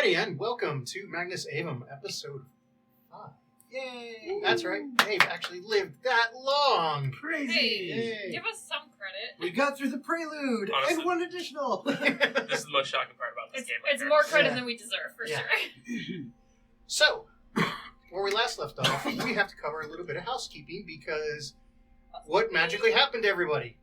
Alrighty, and welcome to Magnus Aevum, episode 5. Yay! That's right, they've actually lived that long! Crazy! Hey, give us some credit. We got through the prelude Honestly. and one additional. This is the most shocking part about this game. It's more credit than we deserve, for sure. So, where we last left off, we have to cover a little bit of housekeeping because what magically happened to everybody?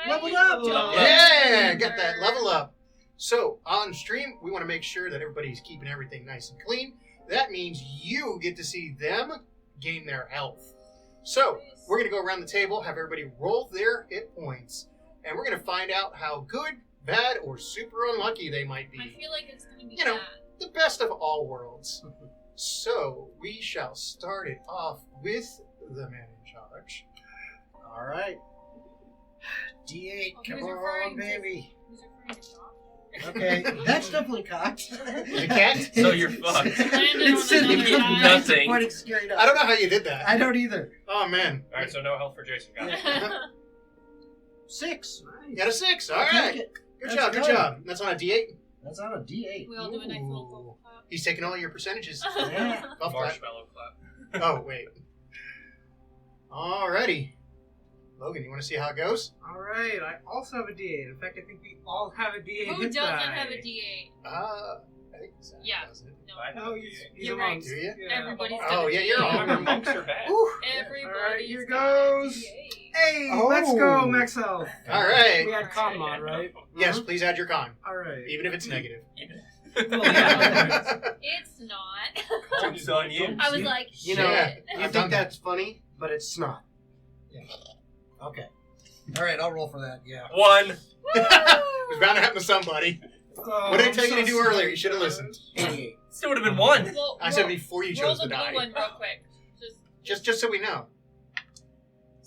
Leveled up! Yeah! Got that level up! So, on stream, we want to make sure that everybody's keeping everything nice and clean. That means you get to see them gain their health. So, we're going to go around the table, have everybody roll their hit points, and we're going to find out how good, bad, or super unlucky they might be. I feel like it's going to be You know, bad. the best of all worlds. So, we shall start it off with the man in charge. All right. D8, Oh, come who's referring on, to- baby. Who's referring to Josh? Okay, that's definitely cocked. The cat? So you're fucked. Landed It's on sitting another in guy. Nothing. pointing straight up. I don't know how you did that. I don't either. Oh, man. Alright, so no health for Jason. Got it. 6. You Nice. got a 6. All I'll right. take it. Good That's job, good good. job. That's on a D8. That's on a D8. We all do a nice little Ooh. golf clap. He's taking all your percentages. Yeah. Golf clap. Marshmallow clap. Oh, wait. Alrighty. Logan, you want to see how it goes? Alright, I also have a D8. In fact, I think we all have a D8. Who hit doesn't die. have a D8? I think Zach Yeah. does it. No. I have Oh, a he's D8. a You're right. monk. Do you? Yeah. Everybody's Oh, got a yeah, you're D8. all- Remember, monks are bad. Whew. Everybody's Alright, here got a goes. D8. Hey, Oh. let's go, Max Health. Alright. We had con mod, right? Yes, please add your con, Alright. even if it's negative. Well, yeah. It's not. Joke's on you. I was like, You shit. know, Yeah. you I've done think that. that's funny, but it's not. Yeah. Okay. All right, I'll roll for that. Yeah. 1. It was bound to happen to somebody. Oh, What did I I'm tell you to so do earlier? sorry, You should have guys. listened. 88. Still would have been 1. Well, I said roll- before you roll chose the to blue die. one real quick. Just so we know.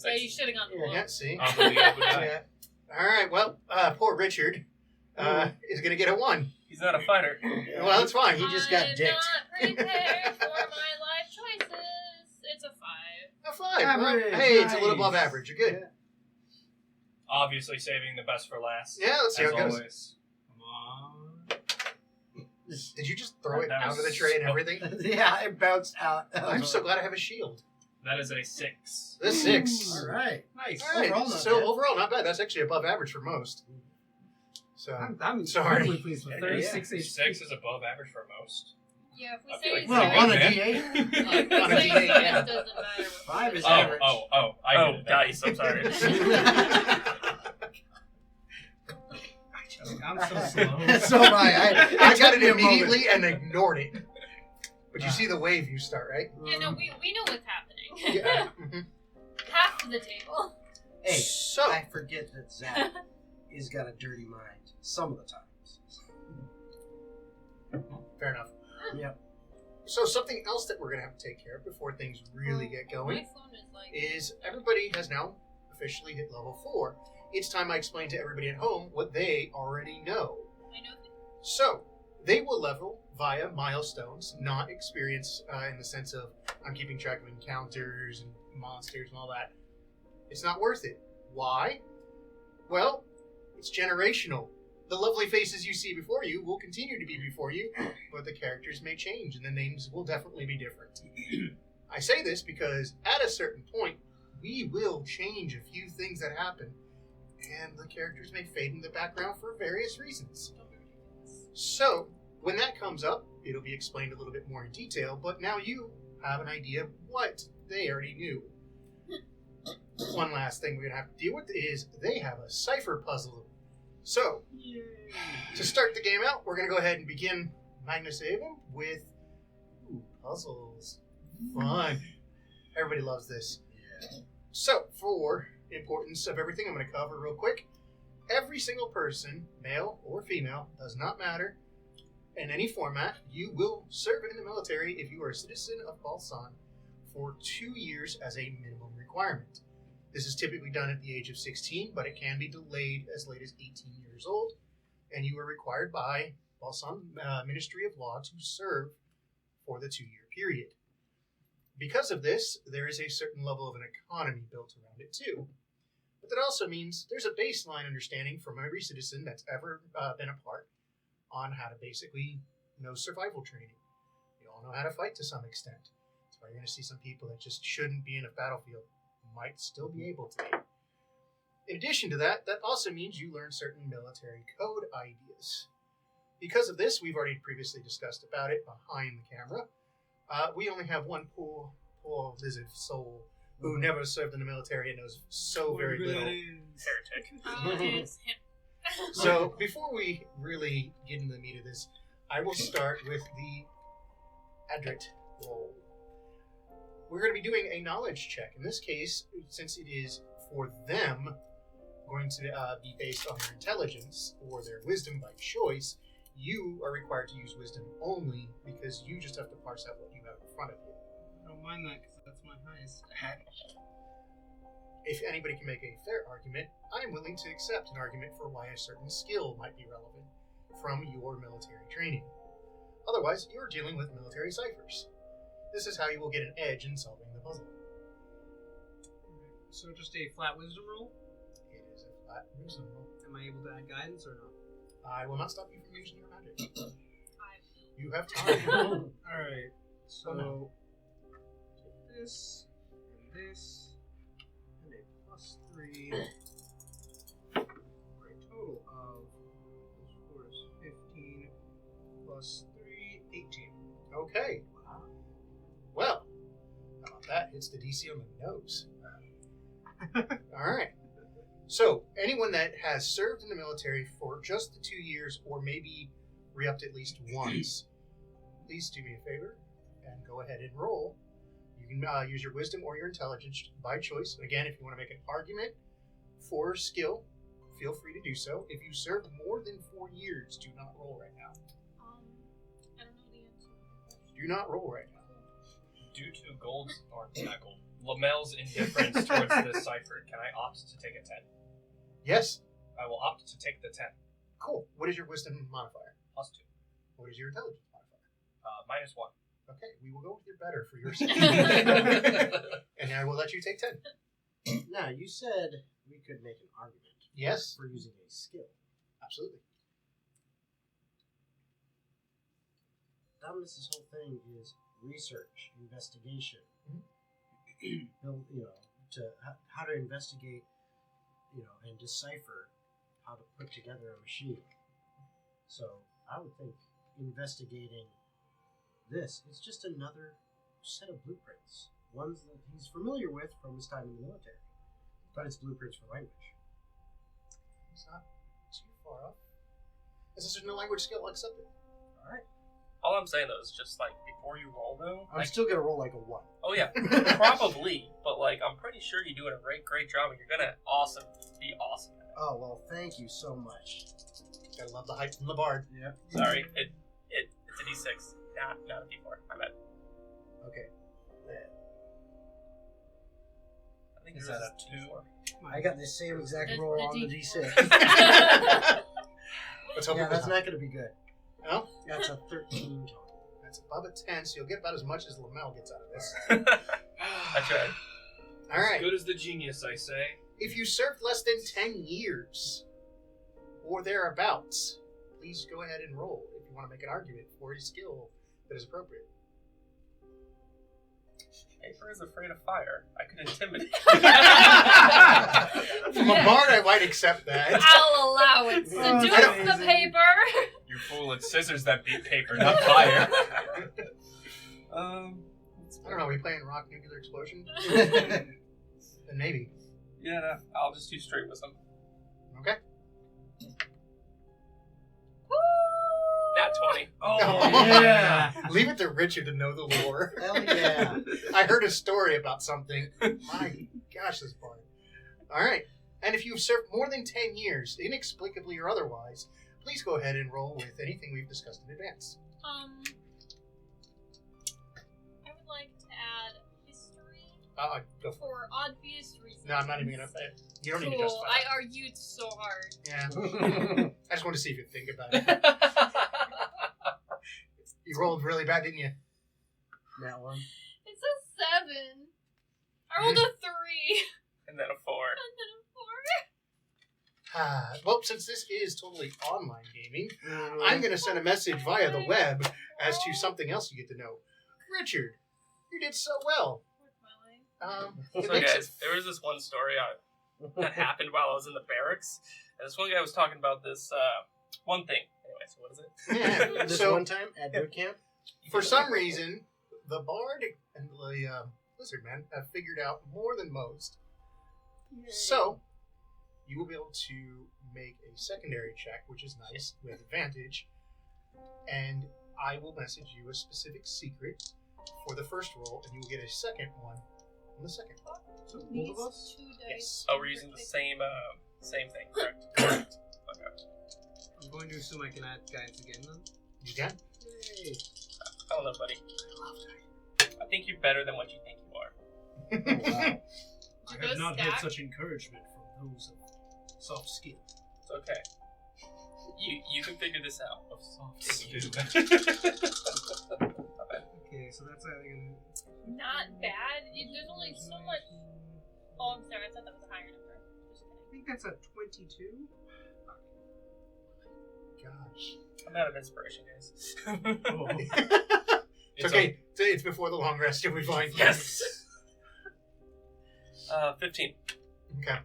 Yeah, you should have gone blue. Yeah, see? Unbelievable. Yeah. Alright, well, poor Richard is going to get a 1. He's not a fighter. Well, that's fine. He just got I'm dicked. not prepared for my life choices. It's a 5. A 5. Well, Average, hey, it's a little nice. above average. You're good. Obviously saving the best for last. Yeah, let's see as how it goes. always. Come on. Did you just throw it That out of the was- tray and everything? Yeah, it bounced out. I'm so glad I have a shield. That is a 6. The 6. All right. Nice. All right, Overall, not so bad. overall, not bad. That's actually above average for most. So, I'm Sorry. incredibly pleased with 36 HP. 6 is above average for most. Yeah, if we I say feel like Well, pretty on good, a man. D8. if we on a say D8, yeah. it doesn't matter. 5 is Oh, average. I get it. Dice, I'm sorry. I'm so slow. So am I. I got it took me a moment. immediately and ignored it. But you see the wave you start, right? Yeah, no, we know what's happening. Yeah. Mhm. Half to the table. Hey, So, I forget that Zach has got a dirty mind some of the times. fair enough. Yep. So something else that we're going to have to take care of before things really get going My phone is like. is everybody has now officially hit level 4. It's time I explain to everybody at home what they already know. I know things. So, they will level via milestones, not experience in the sense of I'm keeping track of encounters and monsters and all that. It's not worth it. Why? Well, it's generational. The lovely faces you see before you will continue to be before you, but the characters may change and the names will definitely be different. I say this because at a certain point, we will change a few things that happen, and the characters may fade in the background for various reasons. Don't be ridiculous. So, when that comes up, it'll be explained a little bit more in detail, but now you have an idea of what they already knew. One last thing we're going to have to deal with is they have a cipher puzzle. So, to start the game out, we're going to go ahead and begin Magnus Aevum with puzzles. Fun. Everybody loves this. So, for importance of everything I'm going to cover real quick, every single person, male or female, does not matter, in any format, you will serve in the military if you are a citizen of Balsan for 2 years as a minimum requirement. This is typically done at the age of 16, but it can be delayed as late as 18 years old, and you are required by Balsan Ministry of Law to serve for the 2-year period. Because of this, there is a certain level of an economy built around it too. But that also means there's a baseline understanding from every citizen that's ever been a part on how to basically no survival training. You all know how to fight to some extent. That's why you're going to see some people that just shouldn't be in a battlefield might still be able to be. In addition to that, that also means you learn certain military code ideas. Because of this, we've already previously discussed about it behind the camera. We only have one poor lizard soul who never served in the military and knows so very little. Heretic. Oh, it's him. So, before we really get into the meat of this, I will start with the Adrit roll. We're going to be doing a knowledge check. In this case, since it is for them, going to be based on their intelligence or their wisdom by choice, you are required to use wisdom only because you just have to parse out what you have in front of you. I don't mind that because that's my highest stat. If anybody can make a fair argument, I am willing to accept an argument for why a certain skill might be relevant from your military training. Otherwise, you're dealing with military ciphers. This is how you will get an edge in solving the puzzle. So just a flat wisdom roll? It is a flat wisdom roll. Am I able to add guidance or not? I will not stop you from using your magic. I You have time. Alright, so no. take this, and a +3 for a total of 4 is 15 plus 3, 18. Okay. Well, how about that? Hits the DC on the nose. Alright. So, anyone that has served in the military for just the 2 years or maybe re-upped at least once, please do me a favor and go ahead and roll. You can use your wisdom or your intelligence by choice. Again, if you want to make an argument for skill, feel free to do so. If you served more than 4 years, do not roll right now. don't know the answer. Do not roll right now. Due to Gold's, or not Gold, Lamel's indifference towards this cipher, can I opt to take a 10? Yes. I will opt to take the 10. Cool. What is your wisdom modifier? +2. What is your intelligence modifier? -1. Okay, we will go with your better for your sake. And I will let you take 10. Now, you said we could make an argument Yes, for using a skill. absolutely. Dominus' whole thing is research, investigation. Mhm. Build, how to investigate, and decipher how to put together a machine. So I would think investigating this, it's just another set of blueprints. Ones that he's familiar with from his time in the military. But it's blueprints for language. It's not too far off. This is no language skill accepted. Alright. All I'm saying though is just like before you roll though. I'm still gonna roll like a 1. Oh yeah, probably. But like I'm pretty sure you're doing a great job, and you're gonna be awesome at it. Oh well, thank you so much. Gotta love the hype from the bard. Yep. Sorry, it's a D6, not a D4. My bad. Okay. I think Is yours that is a 2? I got the same exact The roll on the D6. D6. Let's hope Yeah, it was that's not gonna be good. No? That's a 13 total. That's above a 10, so you'll get about as much as Lamel gets out of this. I tried. All right. As good as the genius, I say. If you served less than 10 years or thereabouts, please go ahead and roll if you want to make an argument for a skill that is appropriate. Paper is afraid of fire. I could intimidate. From a bard, I might accept that. I'll allow it. Seduce the paper. You fool, it's scissors that beat paper, not fire. I don't know, are we playing rock nuclear explosion? Okay. Then maybe. Yeah, no, I'll just do straight wisdom. Okay. Nat 20. Oh, yeah. Leave it to Richard to know the lore. Hell yeah. I heard a story about something. My gosh, this bard. Alright. And if you've served more than 10 years, inexplicably or otherwise, please go ahead and roll with anything we've discussed in advance. I would like to add history Go for for obvious reasons. it. No, I'm not even going to. You don't need to Cool. justify I it. argued so hard. Yeah. I just want to see if you think about it. You rolled really bad, didn't you? That one. It's a 7. I rolled a 3. And then a 4. And then a Well, since this is totally online gaming, I'm going to send a message via the web as to something else you get to know. Richard, you did so well. It So makes guys, there was this one story that happened while I was in the barracks, and this one guy was talking about this one thing. Anyway, so what is it? Yeah. This So, one time at boot camp, for some reason, the Bard and the Lizard Man have figured out more than most. So, you will be able to make a secondary check, which is nice, with advantage. And I will message you a specific secret for the first roll, and you will get a second one on the second roll. So both of us? 2 dice. Yes. Oh, we're using the same thing, correct? Correct. Okay. I'm going to assume I can add guidance again then. You can? hey, I don't know, buddy. I think you're better than what you think you are. oh, wow. Do those stack? encouragement from those of soft skin. It's okay. You can figure this out. Okay, so that's adding. Not bad. There's only so much. Oh, I'm sorry. I thought that was a higher number. Just I kidding. think that's a 22. Gosh. I'm out of inspiration, guys. Oh. It's okay. It's before the long rest. You'll be fine. Yes. 15. Okay.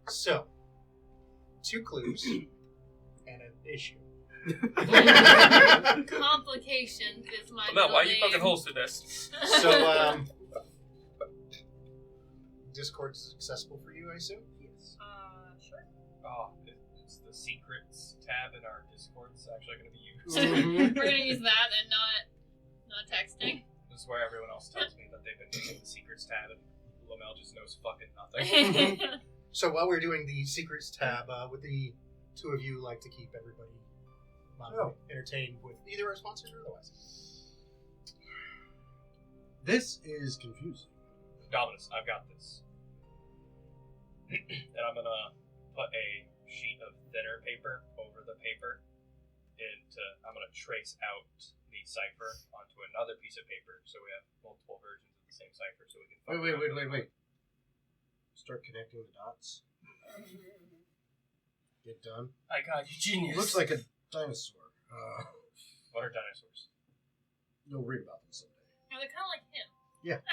So, 2 clues and an issue. Complications is my Mel, why are you name. poking holes through this? So, Discord's accessible for you, I assume? Yes. Sure. Oh, it's the secrets tab in our Discord's actually going to be used. Mhm. We're gonna use that and not texting. This is where everyone else tells me that they've been using the secrets tab, and Lamel just knows fucking nothing. So while we're doing the secrets tab, would the 2 of you like to keep everybody entertained with either our sponsors or otherwise? This is confusing. Dominus, I've got this. And I'm going to put a sheet of thinner paper over the paper, and I'm going to trace out the cipher onto another piece of paper so we have multiple versions of the same cipher so we can fuck around with it. Wait. Start connecting the dots. Get done. My God, you genius. Looks like a dinosaur. What are dinosaurs? You'll read about them someday. They're kind of like him. Yeah.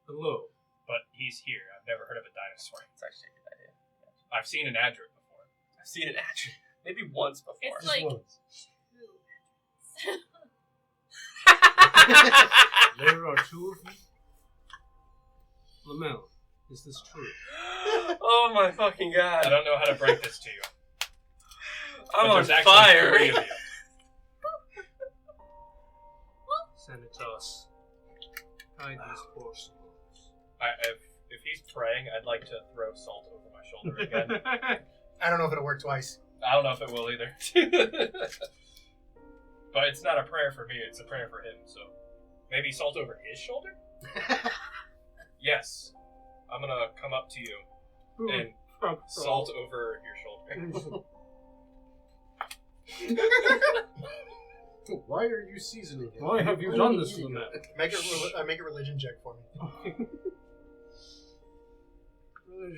Hello. But he's here. I've never heard of a dinosaur. It's actually a good idea. I've seen an adric before. I've seen it actually maybe once before. It's Just like once. two. There are 2 of you. Lamel, is this true? Oh my fucking God. I don't know how to break this to you. I'm But on there's actually fire. 3 of you. Send it to us. Hide these poor souls. If he's praying, I'd like to throw salt over my shoulder again. I don't know if it'll work twice. I don't know if it will either. But it's not a prayer for me, it's a prayer for him, so maybe salt over his shoulder? Yes. I'm gonna come up to you and salt over your shoulder. Why are you seasoning it? Why have you done this to them? Make a religion check for me.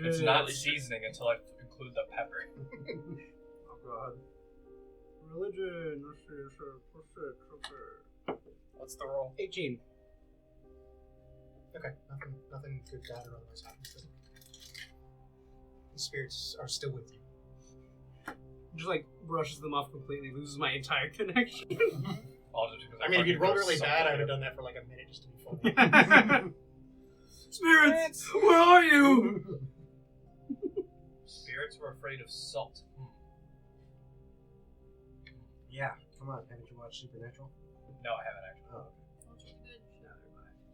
It's not seasoning until I include the pepper. Oh God. Religion. What's the roll? 18. Okay, nothing good, bad, or otherwise happens. The spirits are still with you. Just like brushes them off completely, loses my entire connection. All just because I mean, if you'd fucking rolled gross really salt bad, I over would have it. done that for like a minute just to be funny. Spirits, where are you? Spirits were afraid of salt. Yeah, come on. Haven't you watched Supernatural? No, I haven't actually. Oh,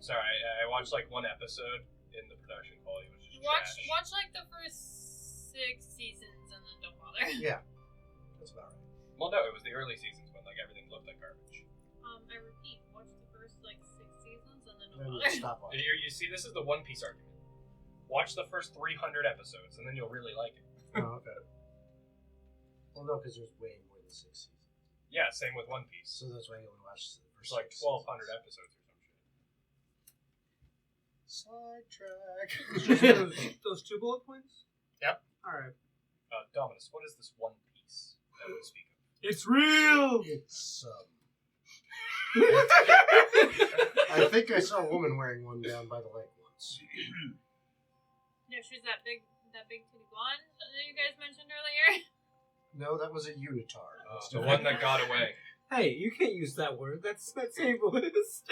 Sorry, I watched like 1 episode in the production quality, which is trash. Watch like the first 6 seasons and then don't bother. yeah. That's about right. Well, no, it was the early seasons when like everything looked like garbage. I repeat, watch the first like 6 seasons and then don't Then bother. stop watching. You see, this is the One Piece argument. Watch the first 300 episodes, and then you'll really like it. Oh, okay. Well, no, because there's way more than 6 seasons. Yeah, same with One Piece. So that's why you only watch the There's first like 6 1,200 seasons. episodes or some shit. Sidetrack. It's just those 2 bullet points? Yep. Alright. Dominus, what is this one piece that we speak of? It's real! It's I think I saw a woman wearing one down by the lake once. No, she was that big titty blonde that you guys mentioned earlier. No, that was a unitard. The one that got away. Hey, you can't use that word. That's ableist.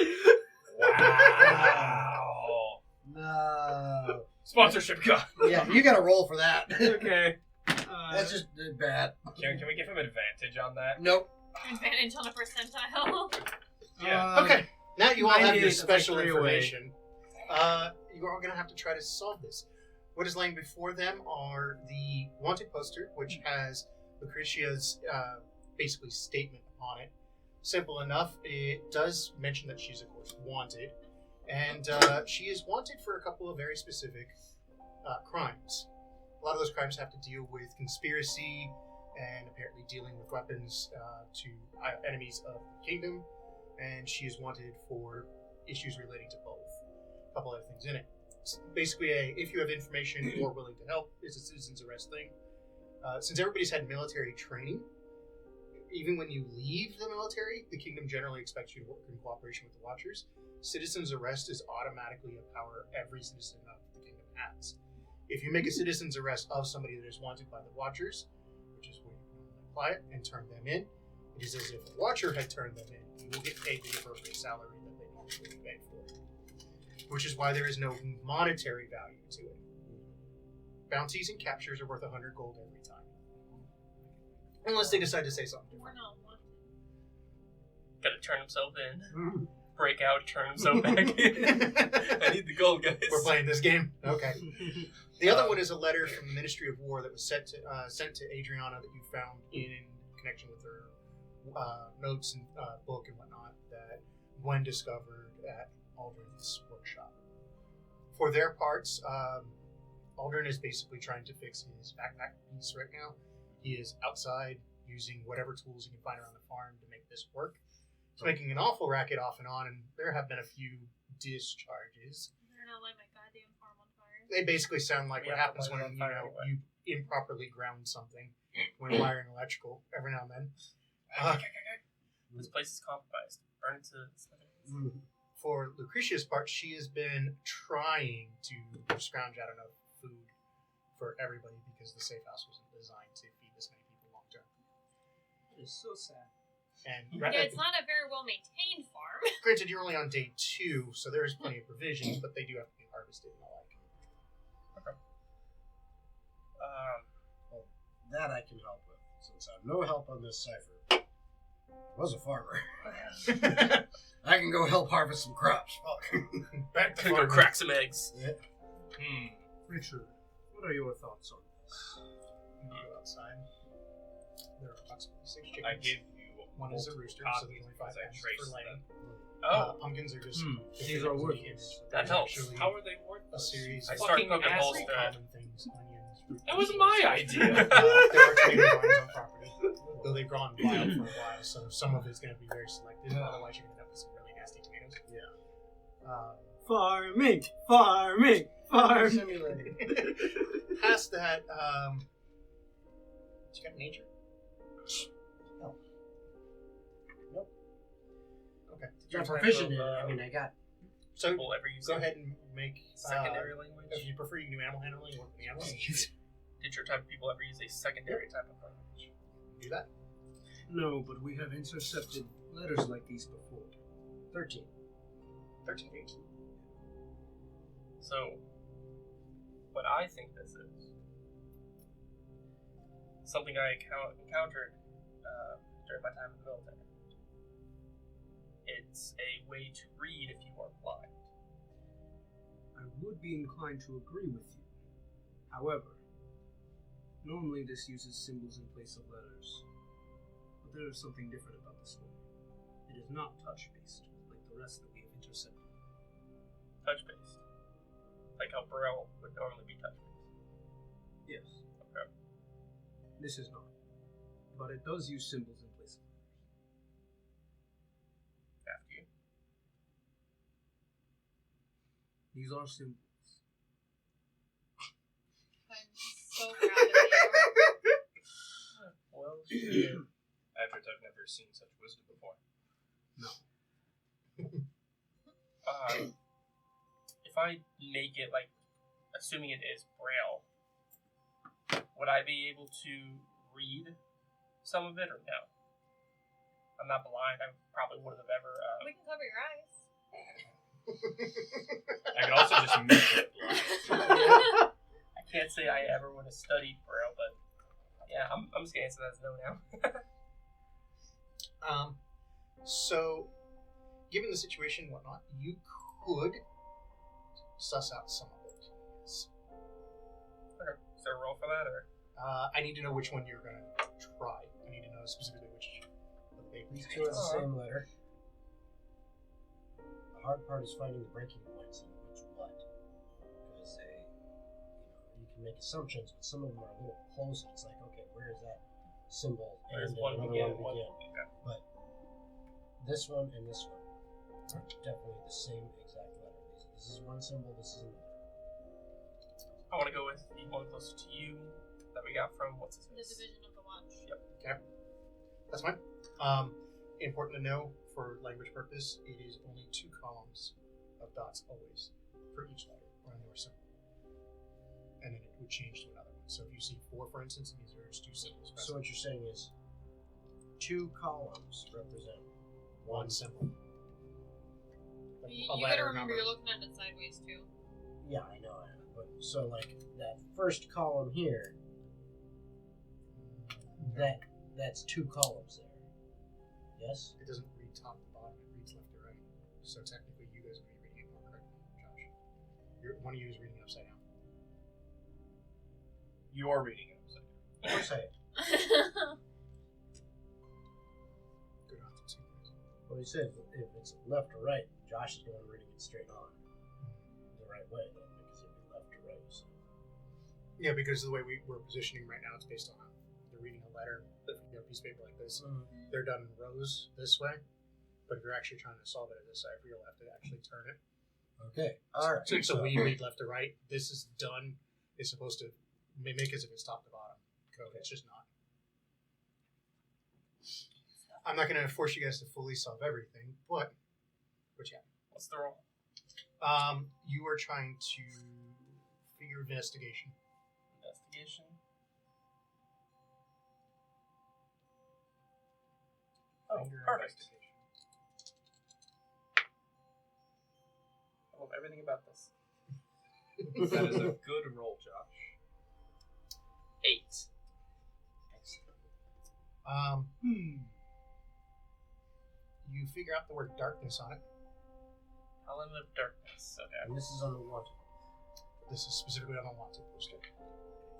Wow. No. Sponsorship gun. Yeah, you got to roll for that. Okay. That's just bad. Can we give him advantage on that? Nope. Advantage on a percentile. Yeah. Okay, now you all have your 98, special that's like 3 away. information. You are going to have to try to solve this. What is laying before them are the wanted poster, which has Lucretia's basically statement on it. Simple enough. It does mention that she's, of course, wanted. And she is wanted for a couple of very specific crimes. A lot of those crimes have to deal with conspiracy and apparently dealing with weapons to enemies of the kingdom. And she is wanted for issues relating to both. A couple other things in it. It's basically, if you have information or willing to help, it's a citizen's arrest thing. Since everybody's had military training, even when you leave the military, the kingdom generally expects you to work in cooperation with the Watchers. Citizen's arrest is automatically a power every citizen of the kingdom has. If you make a citizen's arrest of somebody that is wanted by the Watchers, which is where you can apply it and turn them in, it is as if a Watcher had turned them in. You will get paid the appropriate salary that they normally would be paid for. Which is why there is no monetary value to it. Bounties and captures are worth 100 gold every time. Unless they decide to say something We're different. not wanted. Gotta turn himself in. Break out, turn himself back in. I need the gold, guys. We're playing this game? Okay. The other one is a letter from the Ministry of War that was sent to Adriana that you found in connection with her notes and book and whatnot that Gwen discovered at Aldrin's workshop. For their parts, Aldrin is basically trying to fix his backpack piece right now. He is outside using whatever tools he can find around the farm to make this work. It's making an awful racket off and on, and there have been a few discharges. They're not like my goddamn farm on fire. They basically sound like We what have to happens light when it on fire anyway. you improperly ground something when wiring electrical every now and then. This place is compromised. Burn it to smithereens. For Lucretia's part, she has been trying to scrounge out enough food for everybody because the safe house wasn't designed to feed this many people long term. It's so sad. And Yeah, it's not a very well maintained farm. granted, you're only on day 2, so there is plenty of provisions, but they do have to be harvested and the like. Well, that I can help with, since I have no help on this cipher. I was a farmer. I can go help harvest some crops. Fuck. Back to Gonna go farming. crack some eggs. Yeah. Richard, what are your thoughts on this? You go outside. There are approximately 6 chickens. I give you One is a multiple rooster, so copies there's only 5 because I pounds traced per laying. them. Oh, Pumpkins are just... These are worthless. That helps. how are they A worthless? series I of start Fucking poking holes asshole. to common things, onions, fruit. That was my idea. There are tomato vines on property, though they've gone wild for a while, so some of it's going to be very selective. Otherwise, you're going to end up with some really nasty tomatoes. Yeah. Farming! Simulator. Past that, you got nature? No. Nope. Okay. You're proficient in it. I mean, I got. So Will ever use go it? ahead and make Secondary language? If you prefer, you can do animal handling or the animals. Did your type of people ever use a secondary type of language? Do that. No, but we have intercepted letters like these before. 13. 13. So, what I think this is, something I encountered during my time in the military. It's a way to read if you are blind. I would be inclined to agree with you. However, normally this uses symbols in place of letters. But there is something different about this one. It is not touch-based, like the rest that we have intercepted. Touch-based. Like how Braille would normally be touch-based. Yes. Okay. This is not. But it does use symbols in place of letters. After you. These are symbols. I'm so proud of you. Well, shit. After I've never seen such wisdom before. No. If I make it, like, assuming it is Braille, would I be able to read some of it or no? I'm not blind. I probably wouldn't have ever. We can cover your eyes. I can also just make it blind. I can't say I ever would have studied Braille, but yeah, I'm just gonna answer that as no now. So, given the situation and whatnot, you could suss out some of it. Yes. Okay. Is there a roll for that, or? I need to know which one you're going to try. I need to know specifically which of the papers. These two are the same letter. The hard part is finding the breaking points in which what. Because you can make assumptions, but some of them are a little close. It's like, okay, where is that symbol? Where's And one another begin? one begin. Okay. But this one and this one are definitely the same exact letter. This is one symbol, this is another. I want to go with the one closer to you that we got from what's his The name? division of the watch. Yep. Okay. That's fine. Important to know for language purpose, it is only 2 columns of dots always for each letter or another symbol. And then it would change to another one. So if you see 4, for instance, it means there's 2 symbols. So what you're saying is 2 columns represent one symbol. Like You a gotta letter remember number. you're looking at it sideways too. Yeah, I know. But so like that first column here, that's 2 columns there. Yes? It doesn't read top to bottom, it reads left to right. So technically you guys are going to be reading it more correctly, Josh. One of you is reading it upside down. You're reading it upside down. Of course I am. Good on two guys. Well, he said if it's left or right, Josh is going reading it straight on the right way then, because it'd be left to right. So. Yeah, because of the way we're positioning right now, it's based on they're reading a letter. If you have a piece of paper like this, they're done in rows this way. But if you're actually trying to solve it as a cipher, you'll have to actually turn it. Okay. All right. So we read left to right. This is done. It's supposed to mimic as if it's top to bottom code. It's just not. I'm not going to force you guys to fully solve everything, but what you have? What's the roll? You are trying to figure investigation. Investigation. Oh, Finger perfect. investigation. I love everything about this. That is a good roll, Josh. 8. You figure out the word darkness on it. Element of darkness. Okay. And this is on the wanted. This is specifically on a wanted poster.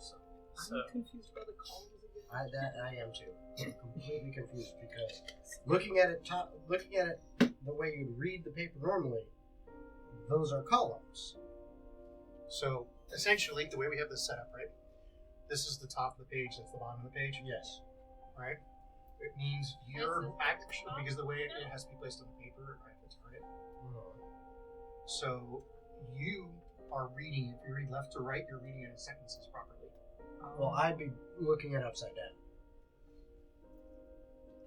So, I'm confused by the columns again. I am too. I'm completely confused because looking at it the way you'd read the paper normally, those are columns. So essentially, the way we have this set up, right? This is the top of the page. That's the bottom of the page, Yes. right? It means you're This is actually the because the way it has to be placed on the paper, I have to turn it. So you are reading. If you read left to right, you're reading it in sentences properly. Well, I'd be looking at upside down.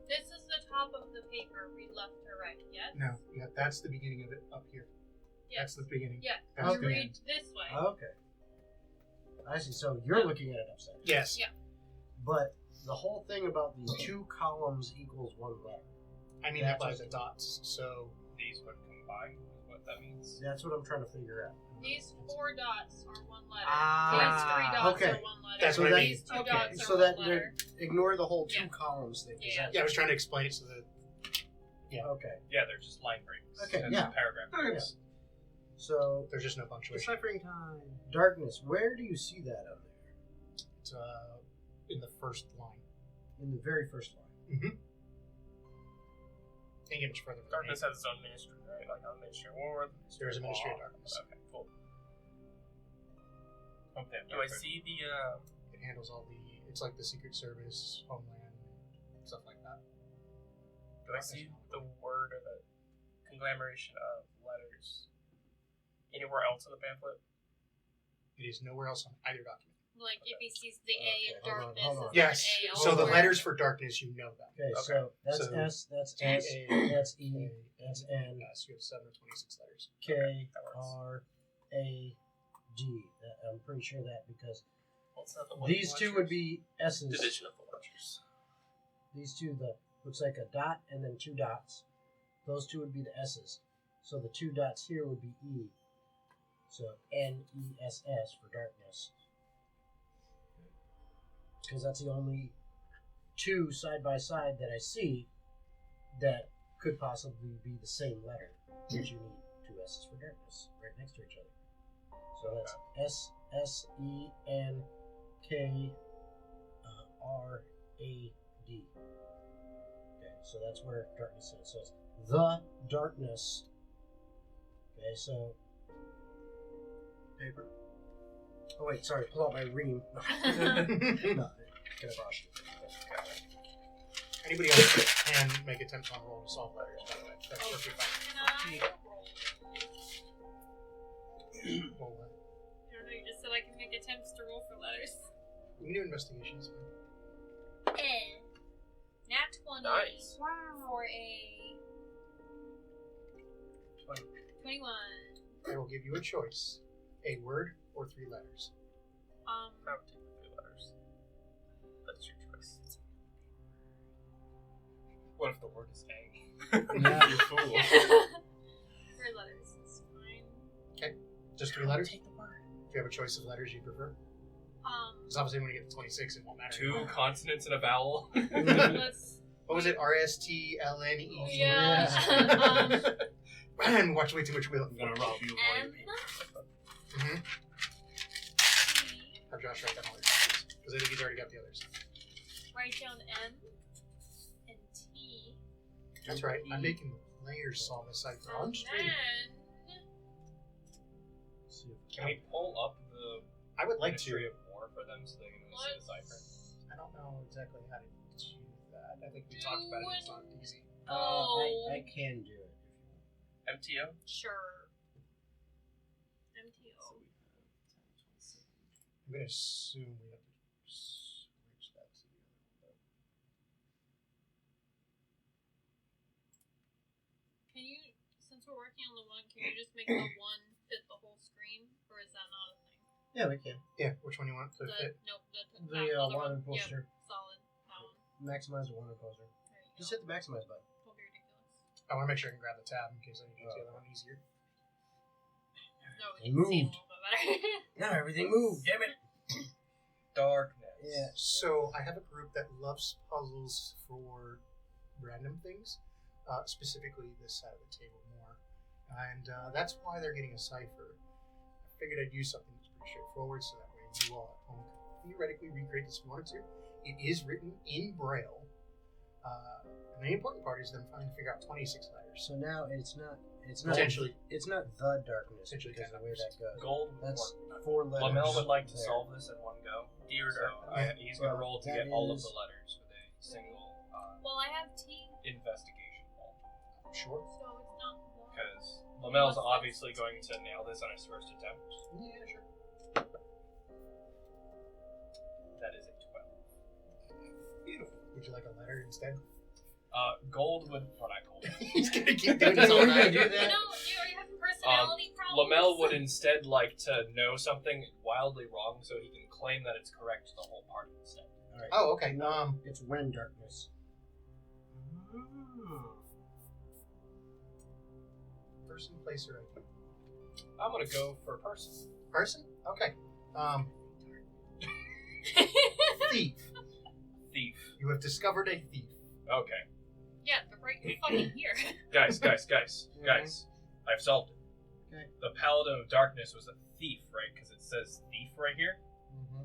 This is the top of the paper. Read left to right. Yes. No, yeah, that's the beginning of it up here. That's Yes. the beginning. Yeah. That's You the read end. this way. Okay. I see. So you're looking at it upside down. Yes. Yeah. But the whole thing about the 2 columns equals 1 letter. I mean that by That's the dots. So These would combine is what that means. That's what I'm trying to figure out. These 4 dots are 1 letter. Ah, These 3 dots okay. are 1 letter. That's what I mean. These 2 Okay. dots So are that 1 letter. ignore the whole 2 Yeah. columns thing. 'cause Yeah. that- yeah, I was trying to explain it so that Okay. Yeah, they're just line breaks. Okay, and yeah. paragraph breaks. So there's just no punctuation. Deciphering time. darkness. Where do you see that on there? It's in the first line. In the very first line. Mm-hmm. Can't get much further. darkness has its own ministry, right? Like on Ministry of War. the There's a Ministry of Law. Darkness. Okay, cool. Okay, Do I see the? It handles all the. It's like the Secret Service, Homeland, stuff like that. Do I see the word or the conglomeration of letters Anywhere else in the pamphlet? It is nowhere else on either document. Like if he sees the A in Okay, hold on, darkness, hold on. is Yes. there an A So the elsewhere? letters for darkness, you know that. Okay, Okay. so that's So, S, that's T, S, A, that's E, that's N, Yes, you have 7 of 26 letters. K, that works. R, A, D. I'm pretty sure that because What's that, the one these two would watchers? be S's. Division of the Watchers. These two, the looks like a dot and then 2 dots. Those two would be the S's. So the 2 dots here would be E. So NESS for darkness. Because that's the only 2 side by side that I see that could possibly be the same letter, which you need 2 S's for darkness right next to each other. So that's S S E N K R A D. Okay, so that's where darkness is. So it's the darkness. Okay, so paper. Oh wait, sorry. Pull out my ream. No, get a brush. Anybody else can make attempts on roll to solve letters, by the way. That's perfectly fine. Can I roll? Roll that. I don't know, you just said I can make attempts to roll for letters. You can do investigations. Nat 20 Nice. for a 21. I will give you a choice: a word or 3 letters. I would take the 3 letters. That's your choice. What if the word is A? Yeah. You fool. 3 letters is fine. Just 3 letters? Take the word. If you have a choice of letters you prefer. Because obviously when you get to 26, it won't matter. 2 consonants and a vowel. Let's. What was it? R-S-T-L-N-E? Yeah. Man, watch way too much wheel. I'm gonna rob you of all your M. paper. Mm-hmm. T. Have Josh write down all your choices. Because I think he's already got the others. Write down M and T. That's right. I'm making the players solve a cipher on And stream. then. Can we pull up the I would like Ministry to. of War for them so they can see the cipher? I don't know exactly how to do that. I think we talked about it. It's not easy. I can do it. MTO? Sure. MTO. I'm going to assume we have to switch that to the other one. Can you, since we're working on the one, can you just make the one fit the whole screen? Or is that not a thing? Yeah, we can. Yeah, which one you want to fit? Nope, The other wanted one. poster. Yep, solid. That one. Maximize the wanted poster. There you Just go. hit the maximize button. Don't be ridiculous. I want to make sure I can grab the tab in case I need to use the other one easier. No, It we can see a moved. little bit better. Now everything moved. Damn it. Darkness. Yeah. So I have a group that loves puzzles for random things, specifically this side of the table more, and that's why they're getting a cipher. I figured I'd use something that's pretty straightforward, so that way you all at home can theoretically recreate this if you wanted to. It is written in Braille, and the important part is them trying to figure out 26 letters. So now it's not Potentially. it's not the darkness Potentially because of the way numbers. that goes. Gold would That's work. 4 letters. Lamel would like to there. solve this in one go. Dear So Dark. he's going to roll to that get all of is- the letters with a single Well, I have T, investigation roll. Sure. so it's not one. Because Lamel's obviously going to nail this on his first attempt. Yeah, sure. That is a 12. Beautiful. Would you like a letter instead? Gold would. Well, not gold. He's gonna keep doing this all night. Do that? You know, are you having personality problems? Lamel would instead like to know something wildly wrong so he can claim that it's correct the whole party instead. All right. Oh, okay. It's when darkness. Person, place, or idea. I'm going to go for person. Person? Okay. Thief. Thief. You have discovered a thief. Okay. Yeah, they're right fucking here. Guys. I've solved it. Okay. The Paladin of Darkness was a thief, right? Because it says thief right here. Mm-hmm.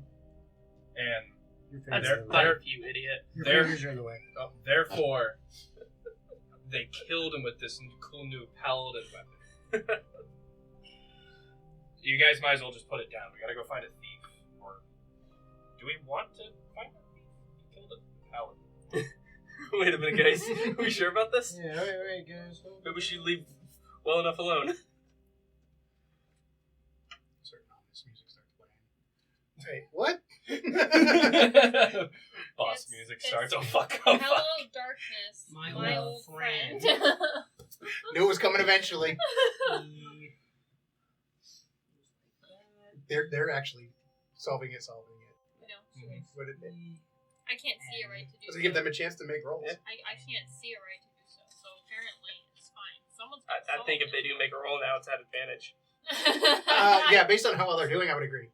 And Your That's fingers are in the way. better, you idiot. Your There- fingers are in the way. therefore, they killed him with this cool new Paladin weapon. You guys might as well just put it down. We gotta go find a thief. Or do we want to find a thief? He killed a Paladin. Wait a minute, guys. Are we sure about this? Yeah, wait, guys. Maybe we should leave well enough alone. certain ominous music starts playing. Wait, what? Boss It's- music it's- starts. Oh fuck! Oh Hello, fuck! darkness, My my old old friend. friend. Knew it was coming eventually. They're actually solving it. You know, What did they? I can't see a right to do To so. give them a chance to make rolls. I can't see a right to do so, so apparently it's fine. Someone's I think if they do make a roll now, it's at advantage. Yeah, based on how well they're doing, I would agree.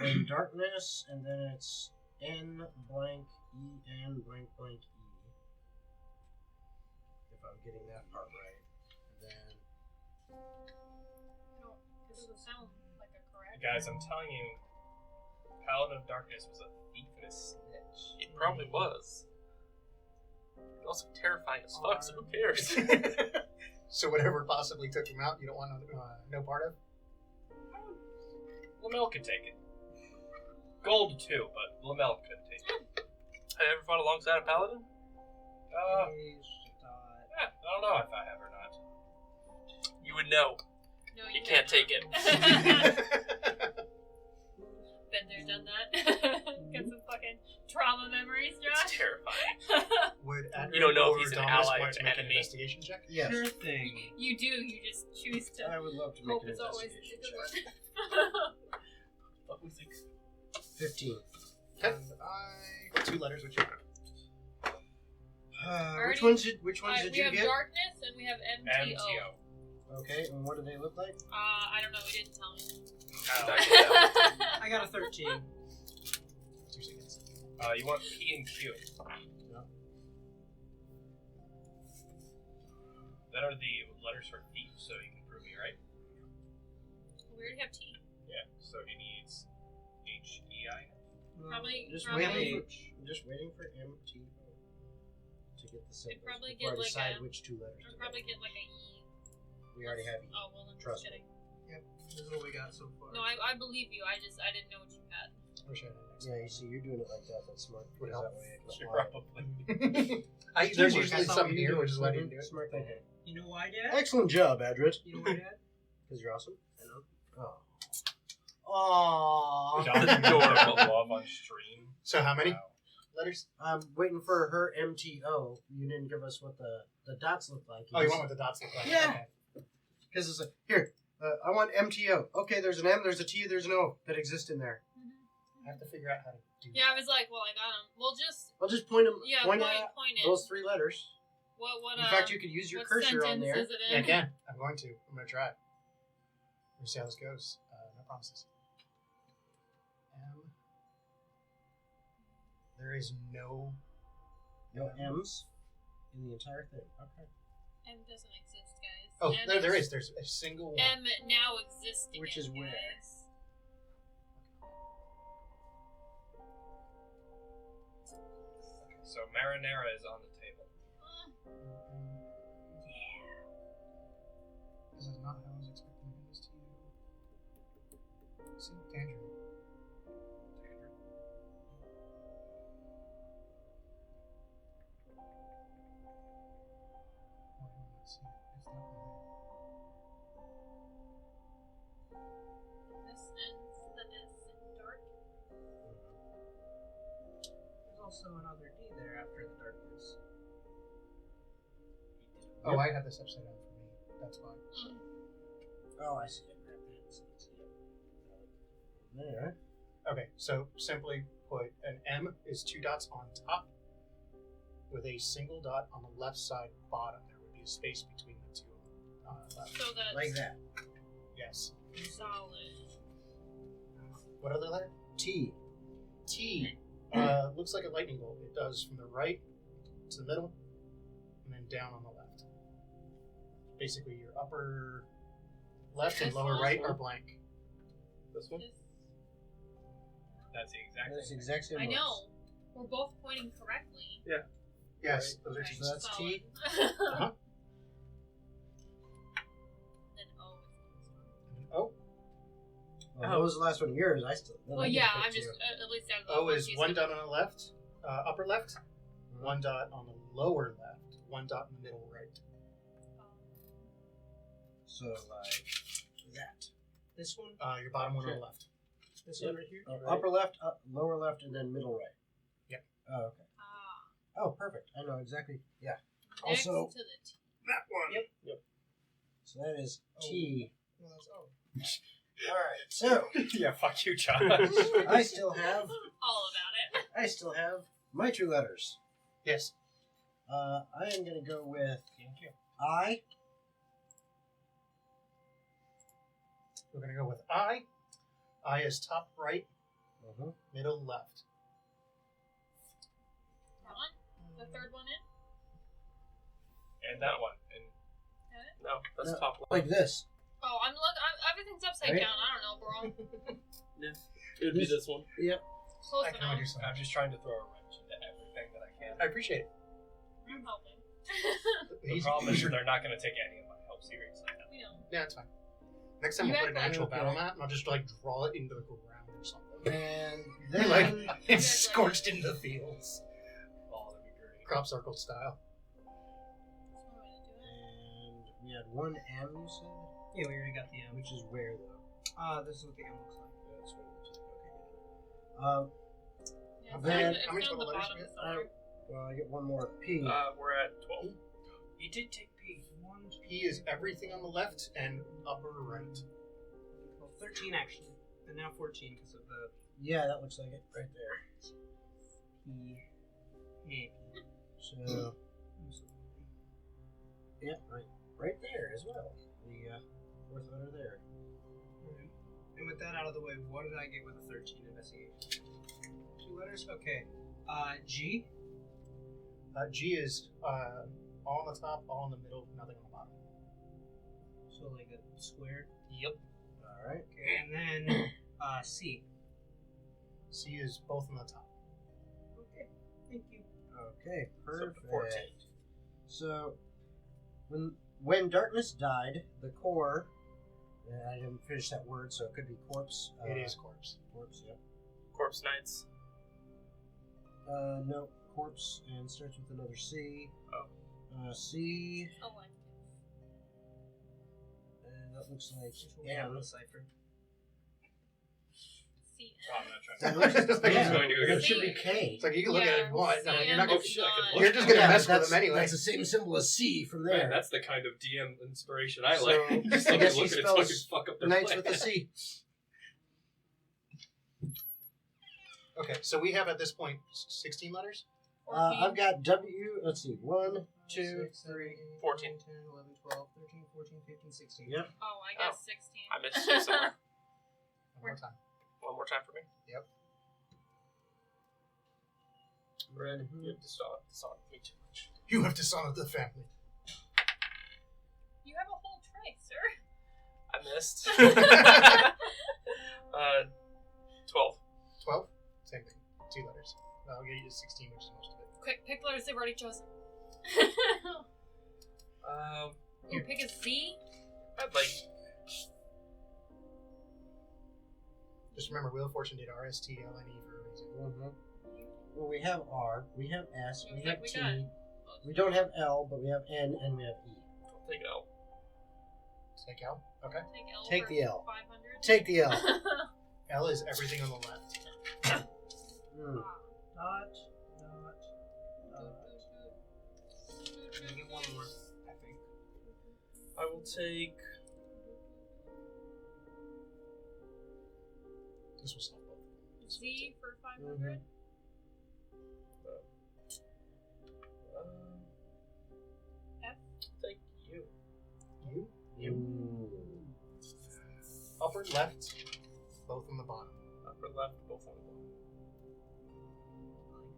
In darkness, and then it's N blank E N blank blank E. If I'm getting that part right. And then It doesn't sound like a correct. Guys, I'm telling you, Paladin of Darkness was a thief and a snitch. It probably was. It's also terrifying as fuck, so who cares? So whatever possibly took them out, you don't want no part of? Lamel could take it. Gold too, but Lamel could take it. Have you ever fought alongside a paladin? Yeah, I don't know if I have or not. You would know. No, You can't take it. Been there, done that. Got some fucking trauma memories, It's Josh. terrifying. Would You don't know if or he's an Dominus ally want or to make an enemy. investigation check? yes, Sure thing. You do. You just choose to I would love to make hope an it's always a investigation good check. one. What was it? 15. Okay. I got 2 letters, which you Which Alrighty. ones did you we have get? darkness and we have MTO. MTO. Okay, and what do they look like? I don't know. We didn't tell me. I got a 13. 2 seconds. You want P and Q. No. That are the letters for thief, so you can prove me right. We already have T. Yeah, so he needs H-E-I. Probably. Just probably waiting for MTO to get the symbols probably before get I like decide a- which 2 letters. I'll to probably make. get like a E. We already have E. Oh well, then Trust just me. kidding. This is what we got so far. No, I believe you. I didn't know what you had. Wish I had an Yeah, you see, you're doing it like that. That's smart. Would because help. that way I can Should apply it. probably. There's Teamwork, usually that's all some we here, do. which is why I didn't do it. Smart thing. You know why, Dad? Excellent job, Adrit. You know why, Dad? Because you're awesome. I know. Oh. Aww. Jonathan adorable love on stream. So how many Wow. letters? I'm waiting for her MTO. You didn't give us what the dots look like. Oh, you want what the dots look like? Yeah. Okay. Because it's like, here, I want MTO. Okay, there's an M, there's a T, there's an O that exist in there. I have to figure out how to do Yeah, I was like, well, I got him. We'll just I'll just point them. yeah, point point at it. those 3 letters. What? In fact, you could use your what cursor on sentence there. is it Yeah, in? I can. I'm going to. I'm going to try it. We'll see how this goes. No promises. There is no No M's in the entire thing. Okay. M doesn't exist, guys. Oh, M there is- is. There's a single one. M now exists again, Which is where? guys. So marinara is on the table. This is not how I was expecting to do this to you. See, tangerine. Let's see. It's not This ends the S in dark. There's also another D there after the darkness. there. Oh, I had this upside down for me. That's why. Oh, I see it. There. Okay, so simply put, an M is 2 dots on top with a single dot on the left side bottom. There would be a space between the 2 left. So that's Like that. Yes. solid. What other letter? T. T. Looks like a lightning bolt. It does from the right to the middle and then down on the left. Basically, your upper left and This lower one? right are blank. This one? This- That's the exact That's the same. exact same I ones. know. We're both pointing correctly. Yes, those are Right, T's. So that's solid. T? Uh-huh. Then O is the next one. Oh, Well, what was the last one of yours? I still. Well, yeah, I'm just at least out of the O ones is he's 1 gonna- dot on the left, upper left, 1 dot on the lower left, 1 dot in the middle right. So, like that. This one? Your bottom one on the left. This one right here? Upper left, lower left, and then middle right. Yep. Oh, okay. Oh, perfect. I know exactly. Yeah. Next Also, to the T. That one. Yep. So that is T. No, that's O. Alright, so Yeah, fuck you, Josh. I still have All about it. my 2 letters. Yes. I am gonna go with I. We're going to go with I. I is top right, middle left. That one? The third one in? And that one. And no, that's No, top left. Like this. Oh, everything's upside Right? down. I don't know, bro. It would be this one. Yep. Close I can only enough. do so I'm much. just trying to throw a wrench into everything that I can. I appreciate it. I'm helping. The problem is they're not going to take any of my help seriously. We know. Yeah, it's fine. Next time You we'll put act an actual like- battle map and I'll just draw it into the ground or something. And then It's scorched into the fields. Oh, that'd be great. Crop circle style. That's one way to do it. and we had 1 M, you said? Yeah, we already got the M. Which is where though? This is what the M looks like. That's what it looks like. Okay. Yeah, it's Then- down, how many it's down total the letters bottom we got? somewhere. Well, I get 1 more P. We're at 12. You did take P. P is everything on the left and upper right. Well, 13 actually. And now 14 because of the Yeah, that looks like it right there. P. So, yeah, right there as well. The 4th letter there. And with that out of the way, what did I get with a 13 investigation? 2 letters? Okay. G. G is all on the top, all in the middle, nothing on the bottom. So like a square. Yep. All right. Okay. And then C. C is both on the top. Okay. Thank you. Okay, perfect. 14. So, when darkness died, the core. I didn't finish that word, so it could be corpse. It is corpse. Corpse, yeah. Corpse Knights. No, corpse, and starts with another C. Oh. C, Elective. and that looks like Which one we have M. in the cipher? C. Oh, I'm not trying That to. looks, Yeah. yeah, Going to it go should be K. It's like you can look at it if you want. No, C you're not gonna. is shit, I could not- look. You're just gonna Yeah, mess with that's- them anyway. That's the same symbol as C from Man, there. that's the kind of DM inspiration I So, like. Just I like guess look he at it spells fucking fuck up their Knights plan. with a C. Okay, so we have at this point 16 letters. 14. I've got W. Let's see. 1, 2, 6, 3, 14. 10, 11, 12, 13, 14, 15, 16. Yep. Oh, I guess 16. I missed you somewhere. One more time. One more time for me. Red, Mhm. you have dishonored me too much. You have dishonored the family. You have a whole tray, sir. I missed. 12. 12? Same thing. 2 letters. I'll get you to 16, which is most of it. Quick, pick letters they've already chosen. Here, pick a Z. I'd like. Just remember, Wheel of Fortune did RSTLNE for a reason. Mhm. Well, we have R, we have S, we Looks have like we T. got- We don't have L, but we have N, and we have E. I'll take L. Take L. Okay. Take L. Take for the L. 500. Take the L. L is everything on the left. Hmm. Dot. I get 1 more, I think. I will take. This will solve both. Z for 500. F. Take you. You? Upper left, both on the bottom. Upper left, both on the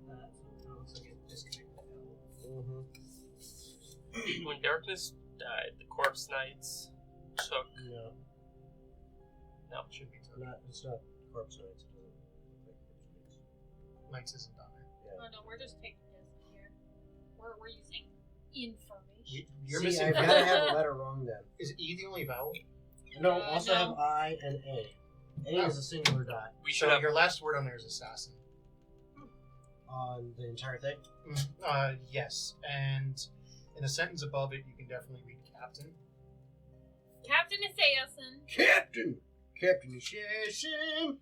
Like that. So it looks like it disconnected L. Mhm. When darkness died, the Corpse Knights took. No, No. Should be took. it's not Corpse Knights. It doesn't look like Corpse Knights isn't on there. Oh no, we're just taking this here. We're using information. You're See, missing. I've got to have a letter wrong then. Is E the only vowel? No, also no. have I and A. A is a singular dot We should So have. your last word on there is assassin. on the entire thing. Yes, and in the sentence above it, you can definitely read captain. Captain Isaacson. Captain! Captain Assassin.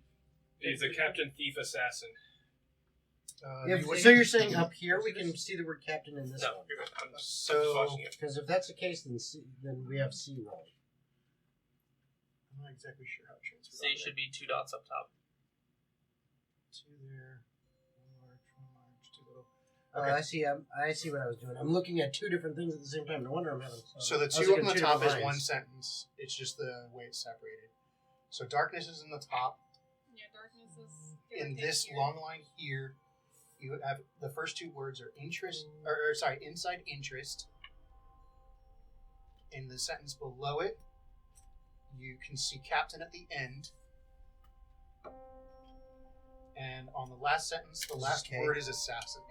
He's a captain, thief, assassin. So you're saying up here we can see the word captain in this No, one? you're good. I'm So- just watching it. Because if that's the case, then we have C roll. I'm not exactly sure how it transfers. C should be 2 dots up top. 2 there. 1 large, 2 little. I see. I see what I was doing. I'm looking at 2 different things at the same time. No wonder I'm having. So the I was 2 up looking on the at 2 top is different one lines. sentence. It's just the way it's separated. So darkness is in the top. Yeah, darkness is. In irritating this here. long line here, you have the first 2 words are inside interest. In the sentence below it, you can see captain at the end. And on the last sentence, the Is last this K? word is assassin.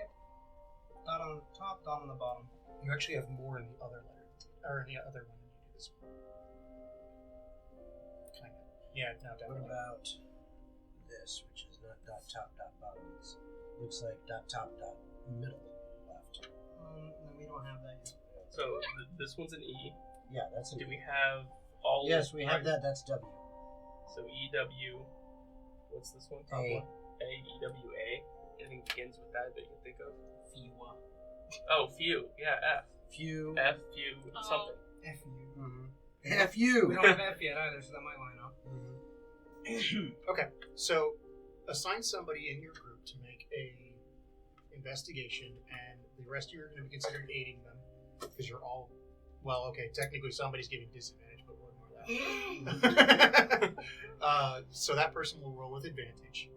Dot on the top, dot on the bottom. You actually have more in the other letter, or in the other one than you do this one. Kind of. Yeah, no, What definitely. about this, which is not dot top dot bottom? It looks like dot top dot middle left. No, we don't have that yet. So this one's an E. Yeah, that's an Do E. we have all? Yes, we have that. That's W. So EW. What's this one? Top A. one. AEWA. Anything begins with that you can think of? Fiwa. Oh, few. Yeah, F. Few. F, few, Oh. something. F-U. Mm-hmm. F you. We don't have F yet either, so that might line up. Okay, so assign somebody in your group to make a investigation, and the rest of you are going to be considered aiding them because you're all. Well, okay, technically somebody's giving disadvantage, but we'll ignore that. So that person will roll with advantage.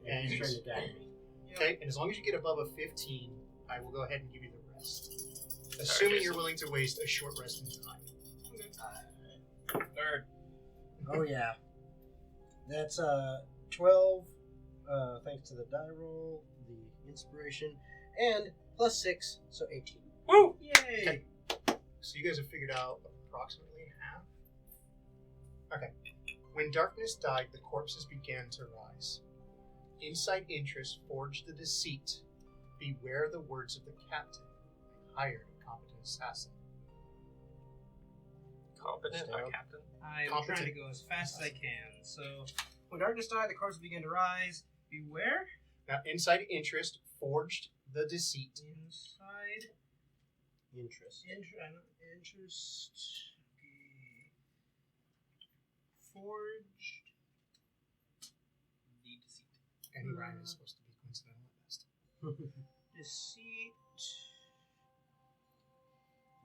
And he's trying to gag me. Okay, and as long as you get above a 15, I will go ahead and give you the rest. Assuming you're willing to waste a short rest in time. Nerd. Oh yeah. That's 12. Thanks to the die roll, the inspiration, and plus 6, so 18. Woo! Yay! Okay. So you guys have figured out approximately half. Okay. When darkness died, the corpses began to rise. Inside interest forged the deceit. Beware the words of the captain. Hired a competent assassin. Competent, Still. our captain. I'm Competent. trying to go as fast as I can. So, when darkness died, the corpses began to rise. Beware. Now, inside interest forged the deceit. Inside Interest. interest. Okay. Forged. The deceit. Any rhyme is supposed to be coincidental at best. Deceit.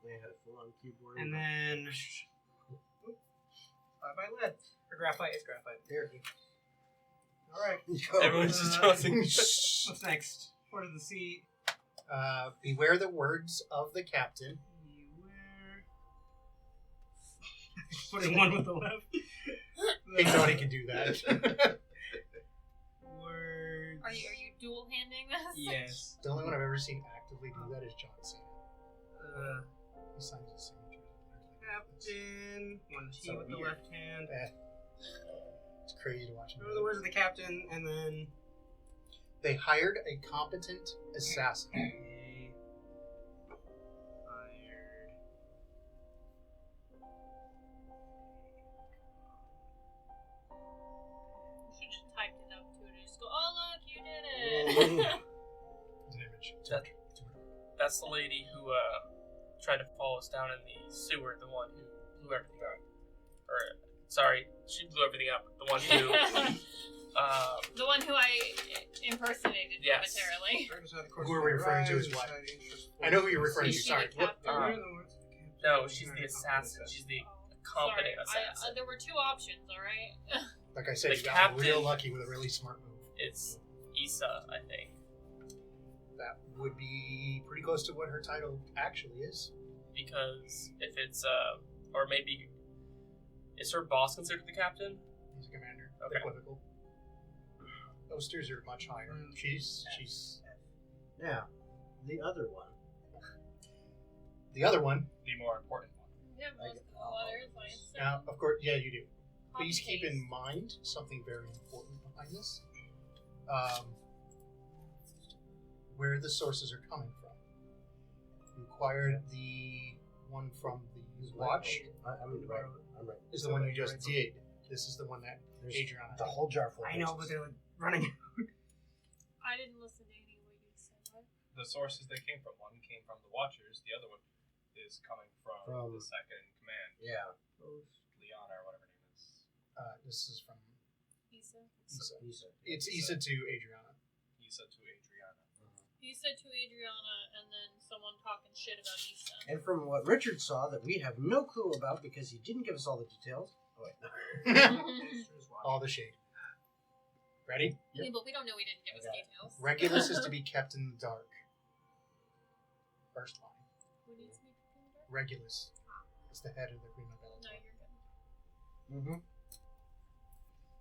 They had a full-on keyboard. And then. By lead. Or graphite. It's graphite. There. Alright. Everyone's just tossing. What's next? Forged the deceit. Beware the words of the captain. Beware. Putting one with the left. Anybody can do that. Words. Are you dual handing this? Yes. The only one I've ever seen actively do that is John Cena. He signs his signature. Captain. One T So with the weird. left hand. It's crazy to watch him. Remember the words of the captain, and then. They hired a competent assassin. They hired. You should just type it up too. And just go, oh look, you did it. It's an image. It's That- a- That's the lady who tried to fall us down in the sewer, the one who blew everything up. Or, sorry, she blew everything up. The one who. The one who I impersonated Yes. momentarily. Who are we referring to as what? I know who you're referring to. Is she Sorry. the captain? No, she's the assassin. She's the competent Sorry, assassin. there were 2 options, alright? Like I said, The you got captain- real lucky with a really smart move. It's Issa, I think. That would be pretty close to what her title actually is. Because if it's, or maybe, is her boss considered the captain? He's a commander. Okay. Equivocal. Oasters are much higher. She's Now, the other one. the other one. The more important one. Yeah, most letters, I assume. Now, of course, yeah, you do. Please Copy keep in paste. mind something very important behind this. Where the sources are coming from. You acquired the one from the watch. I'm right. I'm right. Is the one you just did. This is the one that There's Adriana. the whole jar full. of I know, but horses. they're running. I didn't listen to any of what you said. What? The sources they came from, one came from the Watchers, the other one is coming from the second in command, Yeah. Liana or whatever her name is. This is from Issa. Issa. It's Issa to Adriana. Issa to Adriana. Issa to Adriana, and then someone talking shit about Issa. And from what Richard saw that we have no clue about because he didn't give us all the details. Oh wait, no. All the shade. Ready? Yeah, but we don't know we didn't give us Okay. details. Regulus is to be kept in the dark. First line. Who needs to be in the dark? Regulus is the head of the Prima No, Bellator. you're good.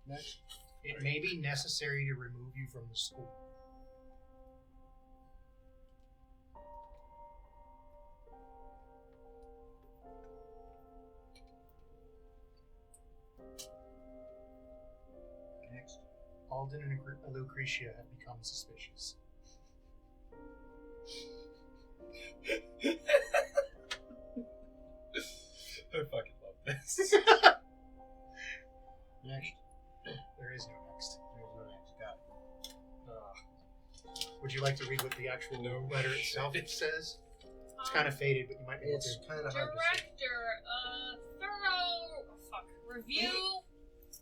Next. It may be necessary to remove you from the school. Next. Alden and Lucretia have become suspicious. I fucking love this. Next. There is no next. There's no next. Got it. Would you like to read what the actual letter itself says? It's kind of faded, but you might be able to. It's kind of hard to see. Director, review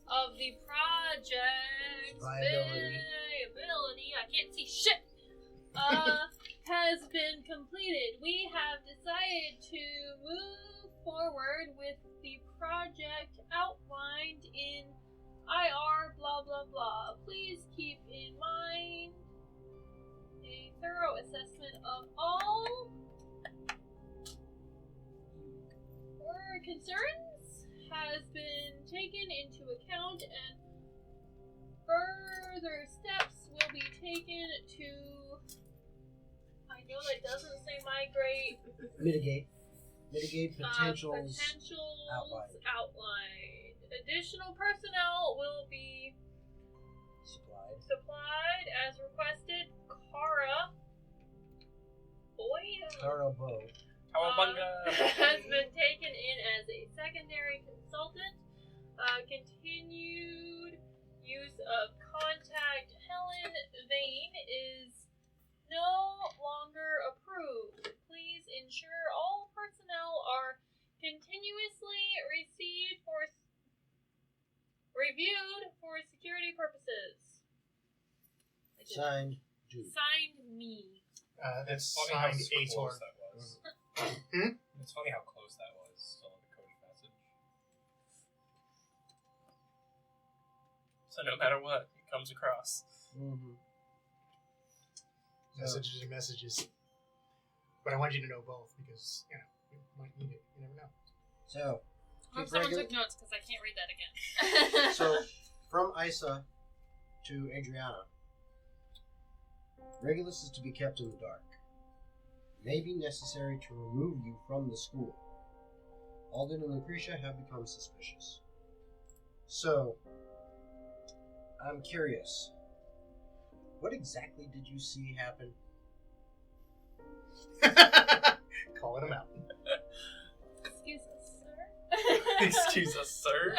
of the project viability. I can't see shit. Has been completed. We have decided to move forward with the project outlined in IR blah blah blah. Please keep in mind a thorough assessment of all concerns has been taken into account and further steps will be taken to, I know that doesn't say migrate, Mitigate potentials. Outlined. Additional personnel will be supplied as requested. Kara Bo. has been taken in as a secondary consultant. Continued use of contact Helen Vane is no longer approved. Please ensure all personnel are continuously reviewed for security purposes. Signed, Jude. Signed me. That's Funny how signed close Ator. that was. Hmm? It's funny how close that was still in the coded message. So no matter what, it comes across. Mm-hmm. Messages are messages. But I want you to know both because, you might need it. You never know. So, I hope keep someone regu- took notes because I can't read that again. so from Issa to Adriana, Regulus is to be kept in the dark. May be necessary to remove you from the school. Alden and Lucretia have become suspicious. So, I'm curious. What exactly did you see happen? Calling him out. Excuse us, sir. Excuse us, sir.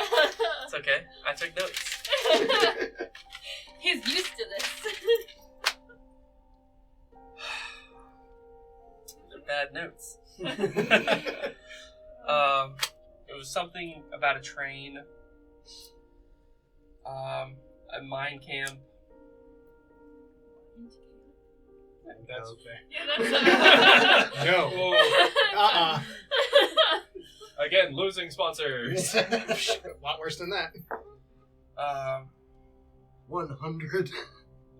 It's okay. I took notes. He's used to this. They're bad notes. It was something about a train. A mine camp. That's okay. Yeah, that's No. Whoa. Again, losing sponsors. A lot worse than that. 100.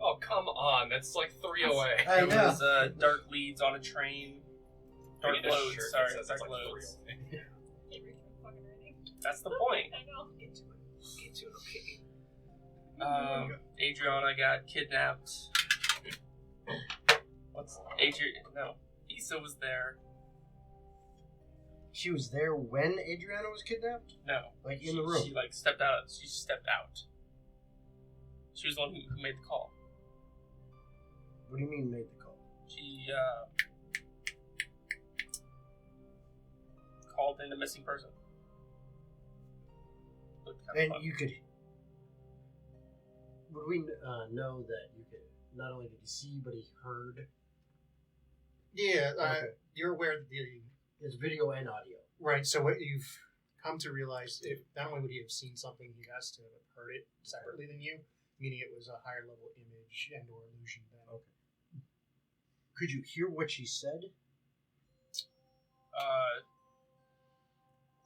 Oh, come on. That's like 3 away. I There know. was dark leads on a train. Dark We need a loads, shirt sorry. that says Dark it's like loads. 3 away. Can't read my fucking writing. That's the point. I know. Get to it, okay. Adriana got kidnapped. No. Issa was there. She was there when Adriana was kidnapped? No. Like in the room? She stepped out. She stepped out. She was the one who made the call. What do you mean made the call? She called in a missing person. looked kind of And fun. you could. Would we know that you could not only did he see, but he heard? Yeah, Okay. you're aware that It's video and audio. right. So what you've come to realize, not only would he have seen something, he has to have heard it separately than you, meaning it was a higher level image and or illusion than. Okay. Could you hear what she said?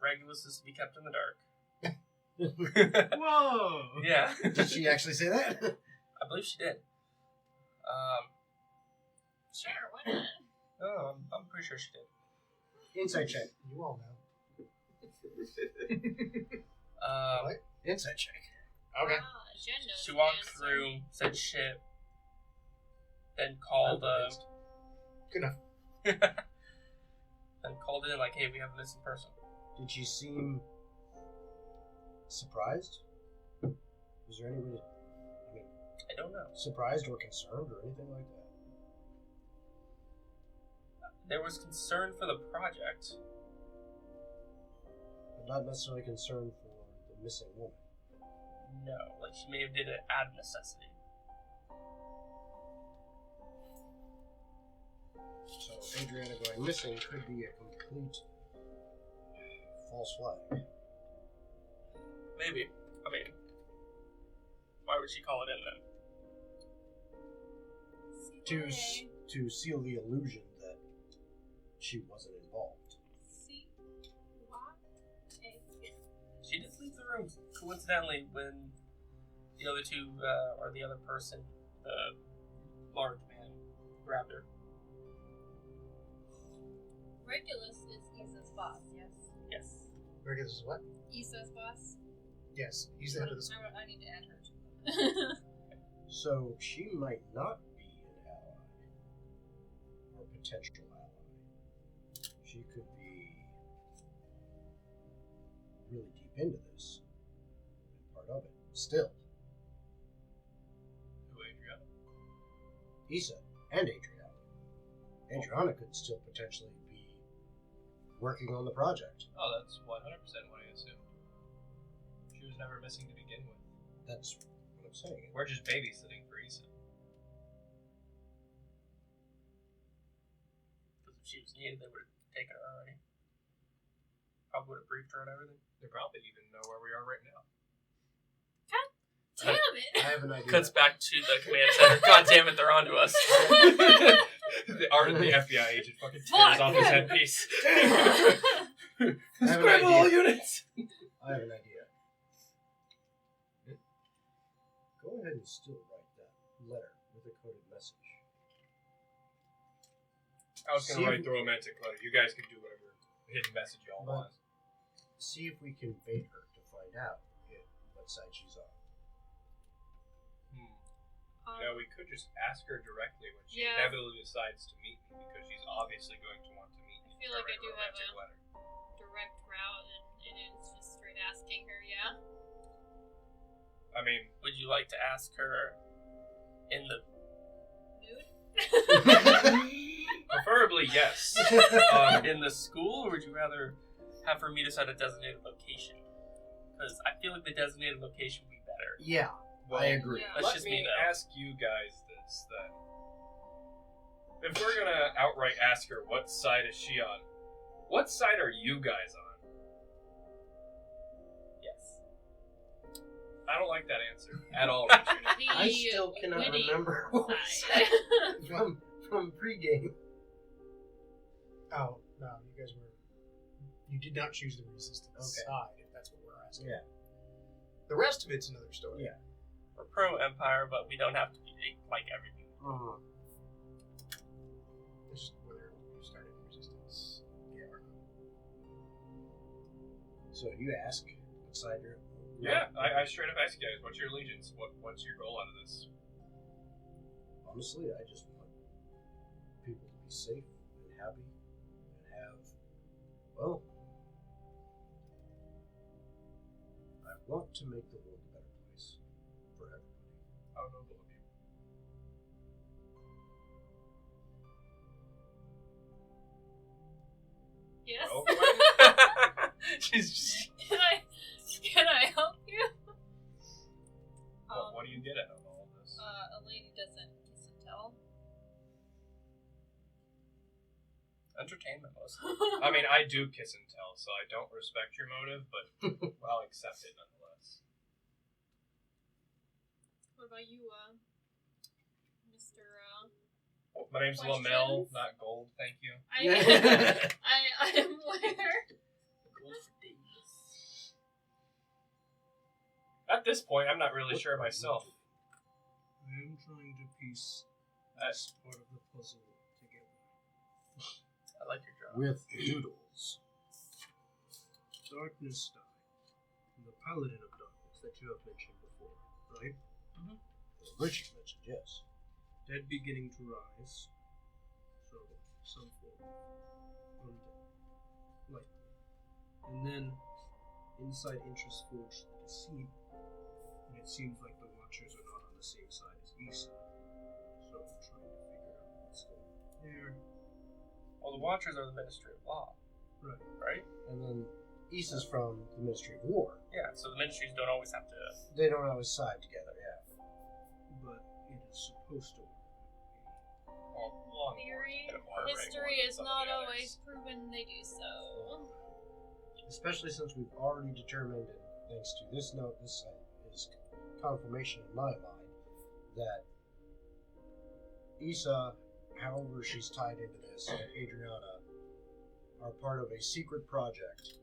Regulus is to be kept in the dark. Whoa! Yeah. Did she actually say that? I believe she did. Sure, why not? No, I'm pretty sure she did. Insight check. You all know. Um, Insight check. Okay. Ah, Jen knows she the walked answer. through, said shit, then called, Good enough. then called in like, hey, we have a missing person. Did she seem surprised? Was there any way? I mean, I don't know. surprised or concerned or anything like that? There was concern for the project. But not necessarily concerned for the missing woman. No, like she may have did it out of necessity. So Adriana going missing could be a complete false flag. Maybe. I mean, why would she call it in then? To seal the illusion that she wasn't involved. See? She did leave the room coincidentally when the other two, or the other person, the large man, grabbed her. Regulus is Issa's boss, yes? Yes. Regulus is what? Issa's boss? Yes, he's the head of the school. I need to add her to it. So she might not be an ally or a potential ally. She could be really deep into this and part of it. Still, Who, Adriana? Issa and Adriana. Adriana could still potentially be working on the project. Oh, that's 100% what I assumed. She was never missing to begin with. That's what I'm saying. We're just babysitting for Issa. Because if she was needed, they would have taken her already. Probably would have briefed her and everything. They probably even know where we are right now. Damn it! I have an idea. Cuts back to the command center. God damn it, they're onto us. The FBI agent fucking tears off his headpiece. I have an Scramble all idea. units! I have an idea. Go ahead and still write that letter with a coded message. I was going See to if- write the romantic letter. You guys can do whatever hidden message y'all But- want. See if we can bait her to find out what side she's on. You know, we could just ask her directly when she Yeah. inevitably decides to meet me, because she's obviously going to want to meet me. I feel like I write do have romantic a- letter. Direct route, and it's just straight asking her, yeah? I mean, Would you like to ask her in the... Nude? preferably yes. in the school, or would you rather have her meet us at a designated location? Because I feel like the designated location would be better. Yeah, Well, I agree. Yeah. That's Let just me me, though. ask you guys this then. If we're gonna outright ask her what side is she on, what side are you guys on? Yes. I don't like that answer at all, Richard. The I still cannot winning remember what was side. said from pregame. Oh, no, you guys were. You did not choose the resistance Okay. side, if that's what we're asking. Yeah. The rest of it's another story. Yeah. We're pro-Empire, but we don't have to be like everything. It's just whether you started in resistance. Yeah. Or not. So you ask what side you're. Yeah, I straight up ask you guys, what's your allegiance? What's your goal out of this? Honestly, I just want people to be safe and happy and have. Well, I want to make the world a better place for everybody. How noble of you. Yes. Well, She's just... Can I help you get at on all of this? A lady doesn't kiss and tell. Entertainment mostly. I mean, I do kiss and tell, so I don't respect your motive, but I'll accept it nonetheless. What about you, Mr. My name's Questions? Lamel, not Gold, thank you. I am aware. Gold for days. At this point, I'm not really sure myself. I am trying to piece this part of the puzzle together. I like your job. With doodles. Darkness died. The Paladin of Darkness that you have mentioned before, right? Richard mentioned, yes. Dead beginning to rise. So, some form of undead. Light. And then, inside interest forged the deceit. And it seems like the Watchers are not on the same side as Issa. So I'm trying to figure out what's going on there. Well, the Watchers are the Ministry of Law. Right. Right? And then Issa's from the Ministry of War. Yeah, so the ministries don't always have to... They don't always side together, yeah. But it is supposed to. Well, Theory, kind of hard history right is more than some not of the always others. proven they do so. Especially since we've already determined, and thanks to this note, this is confirmation in my mind, that Issa, however she's tied into this, and Adriana are part of a secret project,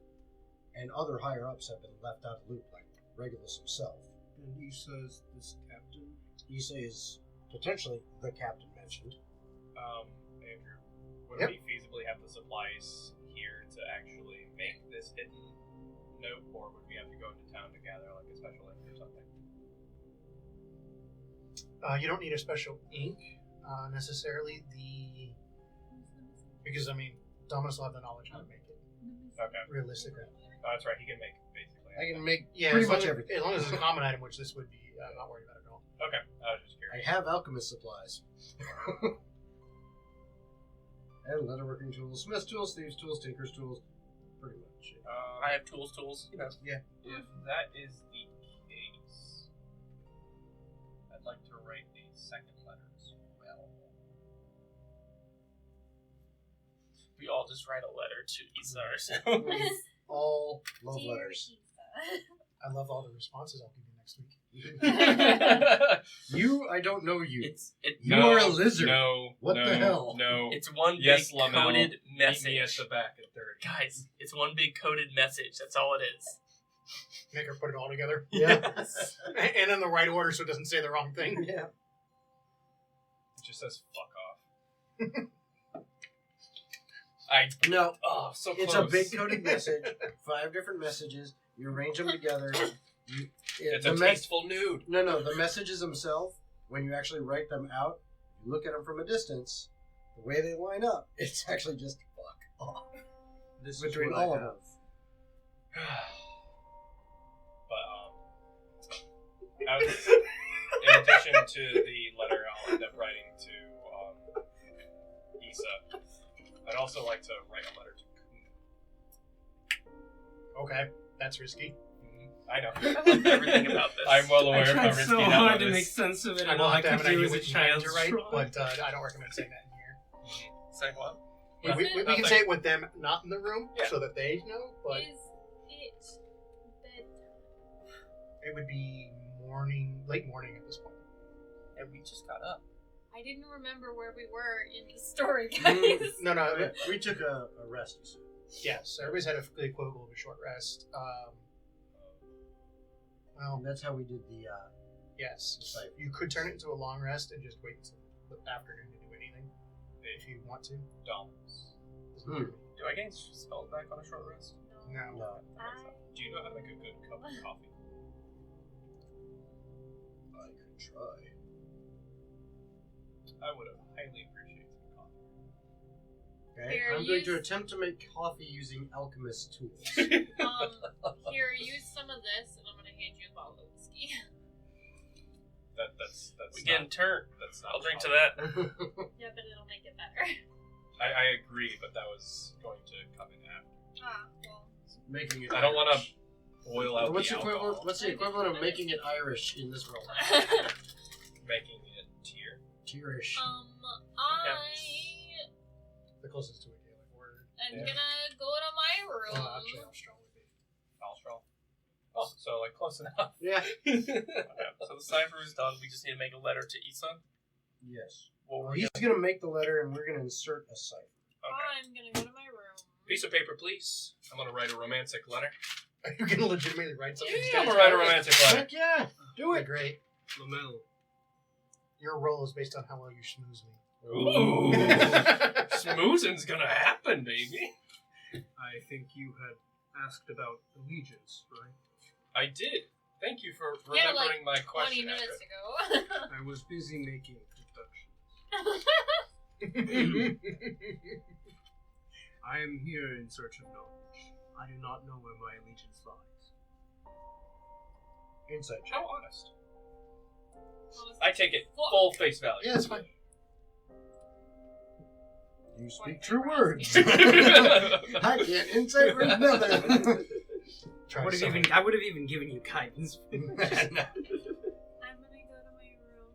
and other higher-ups have been left out of the loop, like Regulus himself. And Issa is this captain. Issa is potentially the captain mentioned. Andrew, would Yep. we feasibly have the supplies here to actually make this hidden note, or would we have to go into town to gather like a special ink or something? You don't need a special ink necessarily. Because I mean, Dominus will have the knowledge how to make it Okay. realistically. Oh, that's right. He can make basically. I can anything. make Yeah, pretty as long much as, everything. As long as it's a common item, which this would be, I'm not worried about it at all. Okay. I was just I curious. have alchemist supplies. And leatherworking tools, smith tools, thieves tools, tinker's tools, pretty much. I have tools, you know. Yeah. If that is the case, I'd like to write the second letter as well. We all just write a letter to Issa ourselves. We all love Dear letters. Issa. I love all the responses I'll give you next week. You, I don't know you. You No, are a lizard. No. What no, the hell? No. It's one Yes, big Lamel. coded Meet me at message. the back at 30. Guys, it's one big coded message. That's all it is. Make her put it all together. Yeah. And in the right order so it doesn't say the wrong thing. Yeah. It just says fuck off. No, Oh, so close. it's a big coded message. 5 different messages. You arrange them together. It's a tasteful nude. No. The messages themselves, when you actually write them out, you look at them from a distance. The way they line up, it's actually just fuck off This between is what all I of have. them. But in addition to the letter I'll end up writing to Issa, I'd also like to write a letter to Kuna. Okay, that's risky. I know. I love everything about this. I'm well aware I of how tried risky so that hard one to is. make sense of it, I and will all I have to have could an do idea is a what you meant child's to write, drawing. but I don't recommend saying that in here. Say what? We can say it with them not in the room Yeah. so that they know, but Is it bedtime? it would be late morning at this point. And we just got up. I didn't remember where we were in the story, guys. No, We took a rest, you said. yes, everybody's had the equivalent of a short rest. Well, And that's how we did the yes, cipher. you could turn it into a long rest and just wait until the afternoon to do anything if you want to. Dollars. Do I gain spells back on a short rest? No. No, Do you know how to make a good cup of coffee? I could try. I would have highly appreciated some coffee. Okay, Here, I'm going to use- attempt to make coffee using alchemist tools. Here, use some of this, and I'm gonna hand you a bottle of whiskey. That's We not, getting turned. that's not I'll drink to coffee. that. Yeah, but it'll make it better. I agree, but that was going to come in after. Ah, well. Making it. I don't want to boil out What's the the equivalent? alcohol, What's the equivalent of making it Irish in this role? making it tier. Tierish. The closest to a Gaelic word. I'm gonna go to my room. Actually, Austral would be. Alstral. Oh, so like close enough. Yeah. Okay, so the cipher is done. We just need to make a letter to Issa. Yes. What Well, we're he's gonna make the letter, and we're gonna insert a cipher. Okay. I'm gonna go to my room. Piece of paper, please. I'm gonna write a romantic letter. Are you gonna legitimately write something? Yeah, I'm gonna write a romantic letter. Heck yeah! Do it. Great. Lamel, Your role is based on how well you schmooze me. Ooh, smoozing's gonna happen, baby. I think you had asked about allegiance, right? I did. Thank you for Yeah, remembering my 20 question. minutes Everett. ago. I was busy making introductions. I am here in search of knowledge. I do not know where my allegiance lies. Inside check. How honest. I take it full face value. Yeah, it's fine. You speak 20 true rounds. words. I can't insight read nothing. Try I would have even given you guidance. I'm gonna go to my room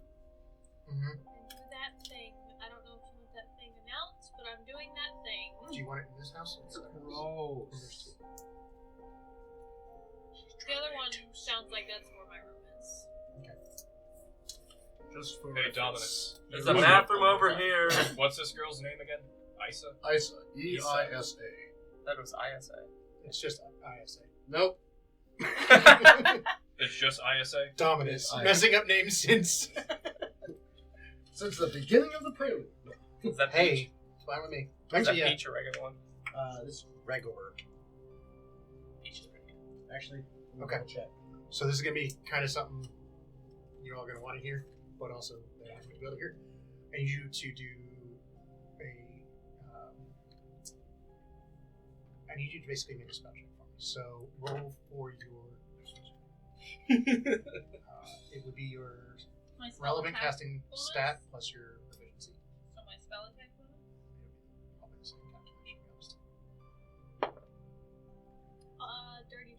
Mhm. and do that thing. I don't know if you want that thing announced, but I'm doing that thing. Do you want it in this house? Or in the other house? Gross. The other one sounds like that's where my room is. Just for Hey, reference. Dominus. There's a bathroom over here. What's this girl's name again? Isa? ISA. E-I-S-A. That was ISA. It's just ISA. Nope. It's just ISA? Dominus. It's ISA. Messing up names since. Since the beginning of the prelude. Is that Hey, peach? it's fine with me. Is that Actually, yeah. peach or regular one? This is regular. Peach is regular. Actually, Okay. double check. So this is gonna be kind of something you're all gonna want to hear, but also that I'm gonna be able to hear. I need you to do I need you to basically make a spell check for me. So roll for your. It would be your My spell relevant attack casting bonus? stat plus your proficiency. So my spell attack bonus? Probably the same calculation, to be honest. Dirty.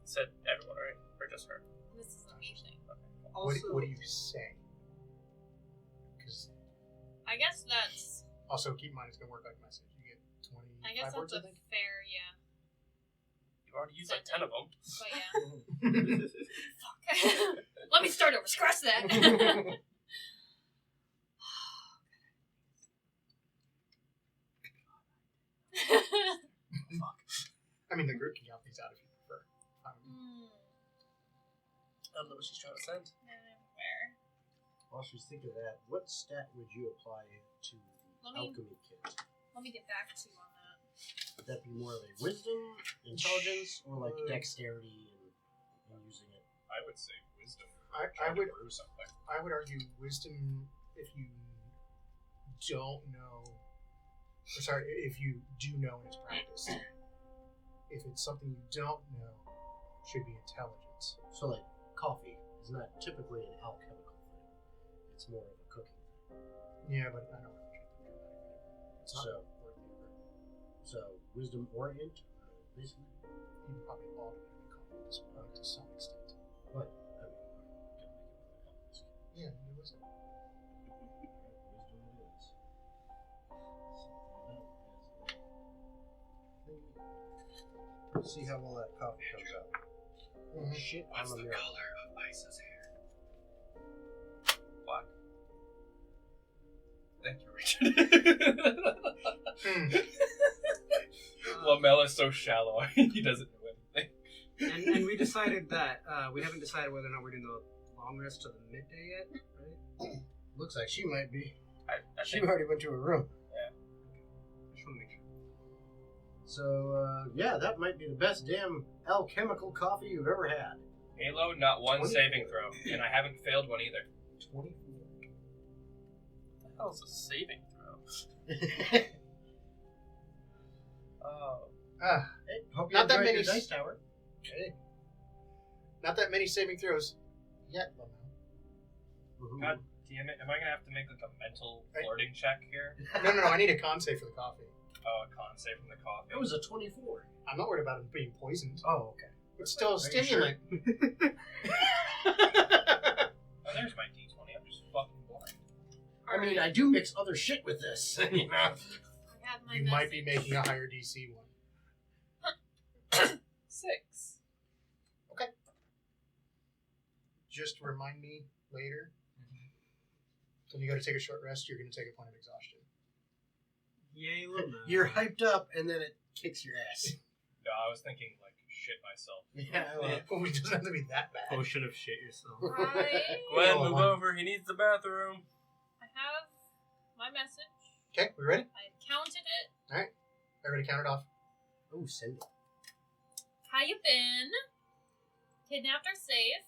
Said everyone, right? Or just her? This is a me thing. Also, What do you say? Because I guess that's. also keep in mind it's gonna work like a message. You get I guess 25 words, that's I a think. fair, yeah. You've already used like 10 of them. But yeah. Fuck. Let me start over. Scratch that. I mean, the group can count these out if you prefer. I don't know what she's trying to send. Where? While she's thinking of that, what stat would you apply to the Let me- alchemy kit? Let me get back to you on that. Would that be more of a wisdom, intelligence, or like dexterity and using it? I would say wisdom. I Trying to would brew something. I would argue wisdom if you don't know. Or sorry, if you do know and it's practiced. If it's something you don't know, should be intelligence. So like coffee is not typically an alchemical thing. It's more of a cooking thing. Yeah, but I don't know. It's not So- worth the effort. So wisdom or int, basically. You can probably all do coffee at this point to some extent. But I mean, can make it with alchemist. Yeah, it was. Wisdom it is. Let's see how well that coffee comes out. Oh, shit, What's I'm the a miracle. color of Isa's hair? Black. Thank you, Richard. Lamel is so shallow, he doesn't know anything. and we decided that we haven't decided whether or not we're doing the long rest to the midday yet, right? Looks like she might be. I She think already went to her room. Just want to make sure. So, yeah, that might be the best damn alchemical coffee you've ever had. Halo, not one 24. saving throw, and I haven't failed one either. 24. what the hell's a saving throw? Oh. Hey, hope you Not that enjoyed many your dice tower. Hey. Not that many saving throws yet, Lamel. God damn it, am I gonna have to make like a mental flirting check here? No, I need a con save for the coffee. Oh, a con save from the coffee. It was a 24. I'm not worried about him being poisoned. Oh, okay. It's still a you stimulant. Oh, there's my D20. I'm just fucking blind. I mean, I do mix other shit with this. You know? I have my You might be message. making a higher DC one. 6. Just remind me later. When you go to take a short rest, you're going to take a point of exhaustion. Yay, little man. You're hyped up, and then it kicks your ass. No, I was thinking, like, shit myself. Yeah, Oh, it doesn't have to be that bad. Potion of shit yourself. Right. Glenn, Oh, move my- over. He needs the bathroom. I have my message. Okay, we ready? I counted it. Everybody count it off. Oh, send it. How you been? Kidnapped or safe?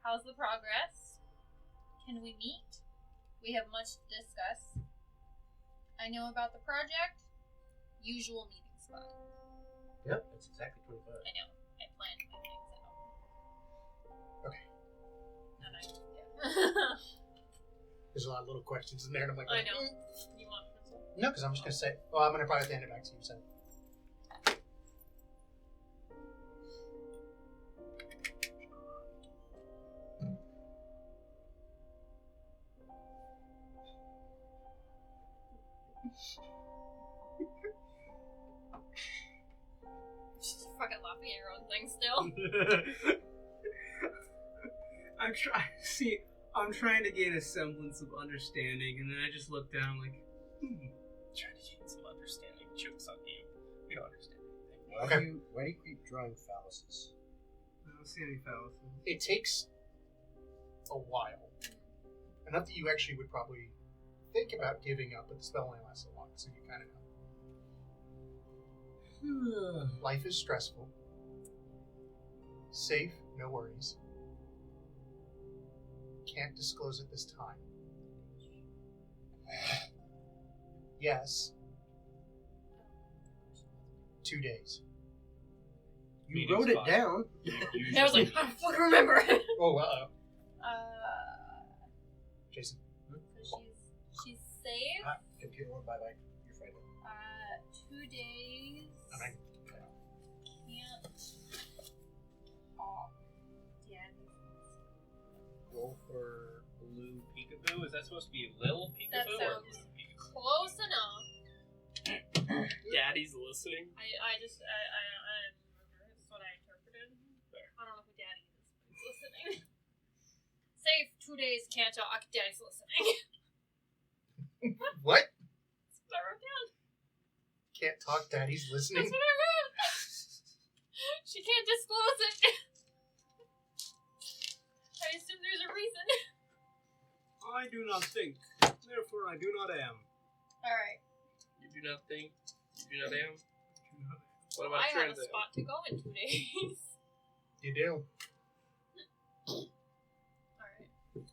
How's the progress? Can we meet? We have much to discuss. I know about the project. Usual meeting spot. Yep, that's exactly 25. I know. I planned my things out. Okay. And yeah. There's a lot of little questions in there, and I'm like, I know. You want pencil? No, because I'm just going to say, well, I'm going to probably hand it back to you, so. She's fucking laughing at your own thing still. I'm trying to gain a semblance of understanding, and then I just look down like, Trying to gain some understanding. Joke's on you. We don't understand anything. Why do you keep drawing phalluses? I don't see any fallacies. It takes a while. Enough that you actually would probably think about giving up, but the spell only lasts so long, so you kind of know. Life is stressful. Safe, no worries. Can't disclose at this time. Yes. 2 days. You Meeting wrote spot. it down. I was like, I don't fucking remember. Oh, Jason. So she's safe. Computer went bye-bye. You're fine. 2 days. Okay. Can't. Yeah. Roll for blue peekaboo. Is that supposed to be Lil That peekaboo or sounds blue peekaboo? close enough. Daddy's listening. I remember. That's what I interpreted. I don't know who Daddy is, but he's listening. Safe 2 days, can't talk. Daddy's listening. What? That's what I wrote down. Can't talk, Daddy's listening. That's what I wrote. She can't disclose it. I assume there's a reason. I do not think, therefore I do not am. Alright. You do not think. You do not am. What about I have a transit? spot to go in 2 days. You do. Alright.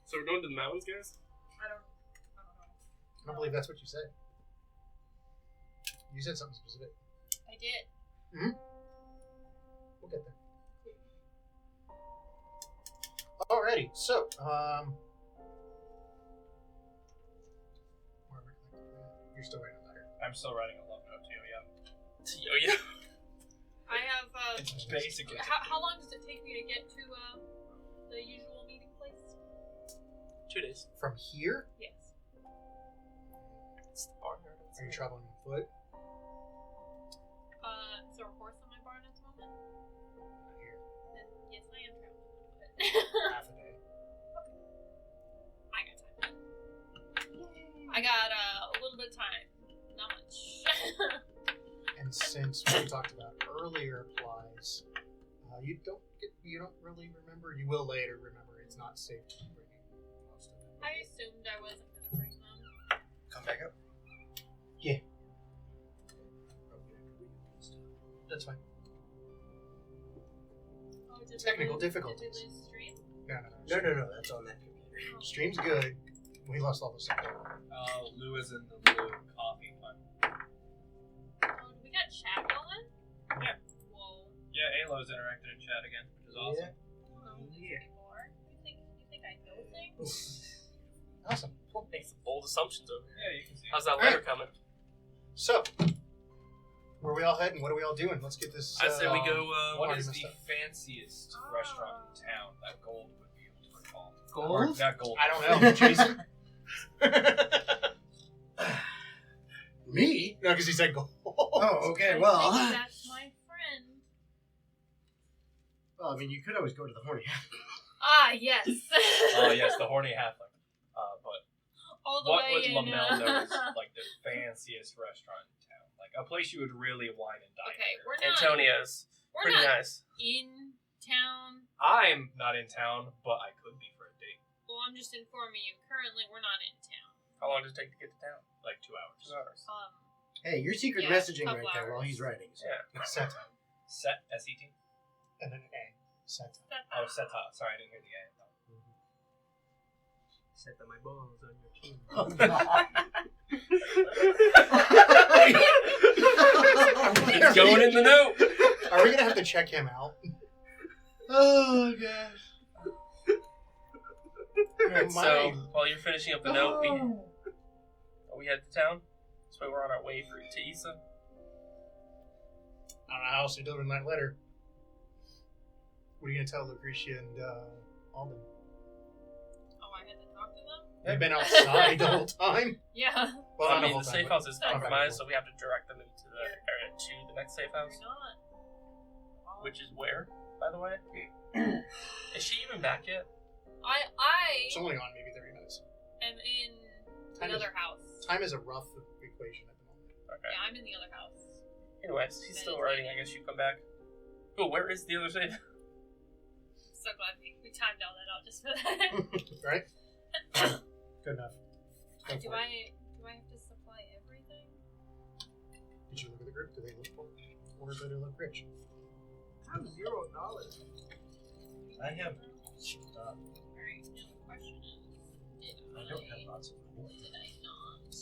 So we're going to the mountains, guys? I don't know. I don't believe that's what you said. You said something specific. I did. We'll get there. Alrighty, so, where am I collecting that? You're still writing a letter. I'm still writing a love note to you, yeah. Oh, yeah. I have, It's basically... how long does it take me to get to, the usual meeting place? 2 days. From here, Yes. It's the barnyard. are you traveling on foot? Is there a horse on my barn at the moment? Not here. Then yes, I am traveling. Half a day. I got time. I got a little bit of time. Not much. And since what we talked about earlier applies, you don't really remember. You will later remember. It's not safe to bring most of it. I assumed I wasn't gonna bring them. Come back up. Yeah. That's fine. Oh, did Technical we lose, difficulties. Did we lose stream? No. No, that's on that computer. Stream's good. We lost all the support. Lou is in the blue coffee fund. Oh, we got chat going? Yeah. Whoa. Yeah, Alo's interacted in chat again, which is awesome. Oh, anymore. You think I know things? Awesome. Cool. Make some bold assumptions over here. Yeah, you can see. How's that letter coming? So, where are we all heading? What are we all doing? Let's get this. I say we go. What already is messed the up. fanciest restaurant in town that Gold would be able to recall? Gold? Or not Gold. I don't know, Jason. Me? No, because he said gold. Oh, okay. I Well, think that's my friend. I mean, you could always go to the Horny Hat. Ah, yes. Oh yes, the horny halfling. But All the what way would in. Lamel know is like the fanciest restaurant in town? Like a place you would really wine and dine. Okay, there. we're not. Antonio's. We're Pretty not nice. in town. I'm not in town, but I could be for a date. Well, I'm just informing you. Currently, we're not in town. How long does it take to get to town? Like 2 hours. 2 hours. Hey, you're secret Yeah, messaging right couple there while hours. he's writing. So. Yeah. Set. Set S-E-T. And then A. Set. Oh, Seta. Sorry, I didn't hear the A. Set my balls on your chin. Oh, God. It's going in the note. Are we gonna have to check him out? Oh, gosh. Alright, so My- while you're finishing up the note, we head to town. So we're on our way to Issa. I don't know how else to deliver that letter. What are you gonna tell Lucretia and Alden? Oh, I had to talk to them? They've been outside the whole time. Yeah. Well, I not the mean, whole the time, safe but- house is compromised, so we have to direct them into the area to the next safe house, You're not. which is where, by the way. Is she even back yet? It's only on maybe 30 minutes. am in Time the is- other house. Time is a rough equation at the moment. Okay. Yeah, I'm in the other house. Anyways, he's still writing. I guess you come back. Oh, where is the other safe? So glad we timed all that out just for that. Right? Good enough. Go do for it. I have to supply everything? Did you look at the group? Do they look poor? Or do they look rich? I have $0. I have. Alright, now the question is, did I don't have lots of money. did I not?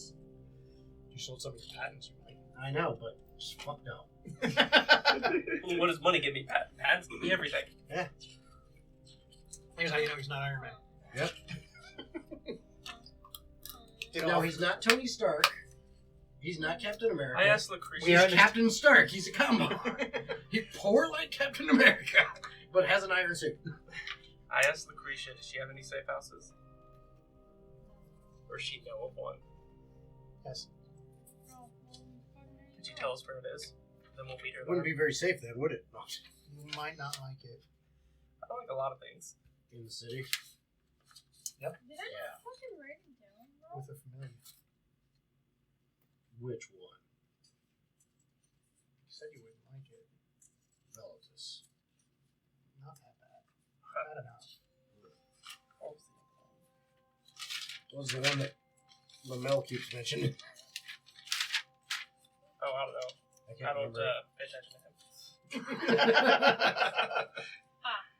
You sold some of your patents, right? I know, but fuck no. What does money give me? Patents give me everything. Here's how you know he's not Iron Man. Yep. Did No, all- he's not Tony Stark. He's not Captain America. I asked Lucretia. We are He's Captain Stark. He's a combo. He's poor like Captain America, but has an iron suit. I asked Lucretia, does she have any safe houses? Or does she know of one? Yes. Could you tell us where it is? Then we'll meet her there. Wouldn't be very safe then, would it? Not You might not like it. I don't like a lot of things. in the city. Did I not fucking write it down, bro? With a familiar. Which one? You said you wouldn't like it. Relatives. Not that bad. I don't know. What was the one that Lamel keeps mentioning? Oh, I don't know. I I can't don't remember. pay attention to him.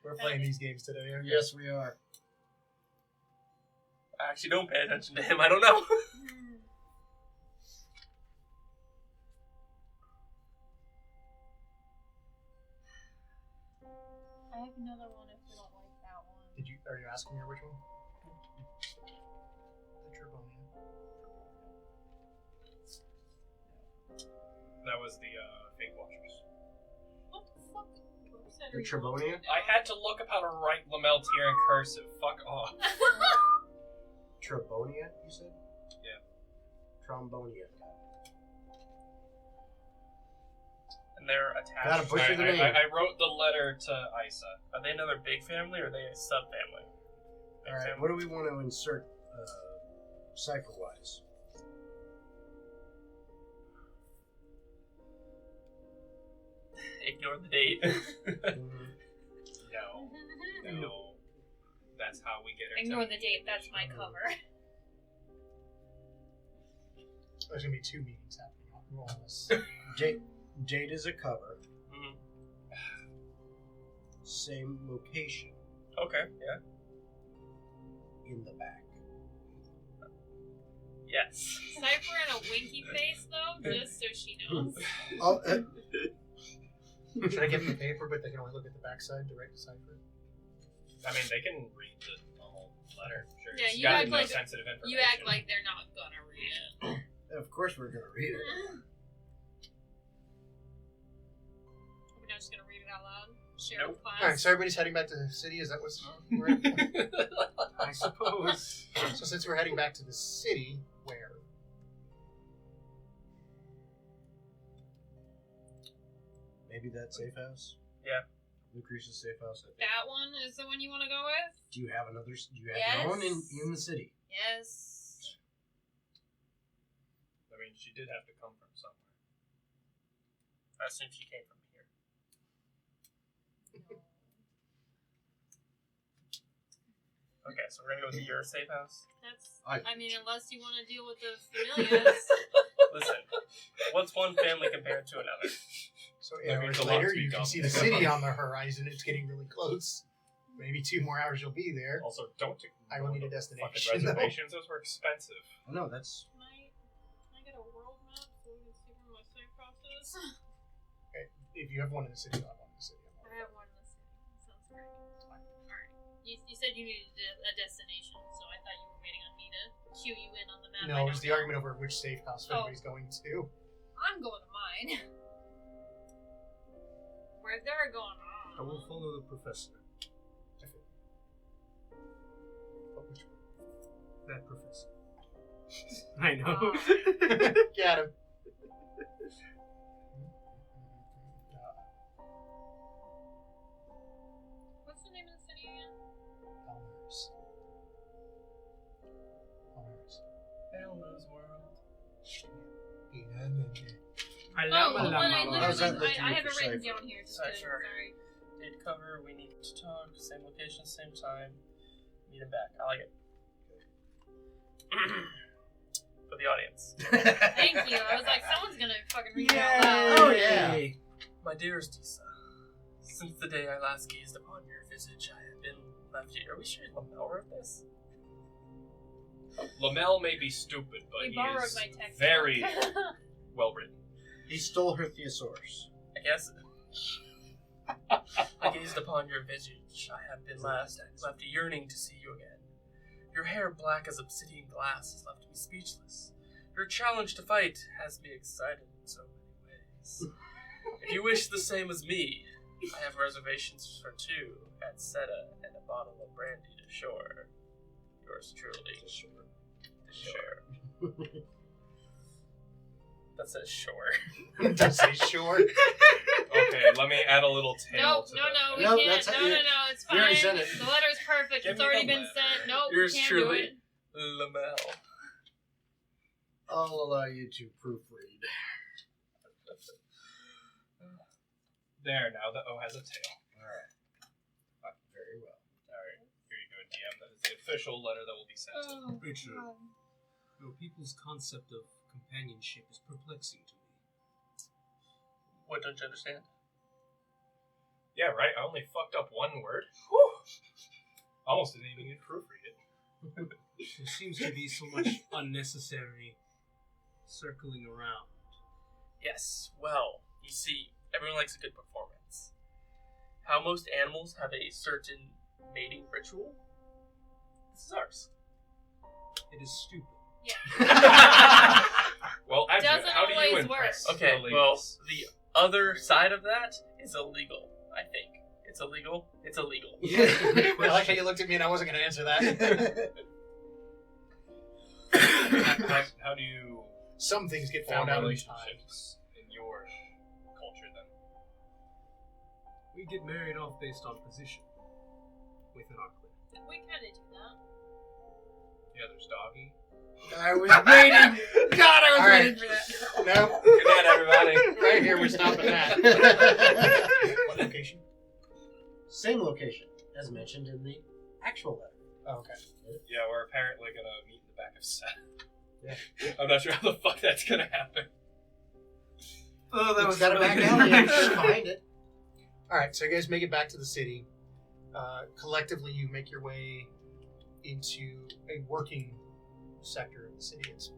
We're playing these games today, aren't we? Yes, we are. I actually don't pay attention to him. I don't know. I have another one if you don't like that one. Are you asking her which one? The Tribonia. That was the fake watchers. What the fuck? Whoops, I The already Tribonia? wrote it I down. had to look up how to write Lamel tier in cursive. Fuck off. Tribonia, you said? Yeah. Trombonia. And they're attached. Gotta butcher the name. I wrote the letter to Isa. Are they another big family or are they a sub family? Alright, what do we want to insert cipher-wise? Ignore the date. No. No. That's how we get our Ignore the date, that's my cover. There's gonna be 2 meetings happening all at once. Jade is a cover. Mhm. Same location Okay, yeah. in the back. Yes. Cypher and a winky face, though, just so she knows. Oh, Should I give them the paper, but they can only look at the backside to write the cipher? I mean, they can read the whole letter. Sure. Yeah, It's you got act no like- sensitive information. You act like they're not gonna read it. Of course we're gonna read it. We're not just gonna read it out loud. Share with class. All right, so everybody's heading back to the city. Is that what's we're at? I suppose. So since we're heading back to the city, where? Maybe that safe house. Yeah. Lucretia's safe house. I think. That one is the one you want to go with? Do you have another? Do you have Yes. your own in the city? Yes. I mean, she did have to come from somewhere. I assume she came from here. Okay, so we're gonna go to your safe house. That's. I- I mean, unless you want to deal with the familiars. Listen, what's one family compared to another? So That 8 means hours a lot later, to be you can done. see the city on the horizon. It's getting really close. Maybe 2 more hours you'll be there. Also, don't I will need a fucking destination, though. reservations. Those were expensive. Oh, no, that's Can I get a world map so we can see where my safe house is? If you have one in the city, I'll have one in the city. I have one in the city. Sounds great. Alright. You said you needed a destination, so I thought you were waiting on me to cue you in on the map. No, it was the argument over which safe house everybody's going to. I'm going to mine. Where they're going. I will follow the professor. But which one? That professor. I know. Got him. What's the name of the city again? Elmer's world. I Oh, the one I How's that literally, let you I look have it for written cipher? down here. Just Cipher. kidding, sorry. Date cover, we need to talk, same location, same time. Meet him back. I like it. For the audience. Thank you. I was like, someone's gonna fucking read it out loud. Oh, yeah. My dearest Tisa, since the day I last gazed upon your visage, I have been left here. Are we sure Lamel wrote this? Lamel may be stupid, but He he borrowed is my text. very well written. He stole her thesaurus. I guess. I gazed upon your visage. I have been left yearning to see you again. Your hair black as obsidian glass has left me speechless. Your challenge to fight has me excited in so many ways. If you wish the same as me, I have reservations for 2 at Seta and a bottle of brandy to shore. Yours truly. To shore. That says shore. Does say sure? Okay, let me add a little tail No, to no, that. no, we No, can't. that's No, how no, you- no, it's fine. you already said it. The letter's perfect. Give It's me already the been letter. sent. Nope, Yours we can't truly, do it. Lamel. I'll allow you to proofread. There, now the O has a tail. Alright. Very well. Alright, here you go, DM. That is the official letter that will be sent. Oh, Richard, God. your people's concept of companionship is perplexing to me. What don't you understand? Yeah, right, I only fucked up one word. Whew. Almost didn't even need to proofread it. There seems to be so much unnecessary circling around. Yes, well, you see, everyone likes a good performance. How most animals have a certain mating ritual, this is ours. It is stupid. Yeah. Well, Adjun, Doesn't how do you always impress Okay, the well, ladies? the other side of that is illegal, I think. It's illegal. It's illegal. I like how you looked at me and I wasn't going to answer that. How do you Some things get form found out in time. relationships in your culture then? We get married off based on position within our clan. We kind of do that. Yeah, there's Doggy. I was waiting. God, I was All waiting right. for that. No. Good night, everybody. Right here, we're stopping that. What location? Same location as mentioned in the actual letter. Oh, okay. Yeah, we're apparently gonna meet in the back of set. Yeah. I'm not sure how the fuck that's gonna happen. Oh, It's got a back alley behind it. All right, so you guys make it back to the city. Collectively, you make your way into a working sector of the city. It's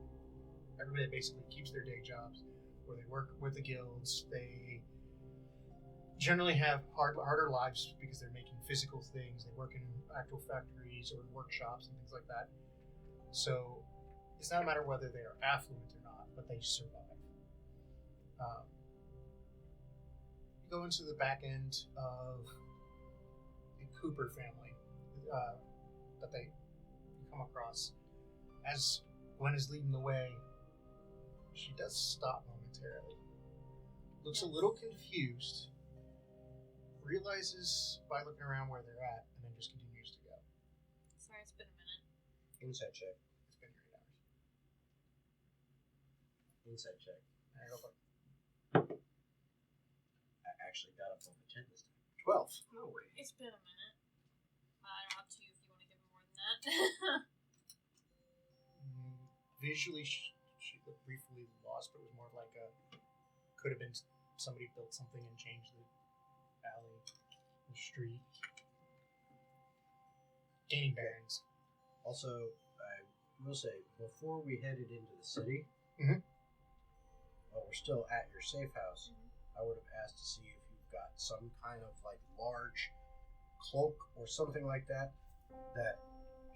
everybody basically keeps their day jobs, where they work with the guilds. They generally have harder lives because they're making physical things. They work in actual factories or workshops and things like that. So It's not a matter whether they are affluent or not, but they survive. You go into the back end of the Cooper family that you come across. As Gwen is leading the way, she does stop momentarily. Looks a little confused. Realizes by looking around where they're at, and then just continues to go. Sorry, it's been a minute. Insight check. It's been 8 hours. Insight check. Alright, go for it. I actually got up over 10 this time. 12. No way. It's been a minute. I don't have to if you want to give me more than that. Visually, she looked briefly lost, but it was more like could have been somebody built something and changed the alley, the street. Gaining bearings. Also, I will say, before we headed into the city, while we're still at your safe house, I would have asked to see if you've got some kind of like large cloak or something like that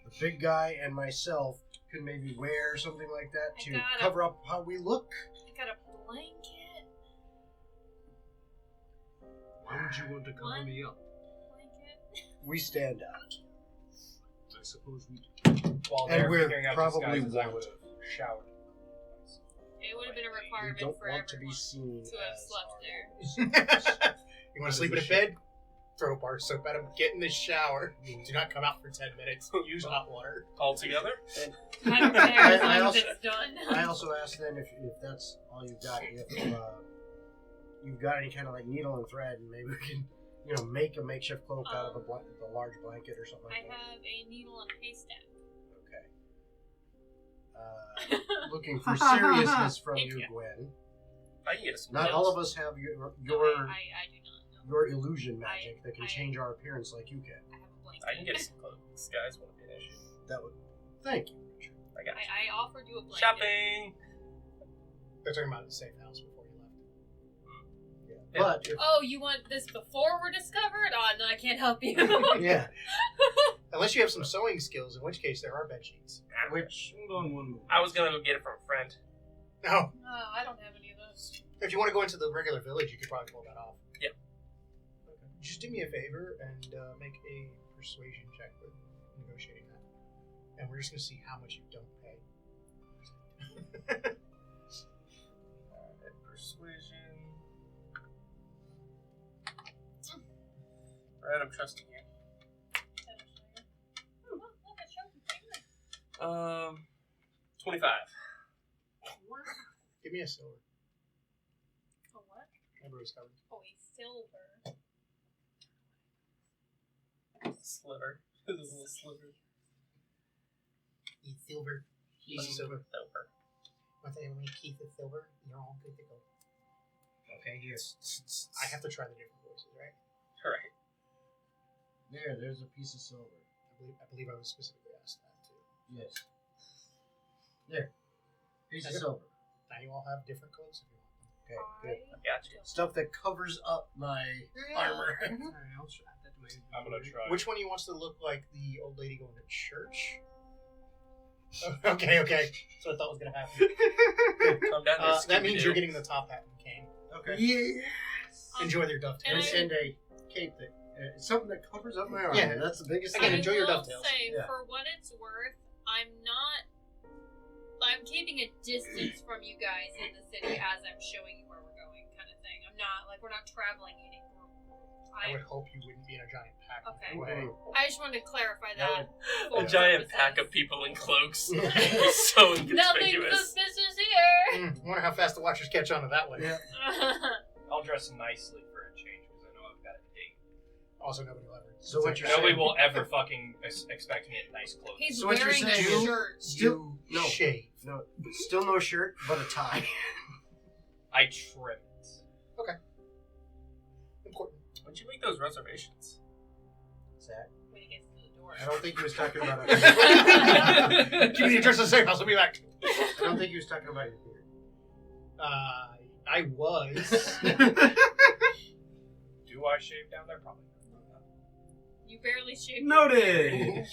the big guy and myself could maybe wear something like that to cover up how we look. I got a blanket. Why would you want to cover me up? Blanket. We stand out. I suppose we do. While And they're we're figuring out probably disguises, I want- would have showered. It would have been a We requirement don't for want everyone to be seen to have as slept our there. You want to sleep in a bed? Throw a bar of soap at him. Get in the shower. Do not come out for 10 minutes. Use hot water. All together? I don't care as I long as also- it's done. I also asked them if that's all you've got, if you've got any kind of like needle and thread, and maybe we can, make a makeshift cloak out of a large blanket or something like I that. have a needle and a haystack. Okay. Looking for seriousness from Thank you, you. Gwen. I can get us some Not pills. all of us have your I do not know. your illusion magic that can change our appearance like you can. I have a blanket. I can get us some clothes, guys. Won't be an issue. That would. Thank you, Richard. I got you. I offered you a blanket. Shopping! They're talking about the safe house before you left. Yeah. But if, Oh, you want this before we're discovered? Oh, no, I can't help you. yeah, Unless you have some sewing skills, in which case there are bed sheets. which Hold on one moment. I was gonna go get it from a friend. No. No, I don't have any of those. If you want to go into the regular village, you could probably pull that off. Yep. Okay. Just do me a favor and make a persuasion check with negotiating that. And we're just going to see how much you don't pay. Alright, persuasion. Alright, I'm trusting you. Oh, look, it showed the finger. 25. Give me a silver. A what? Everybody's covered. Oh, a silver. Sliver. This is a little sliver. Eat silver. Easy silver. Silver. Once I make Keith a silver, you're all good to go. okay, here. I have to try the different voices, right? Alright. There's a piece of silver. I believe I was specifically asked that too. Yes. There. Piece of Okay. silver. Now you all have different clothes if you want them. Okay, good. I got you. Stuff that covers up my armor. Alright, I'll try that to my I'm gonna try. Which one of you wants to look like the old lady going to church? Oh, okay. That's what I thought was going to happen. Calm down there, That means you're Scooby-Doo. getting the top hat and cane. Okay. Yes. Enjoy their dovetails. And a cape that something that covers up my armor. Yeah. That's the biggest Again, thing. enjoy your I will dovetails. say, Yeah. for what it's worth, I'm keeping a distance from you guys in the city as I'm showing you where we're going, kind of thing. I'm not, we're not traveling any. I would hope you wouldn't be in a giant pack. Okay. either way. I just wanted to clarify that. A for giant purposes. pack of people in cloaks. so Nothing inconspicuous. suspicious here. I wonder how fast the Watchers catch on to that one. Yeah. I'll dress nicely for a change because I know I've got a date. Also, nobody will ever. So what you're Nobody saying- will ever fucking expect me in nice clothes. He's So what you're wearing a saying is- shirt. Still- You no. shave. No, still no shirt, but a tie. I trim it. Important. When'd you make those reservations? Zach, When he gets to the door. I don't think he was talking about it. Give me the address of the safe house. I'll be back. I don't think he was talking about your beard. I was. Do I shave down there? Probably not. You barely shaved. Noted.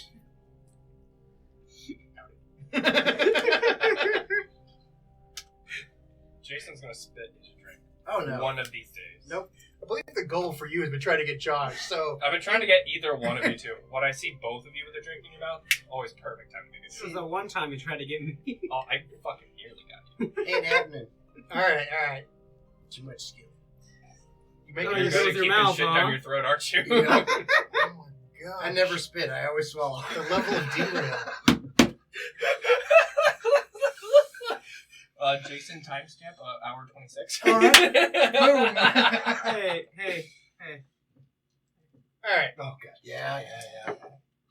Jason's gonna spit his drink. Oh no. One of these days. Nope. I believe the goal for you has been trying to get Josh, so... I've been trying to get either one of you two. When I see both of you with a drink in your mouth, always perfect time to do This was the one time you tried to get me. Oh, I fucking nearly got you. Ain't happening. Alright. Too much skill. You make Oh, it you You're go good at with your keeping mouth, shit huh? down your throat, aren't you? Oh my god. I never spit. I always swallow. The level of derail. Jason timestamp, hour 26. All right. Boom. Hey. Alright. Oh god. Yeah.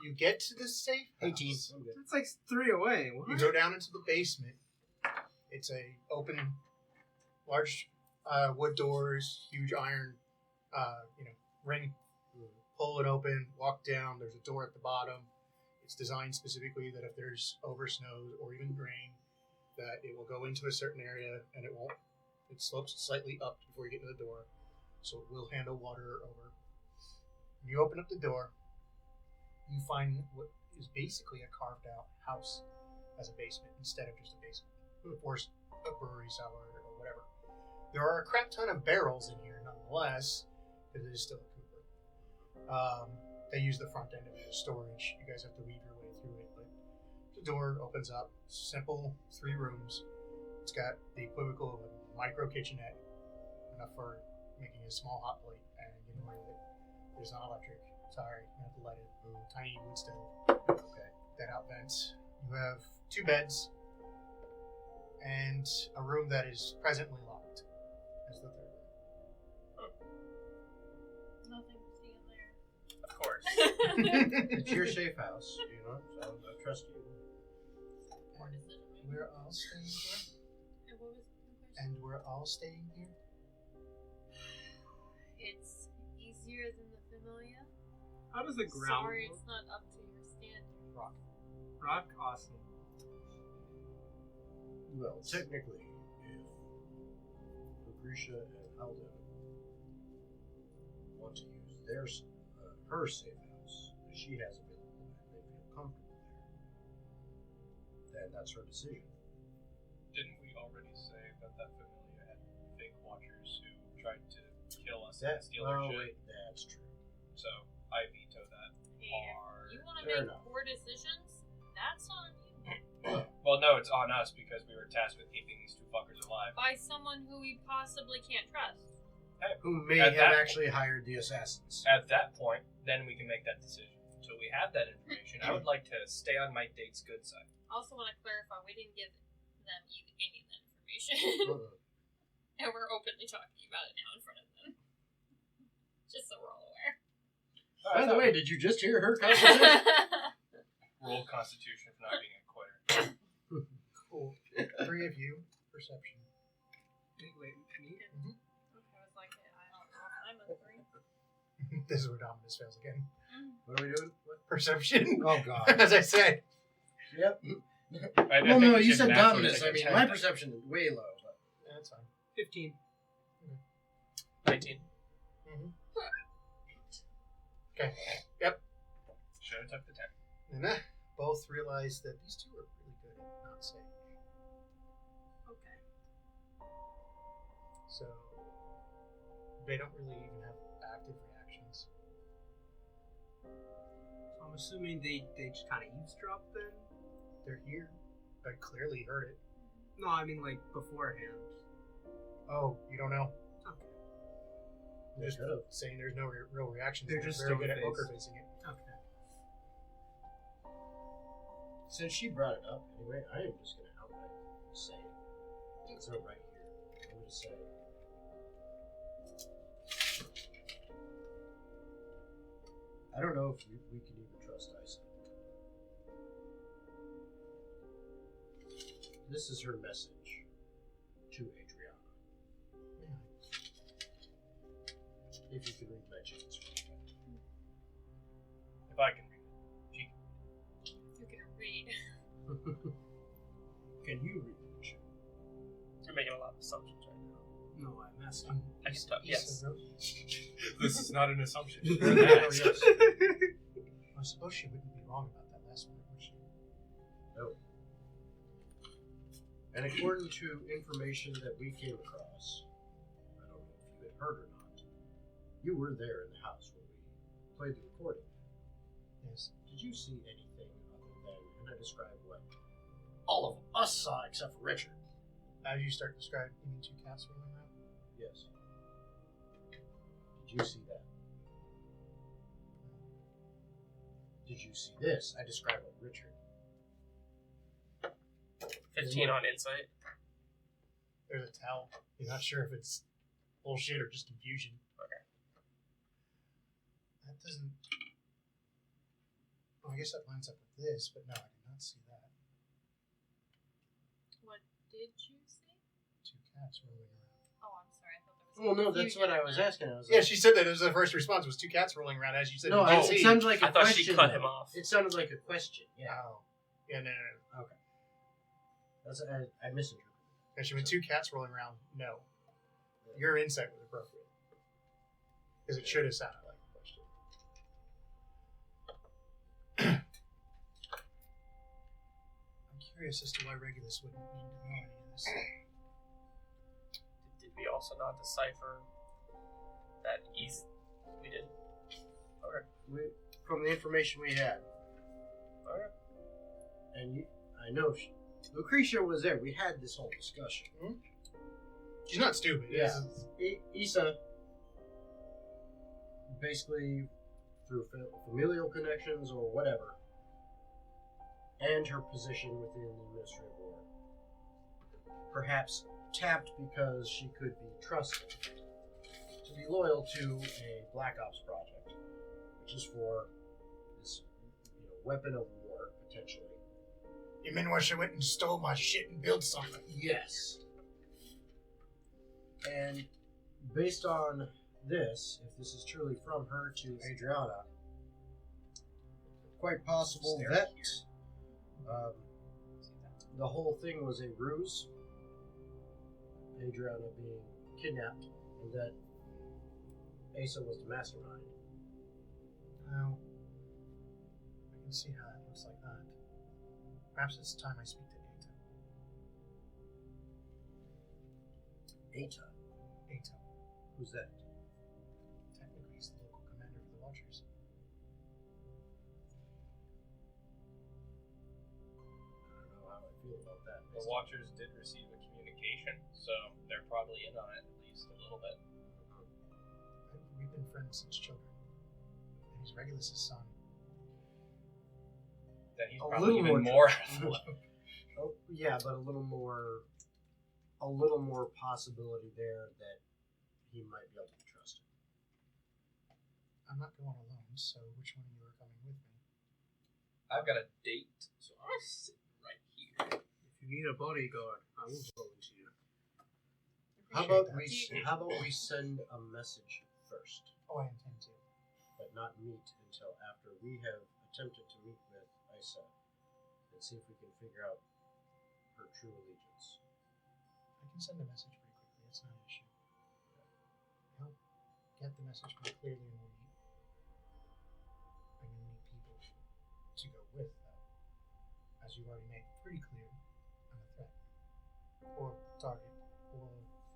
You get to the safe 18. house. I'm good. That's like 3 away. What? You go down into the basement. It's a open, large wood doors, huge iron, ring. Pull it open, walk down. There's a door at the bottom. It's designed specifically that if there's over snow or even rain, that it will go into a certain area and it won't. It slopes slightly up before you get to the door, so it will handle water over. When you open up the door, you find what is basically a carved out house as a basement instead of just a basement, or a brewery cellar or whatever. There are a crap ton of barrels in here nonetheless, because it is still a cooper. They use the front end of it as storage. You guys have to weave your way through it, but the door opens up. Simple 3 rooms. It's got the equivocal of a micro kitchenette, enough for making a small hot plate and getting away with it. There's not electric. Sorry, you have to light it. Tiny wood stove. Okay. That out vents. You have 2 beds and a room that is presently locked as the 3rd room. Nothing to see in there. Of course. It's your safe house, so I trust you. Poor decision making. We're all staying here. And what was the question? And we're all staying here. It's easier than the familiar. How does the ground Sorry, look? it's not up to your standard. Rock. Rock? Awesome. Well, technically, if Lucretia and Alden want to use her safe house that she has available and they feel comfortable there, then that's her decision. Didn't we already say that familiar had fake watchers who tried to kill us and steal our shit? Wait, that's true. So I veto that Hey, hard. if you want to Fair make enough. poor decisions, that's on you. Well, no, it's on us because we were tasked with keeping these 2 fuckers alive. By someone who we possibly can't trust. Who may At have that actually hired the assassins. At that point, then we can make that decision. Until we have that information, I would like to stay on my date's good side. Also want to clarify, we didn't give them any of that information. And we're openly talking about it now in front of them. Just so we're all aware. By the way, did you just hear her conversation? Roll Constitution for not being a quitter. Cool. 3 of you. Perception. Wait, me? Okay, I was like, I don't know if I'm a 3. This is where Dominus fails again. What are we doing? What? Perception. Oh god. As I said. Yep. I Well, think no, we you should said naturally dominance. take I a mean, 10. my perception is way low. But That's fine. 15. 19. Okay. Yep. Should have took the 10. And both realize that these 2 are really good at not saying. Okay. So they don't really even have active reactions. So I'm assuming they just kind of eavesdropped then? They're here. I clearly heard it. No, I mean like beforehand. Oh, you don't know? Okay. They're just saying there's no real reaction. They're just very good at stone-faced. poker facing it. Okay. since she brought it up anyway, I am just going to outright say it. It's not right here. I'm going to say, I don't know if we can even trust Isa. This is her message to Adriana. If you could read my chance. If I can read it. She You can read. Can you read the mission? You're making a lot of assumptions right now. No, I'm asking. I can tell. Yes. This is not an assumption. Oh, yes. I suppose she wouldn't be wrong about that last one, would she? No. And according to information that we came across, I don't know if you had heard or not, you were there in the house when we played the recording. Yes. Did you see anything other than, and I described what all of us saw except for Richard? As you start describing, you mean 2 cats rolling around? Yes. Did you see that? Did you see this? I described what Richard. 15 on insight. There's a towel. You're not sure if it's bullshit or just confusion. Okay. That doesn't... Well, I guess that lines up with this, but no, I did not see that. What did you see? 2 cats rolling around. Oh, I'm sorry. I thought there was. Well, no, that's what I was asking. I was Yeah, like, she said that. It was the first response was 2 cats rolling around, as you said. no, did you it see? sounded like a I thought question. she cut though. him off. It sounded like a question. Yeah. Oh. Yeah, no. Okay. That's I misinterpreted. And she went 2 cats rolling around. No. Your insight was appropriate. Because it should have sounded like a question. I'm curious as to why Regulus wouldn't need to know any of this. Did we also not decipher that we did? Okay. From the information we had, Okay. and I know Lucretia was there. We had this whole discussion. She's not stupid. Yeah. It's- Issa, basically through familial connections or whatever, and her position within the Ministry of War, perhaps tapped because she could be trusted to be loyal to a Black Ops project, which is for this weapon of war, potentially. You mean why she went and stole my shit and built something? Yes. And based on this, if this is truly from her to Adriana, quite possible that the whole thing was a ruse, Adriana being kidnapped, and that Asa was the mastermind. Well, I can see how that looks like that. Perhaps it's time I speak to Ata. Ata? Ata. Who's that? Technically, he's the local commander for the Watchers. I don't know how I feel about that. The Watchers did receive a communication, so they're probably in on it at least a little bit. We've been friends since children. And he's Regulus' son. Then he's A probably little even more more out of the loop. Oh, yeah, but a little more possibility there that he might be able to be trusted. I'm not going alone, so which one of you are coming with me? I've got a date, so I'll sit right here. If you need a bodyguard, I will volunteer. How Appreciate about that. we send a message first, Oh, I intend to. but not meet until after we have attempted to meet with Isa and see if we can figure out her true allegiance. I can send a message pretty quickly. It's not an issue. I'll get the message pretty clearly and we'll meet. I'm going to need people to go with, though. As you've already made pretty clear, I'm a threat. Or target. Or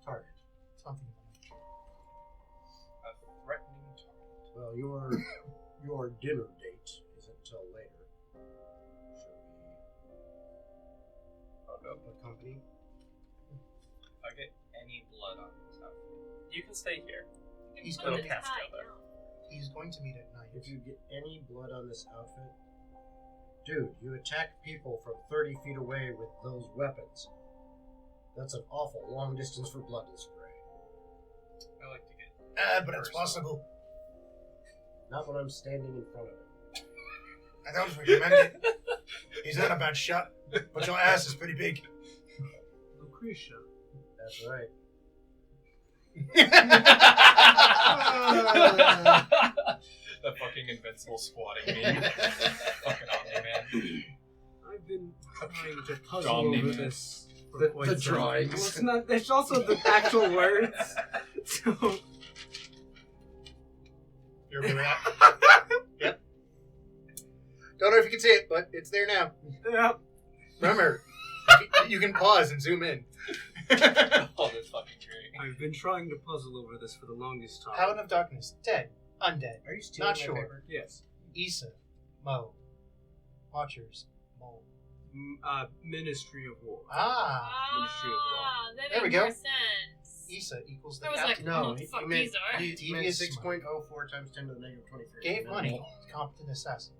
Target. something of the nature. A threatening target. Well, your dinner date isn't until later. Shall I'll go. we accompany? If I get any blood on this outfit, You can stay here. He's Put going his to cast tie together. down. He's going to meet at night. If you get any blood on this outfit, dude, you attack people from 30 feet away with those weapons. That's an awful long distance for blood to spray. I like to get. But it's personal. possible. Not when I'm standing in front of it. I don't recommend it. He's not a bad shot, but your ass is pretty big. Lucretia. That's right. The fucking invincible squatting meme. Fucking Omni-Man. I've been trying to puzzle Johnny, over man. this for The quite some time. drawings. Well, it's not. There's also the actual words. So. You're okay with that? Yep. Don't know if you can see it, but it's there now. Yep. Remember, You can pause and zoom in. Oh, that's fucking great. I've been trying to puzzle over this for the longest time. Paladin of Darkness, dead, undead. Are you stealing Not my sure. paper? Yes. Issa, Mo, Watchers, Mole. Ministry of War. Ministry of Ah, that There we makes go. more sense. Issa equals the I was captain. like, No, what the fuck you meant, these are? you meant Devious 6.04 times 10 to the negative 23. Gave No. money to competent assassin.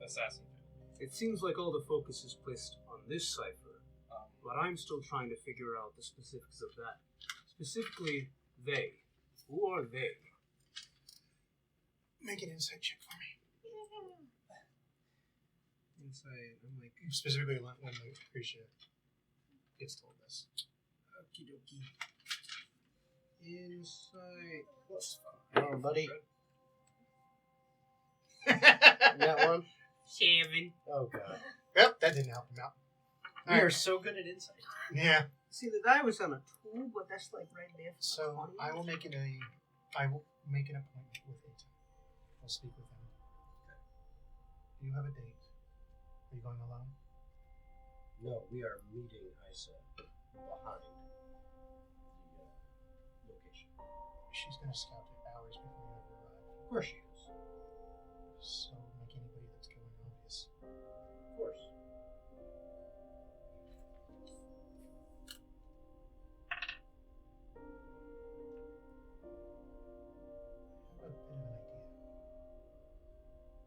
Assassin. It seems like all the focus is placed on this cipher, but I'm still trying to figure out the specifics of that. Specifically, they. Who are they? Make an insight check for me. Inside, I'm like, Specifically when Lucretia gets told this. okie dokie. Insight plus 5. Come on, buddy. You got one? 7. Oh, God. Yep, that didn't help him out. We are so good at insight. Yeah. See, the die was on a 2, but that's like right there. For So 20. I will make an appointment with Aiden. I'll speak with him. Do you have a date? Are you going alone? No, we are meeting Isa behind the location. She's going to scout it hours before you ever arrive. Of course she is. So make anybody that's going obvious. Of course. I have a bit of an idea.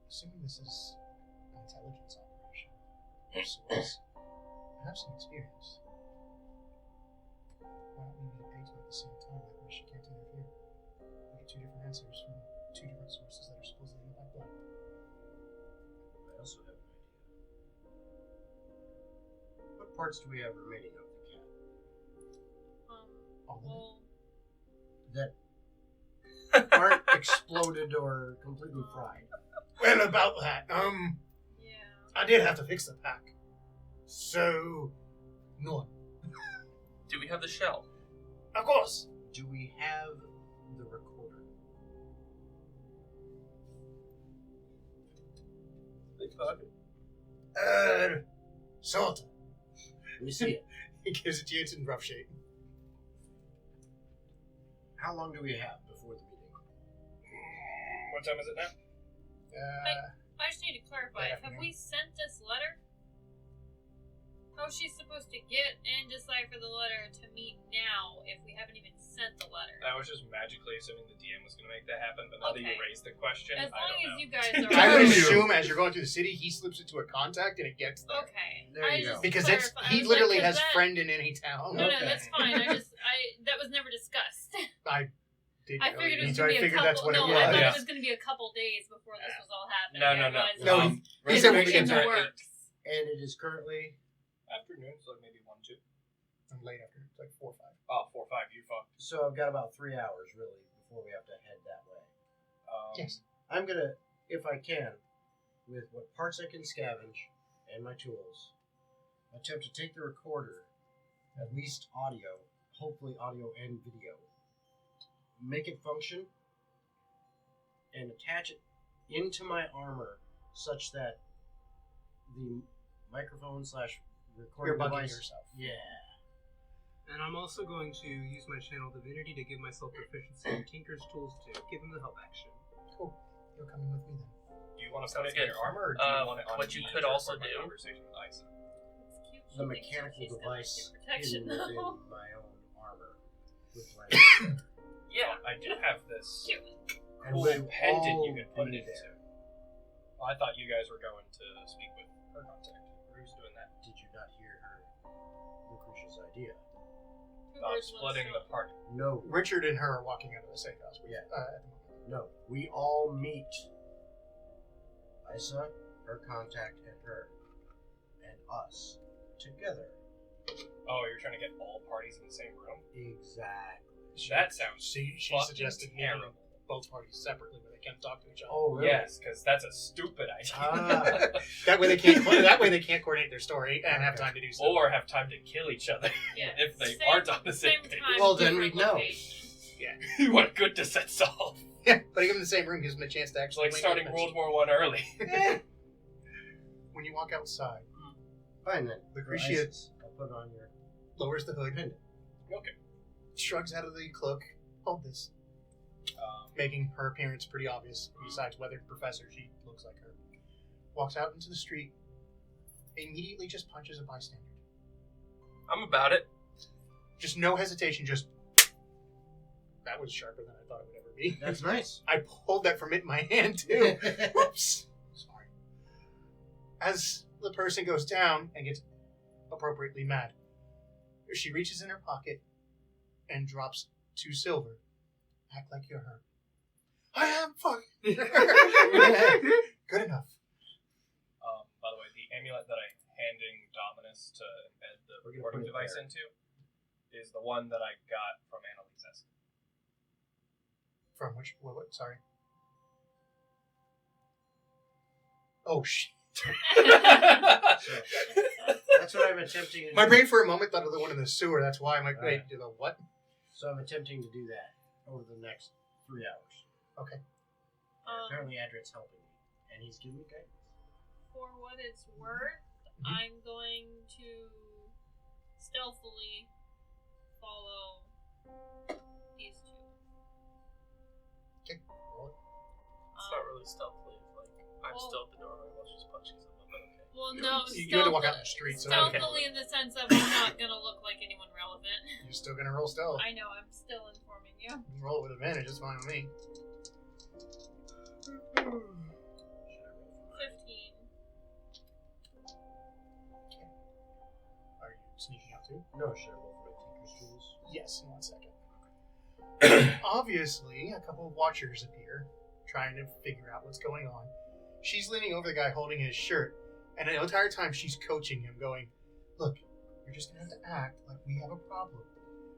Assuming this is an intelligence operation of sorts, I have some experience. Why don't we meet Peyton at the same time? That way she can't interfere. We get two different answers from two different sources that are supposedly in the pipeline. I also have an idea. What parts do we have remaining of the cat? All of it? Well, That aren't exploded or completely fried. Well, about that, yeah. I did have to fix the pack. So, none. Do we have the shell? Of course. Do we have the recorder? Big pocket. Sort of. Let me see it. He gives it to you, it's in rough shape. How long do we have before the meeting? What time is it now? I just need to clarify. Yeah, Have yeah. we sent this letter? How's she supposed to get and decipher the letter to meet now if we haven't even sent the letter? I was just magically assuming the DM was going to make that happen, but now that you Okay. raised the question, As I long don't as know. you guys I are would Damn you. assume as you're going through the city, he slips it to a contact and it gets there. Okay. There I you just go. Because clarify- I he was literally like, 'cause has that- friend in any town. No, Okay. that's fine. That was never discussed. I didn't I know figured you, it was so going I to be a figured that's couple. what No, it was. I thought Yeah. it was going to be a couple days before this was all happening. No, I no. realized No, that he said we reservations can- works. And it is currently Afternoon, so like maybe 1, 2. I'm late after, it's like 4 or 5. Oh, 4, 5, you fucked. so I've got about 3 hours really before we have to head that way. Yes. I'm gonna, if I can, with what parts I can scavenge and my tools, attempt to take the recorder, at least audio, hopefully audio and video, make it function, and attach it into my armor such that the microphone / recording You're bugging device. yourself. Yeah. And I'm also going to use my channel divinity to give myself proficiency in Tinker's tools to give him the help action. Cool. You're coming with me then. Do you want to put Sounds it in good. your armor, or do you want it on What me you could to also record my do- conversation with Isa? It's cute. The She thinks mechanical she's got device protection hidden within though. my own armor. With my Yeah. I do have this Cute. and cool we pendant all you could put it be into. there. Well, I thought you guys were going to speak with her contact. Who's doing that? Did you not hear her, Lucretia's idea? Two About birds, one splitting the stone. party. No, Richard and her are walking out of the safe house. Yeah. At the moment. no. We all meet Isa, her contact, and her, and us together. Oh, you're trying to get all parties in the same room? Exactly. That sounds She fucking suggested terrible. meeting both parties separately where they can't talk to each other. Oh, really? Yes, because that's a stupid idea. Ah. That way they can't. That way they can't coordinate their story and have Okay. time to do so. Or have time to kill each other Yeah. if they Same- aren't on the same page. time, Well, then different we'd know. locations. What good does that solve? Yeah, putting them in the same room gives them a chance to It's actually like link starting up World and- War I early. When you walk outside, Fine then. Lucretia I'll put it on your lowers the hood, pendant. Okay. shrugs out of the cloak. Hold this. Making her appearance pretty obvious. Besides weathered professor, she looks like her. Walks out into the street. Immediately just punches a bystander. I'm about it. Just no hesitation, just... That was sharper than I thought it would ever be. That's nice. I pulled that from it in my hand, too. Whoops. Sorry. As the person goes down and gets appropriately mad, she reaches in her pocket and drops 2 silver. Act like you're hurt. I am fucking hurt. Good enough. By the way, the amulet that I'm handing Dominus to embed the We're gonna recording put it device there. into is the one that I got from Annalise. From which... What? Sorry. Oh, shit. So, that's what I'm attempting to My do. brain for a moment thought of the one in the sewer. That's why I'm like, wait, do the what? So I'm attempting to do that over the next 3 hours. Okay. Apparently Adrit's helping me. And he's giving me guidance. For what it's worth, I'm going to stealthily follow these 2. Okay. Roll it. It's not really stealthily. Like, I'm well- still at the doorway while she's punching someone. But okay. Well, no, You had to walk out in the street, so okay. stealthily in the sense of I'm not gonna look like anyone relevant. You're still gonna roll stealth. I know, I'm still informing you. You can roll it with advantage. It's fine with me. 15. Are you sneaking out too? No, should I roll for my tinker's tools? Yes, in 1 second. Obviously, a couple of watchers appear, trying to figure out what's going on. She's leaning over the guy holding his shirt, and the entire time she's coaching him, going, "Look, you're just gonna have to act like we have a problem."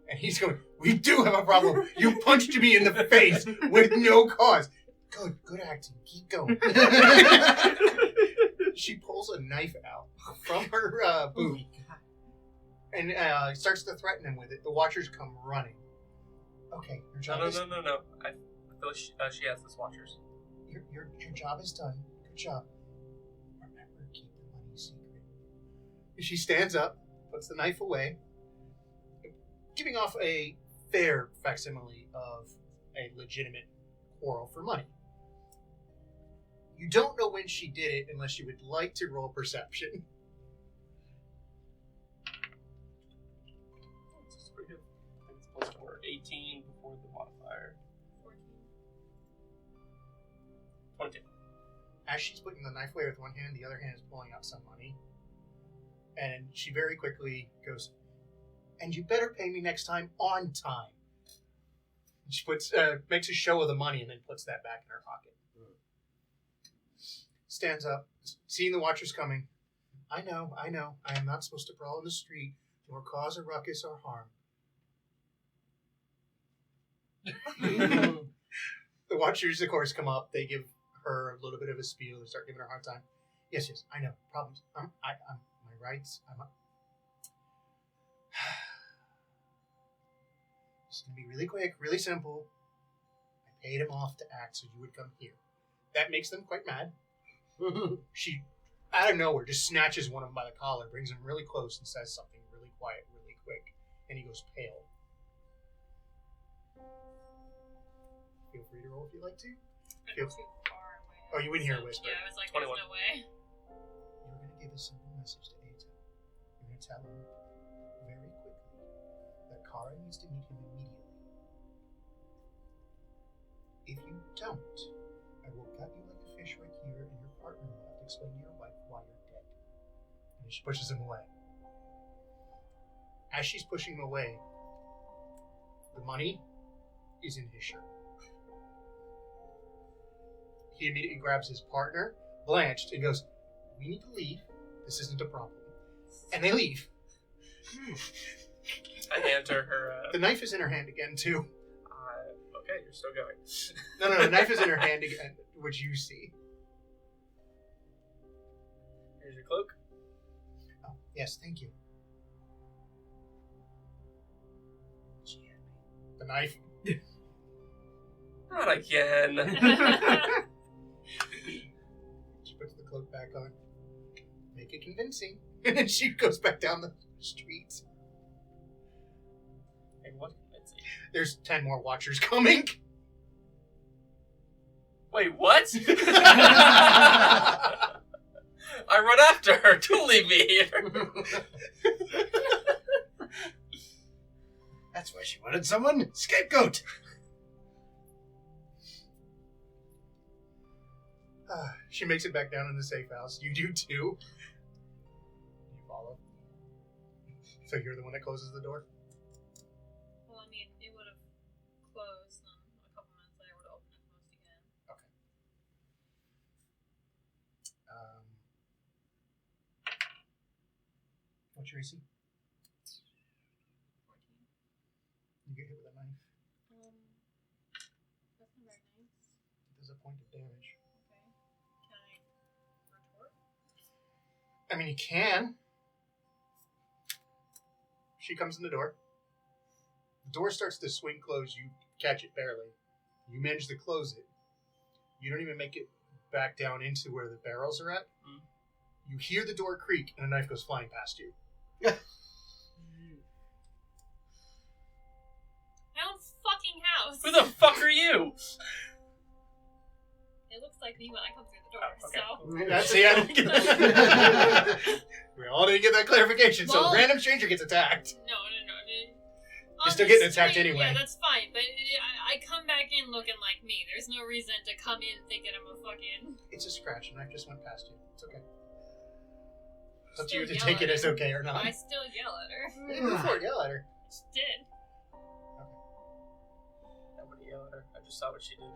And he's going, "We do have a problem. You punched me in the face with no cause." Good acting. Keep going. She pulls a knife out from her boot and starts to threaten him with it. The watchers come running. Okay, your job is No. I feel like she has this Watchers. your job is done. Good job. Remember, keep the money secret. She stands up, puts the knife away, giving off a fair facsimile of a legitimate quarrel for money. You don't know when she did it unless you would like to roll perception. It's pretty good. I think it's supposed to work. 18 before the modifier. 14. 22. As she's putting the knife away with one hand, the other hand is pulling out some money. And she very quickly goes, "And you better pay me next time on time." And she makes a show of the money and then puts that back in her pocket. Stands up, seeing the watchers coming. I know. I am not supposed to brawl in the street nor cause a ruckus or harm. The watchers, of course, come up. They give her a little bit of a spiel. They start giving her a hard time. Yes, I know. Problems. I'm my rights. It's going to be really quick, really simple. I paid him off to act so you would come here. That makes them quite mad. She, out of nowhere, just snatches one of them by the collar, brings him really close, and says something really quiet, really quick. And he goes pale. Feel free to roll if you'd like to. I'm too far away. Oh, you wouldn't hear a whisper. Yeah, I was like, 21. there's no way. You're going to give a simple message to Ato. You're going to tell him very quickly that Kara needs to meet him immediately. If you don't, I will gut you like a fish right here, and your partner will have to explain to your wife why you're dead. And she pushes him away. As she's pushing him away, the money is in his shirt. He immediately grabs his partner, blanched, and goes, "We need to leave. This isn't a problem." And they leave. I hand her The knife is in her hand again, too. okay, you're still going. No, the knife is in her hand again, which you see. Here's your cloak. Oh, yes, thank you. The knife. Not again. She puts the cloak back on. Make it convincing. And then she goes back down the street. Hey, what? Let's see. There's 10 more watchers coming. Wait, what? I run after her. Don't leave me here. That's why she wanted someone. Scapegoat. She makes it back down in the safe house. You do too. You follow. So you're the one that closes the door? Well, I mean, it would have closed, and a couple minutes later would open and closed again. Okay. What's your AC? 14. You get hit with a knife. That's not very nice. It does a point of damage. Okay. Can I retort? I mean, you can. She comes in the door. The door starts to swing closed. You catch it barely. You manage to close it. You don't even make it back down into where the barrels are at. Mm. You hear the door creak, and a knife goes flying past you. My own fucking house! Who the fuck are you? It looks like me when I come through the door, Oh, okay. so... That's the end. We all didn't get that clarification, so Well- a random stranger gets attacked. No. You're still getting attacked Honestly, anyway. Yeah, that's fine, but I come back in looking like me. There's no reason to come in thinking I'm a fucking... It's a scratch, and I just went past you. It's okay. It's up to you Still to yell take at it as her. okay or not. I still yell at her. Yeah, go for it, yell at her. Just did. I wouldn't yell at her. I just saw what she did.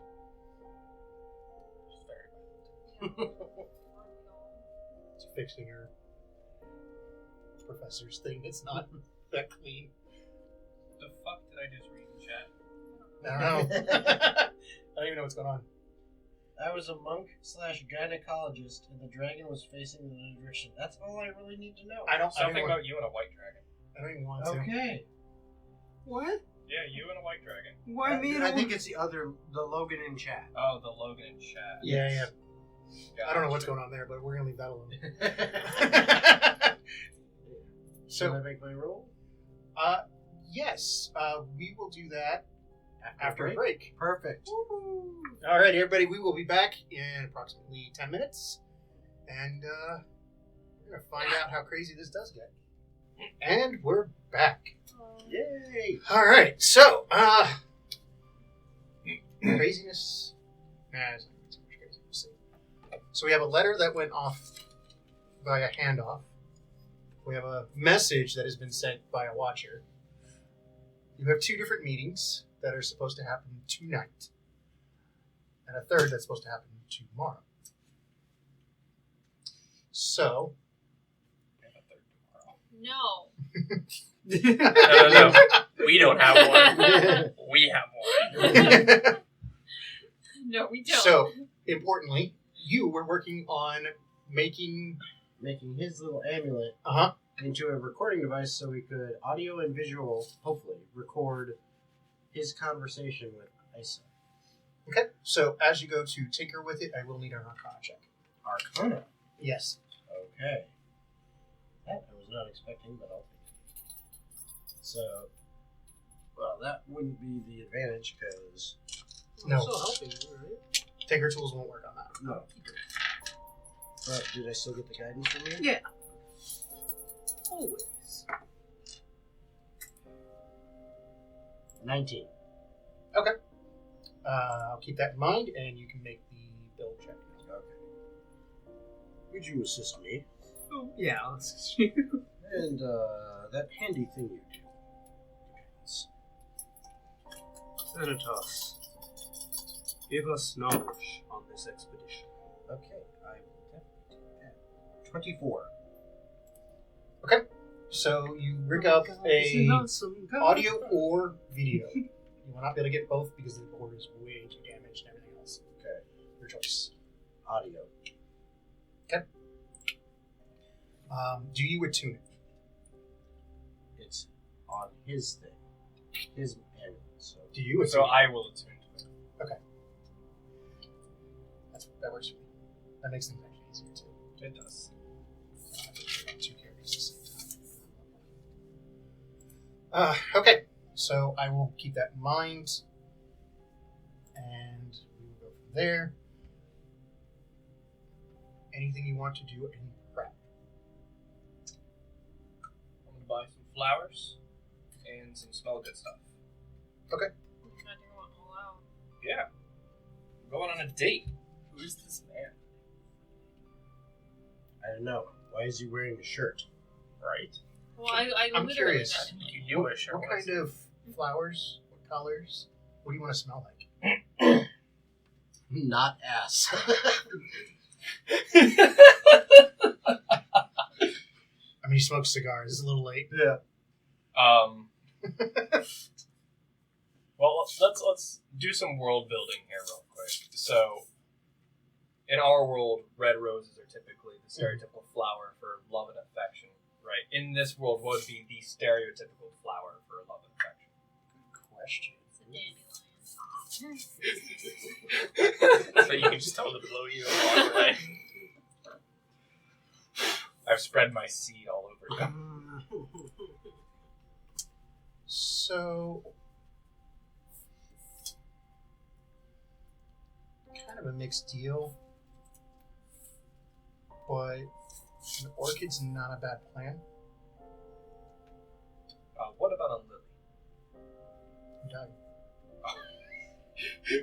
She's very It's fixing her professor's thing. It's not that clean. The fuck did I just read in chat? I don't know. I don't even know what's going on. I was a monk/gynecologist, and the dragon was facing in another direction. That's all I really need to know. I don't Something even want, about you and a white dragon. I don't even want to. Okay. What? Yeah, you and a white dragon. Why me? I think it's the Logan in chat. Oh, the Logan in chat. Yeah, yeah. Gotcha. I don't know what's going on there, but we're going to leave that alone. Should I So, make my roll? yes, we will do that after a break. Perfect. All right, everybody, we will be back in approximately 10 minutes, and we're going to find out how crazy this does get. And we're back. Yay! All right, so, craziness. Nah, it's not too much crazy. We'll see. So we have a letter that went off via handoff. We have a message that has been sent by a watcher. You have 2 different meetings that are supposed to happen tonight, and a third that's supposed to happen tomorrow. So, I have a third No. tomorrow. No. We don't have one. We have one. No, we don't. so importantly, you were working on making Making his little amulet uh-huh into a recording device so we could audio and visual, hopefully, record his conversation with Isa. Okay, so as you go to tinker with it, I will need an Arcana check. Arcana. Yes. Okay. That I was not expecting, but I'll take it. So, well, that wouldn't be the advantage because No. I'm still helping you, right? Tinker tools won't work on that. no. But did I still get the guidance from you? Yeah. Always. 19. I'll keep that in mind, and you can make the build check. Okay. Would you assist me? Oh, yeah, I'll assist you. And that handy thing you do. Thanatos, give us knowledge on this expedition. Okay, I will definitely take that. 24. So you rig up a audio or video. You will not be able to get both because the board is way too damaged and everything else. Okay. Your choice. Audio. Do you attune it? It's on his thing. His amulet. So Do you attune So it? I will attune to it. That works for me. That makes things actually easier too. It does. Two characters at the same time. Okay, so I will keep that in mind, and we will go from there. Anything you want to do in prep? I'm gonna buy some flowers and some smell good stuff. Okay. Yeah. I'm going on a date. Who is this man? I don't know. Why is he wearing a shirt? Right. Well, I I'm literally curious. got him. You knew what a shirt What was. kind of flowers? What colors? What do you want to smell like? Not ass. I mean, he smokes cigars. It's a little late. Yeah. Well, let's do some world building here real quick. So, in our world, red roses are typically the stereotypical flower for love and affection, right? In this world, what would be the stereotypical flower for love and affection? Good question. It's a dandelion. So you can just tell them to blow you and walk away. I've spread my seed all over you. So, kind of a mixed deal, but an orchid's not a bad plan. What about a lily? Doug.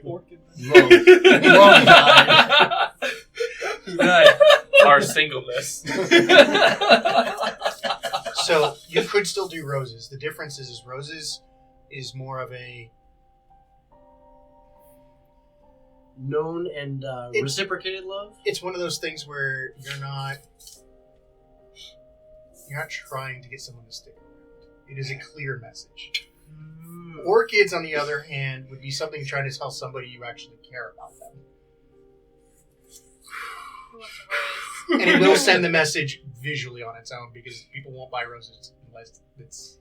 Orchid. Wrong guy. Right. Our singleness. So you could still do roses. The difference is roses is more of a Known and reciprocated love? it's one of those things where you're not trying to get someone to stick around. It is a clear message. Orchids, on the other hand, would be something you're trying to tell somebody you actually care about them. Who wants a rose? And it will send the message visually on its own because people won't buy roses unless it's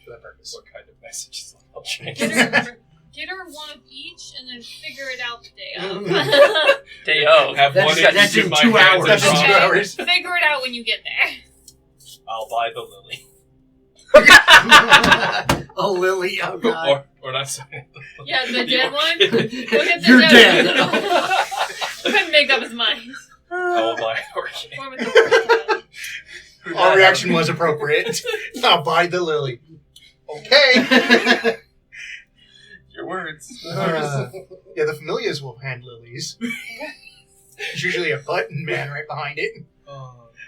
for that purpose. What kind of messages will change? Get her one of each and then figure it out the day of. Day-o. Have That's- one that's each in my 2 hands hours. and That's in draw. 2 hours. Figure it out when you get there. I'll buy the lily. A lily, oh god. Or not sorry. Yeah, the dead one. orchid. Look at the You're dead dead. one. Couldn't make up his mind. I will buy an orchid. Form of the worst. Our reaction was appropriate. I'll buy the lily. Okay. Your words. Yeah, the familiars will hand lilies. There's usually a button man right behind it.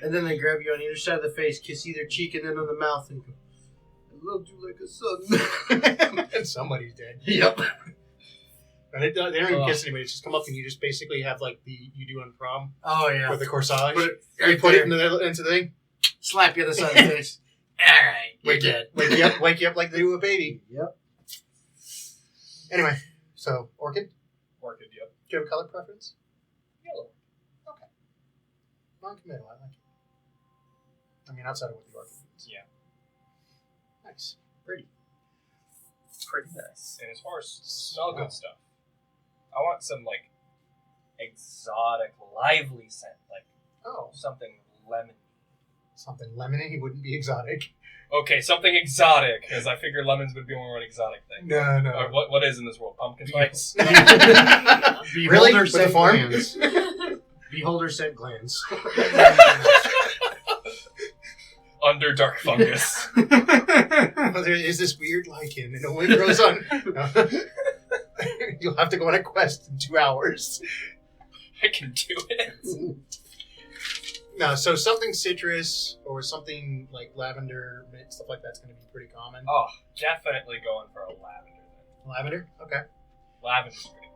And then they grab you on either side of the face, kiss either cheek and then on the mouth, and go, I loved you like a son. And somebody's dead. Yep. And they don't even kiss anybody. It's just come up and you just basically have like you do on prom Oh, yeah. with the corsage. Put it You right put it there. into the thing. Slap you on the side of the face. Alright, you're dead. Wake you up like they do a baby. Yep. Anyway, so orchid. Orchid, yep. Do you have a color preference? Yellow. Non-committal. I like it. I mean, outside of what the orchid means. Yeah. Nice. Pretty nice. And as far as smell good stuff, I want some like exotic, lively scent, like Oh, something lemon. something lemony wouldn't be exotic. Okay, something exotic, because I figured lemons would be more of an exotic thing. No, no. What is in this world? Pumpkin spice? Really? Beholder With the scent farm? glands. Beholder scent glands. Under dark fungus. Well, there is this weird lichen. It only grows on. You'll have to go on a quest in 2 hours. I can do it. No, so something citrus or something like lavender, mint, stuff like that's going to be pretty common. Oh, definitely going for a lavender then. Lavender? Okay. Lavender's great.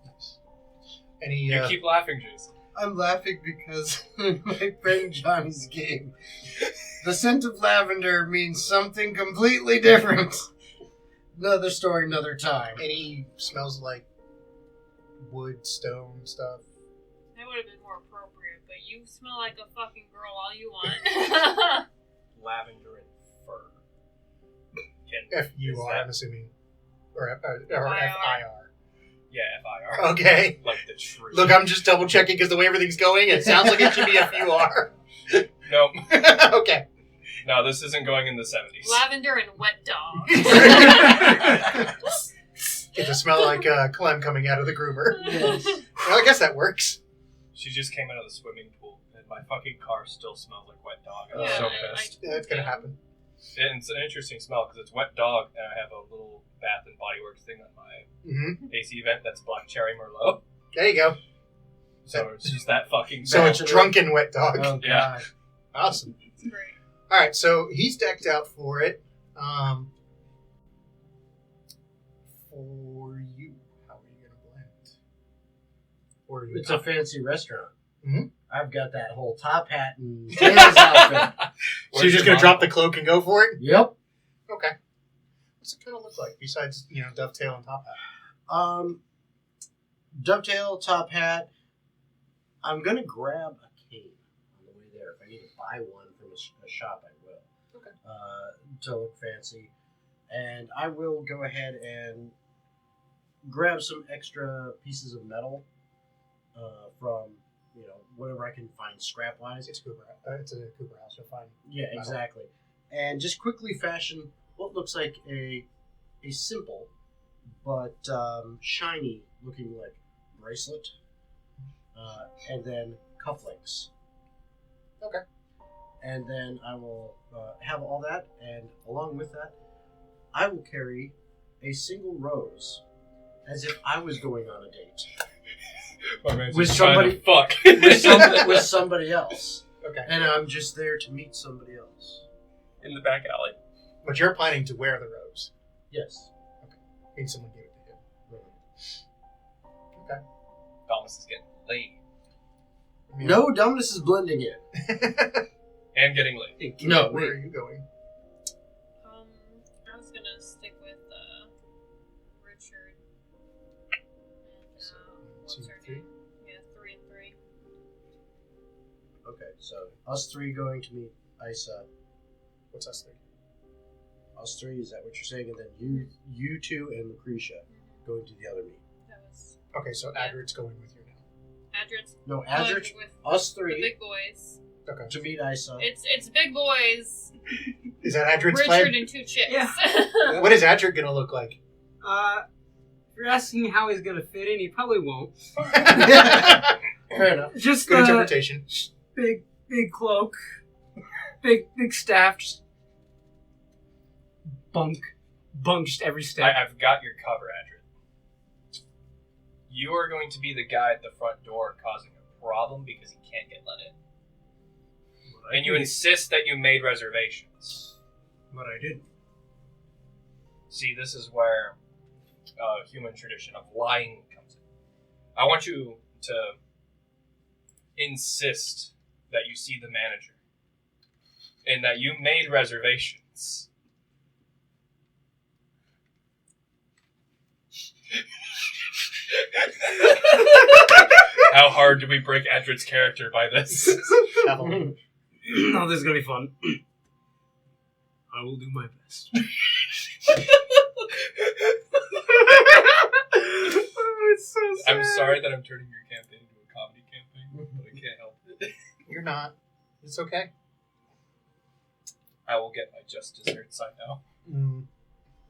Nice. Any, You keep laughing, Jason. I'm laughing because in my friend Johnny's game, the scent of lavender means something completely different. Another story, another time. any smells like wood, stone stuff? That would have been more appropriate, but you smell like a fucking girl all you want. Lavender and fir. F-U-R, I'm assuming. Or F-I-R. Yeah, F-I-R. Okay. Like the tree. Look, I'm just double checking because the way everything's going, it sounds like it should be F-U-R. Nope. Okay. No, this isn't going in the 70s. Lavender and wet dog. Get to smell like Clem coming out of the groomer. Yes. Well, I guess that works. She just came out of the swimming pool, and my fucking car still smells like wet dog. I'm Yeah, so I- pissed. Yeah, it's gonna happen. And it's an interesting smell because it's wet dog, and I have a little Bath and Body Works thing on my Mm-hmm. AC vent that's black cherry Merlot. There you go. So it's just that fucking So smell. it's drunken wet dog. Oh, Yeah. God. Awesome. It's great. All right, so he's decked out for it. For you, how are you gonna blend? Or are you It's a fancy restaurant. Mhm. I've got that whole top hat and tails outfit. So you're just gonna drop the cloak and go for it? Yep. Okay. What's it kind of look like besides dovetail and top hat? Dovetail, top hat. I'm gonna grab a cane on the way there. If I need to buy one from a shop, I will. Okay. To look fancy, and I will go ahead and grab some extra pieces of metal from whatever I can find scrap wise. It's a Cooper House. You'll find. Yeah, metal. exactly. And just quickly fashion what looks like a simple but shiny looking like bracelet, and then cufflinks. Okay. And then I will have all that, and along with that, I will carry a single rose, as if I was going on a date My man's with just trying to fuck. with somebody else, Okay. and I'm just there to meet somebody else. In the back alley. But you're planning to wear the rose. Yes. I mean, someone gave it to him. Okay. Thomas is getting laid. I mean, No, Dominus is blending in. And getting laid. No, Where are you going? I was gonna stick with Richard and what's Two, her three? name? Yeah, 3 and 3. Okay, so us three going to meet Isa. What's us three? Us three, is that what you're saying? And then you two and Lucretia going to the other meet. That was Okay, so Adred's going with you now. Adred's No, going Adric, with us the three big boys. Okay. to meet Isa. It's big boys. Is that Adred's Richard plan? and 2 chicks. Yeah. What is Adred gonna look like? If you're asking how he's gonna fit in, he probably won't. Fair enough. Just Good interpretation. big cloak, big staff, just bunk just every step. I've got your cover, Adrian. You are going to be the guy at the front door causing a problem because he can't get let in. And you insist that you made reservations. But I didn't. See, this is where human tradition of lying comes in. I want you to insist that you see the manager and that you made reservations. How hard do we break Adred's character by this? Heavily. Oh, this is gonna be fun. I will do my best. Oh, it's so sad. I'm sorry that I'm turning your campaign into a comedy campaign, but I can't help it. You're not. It's okay. I will get my just desserts, I know.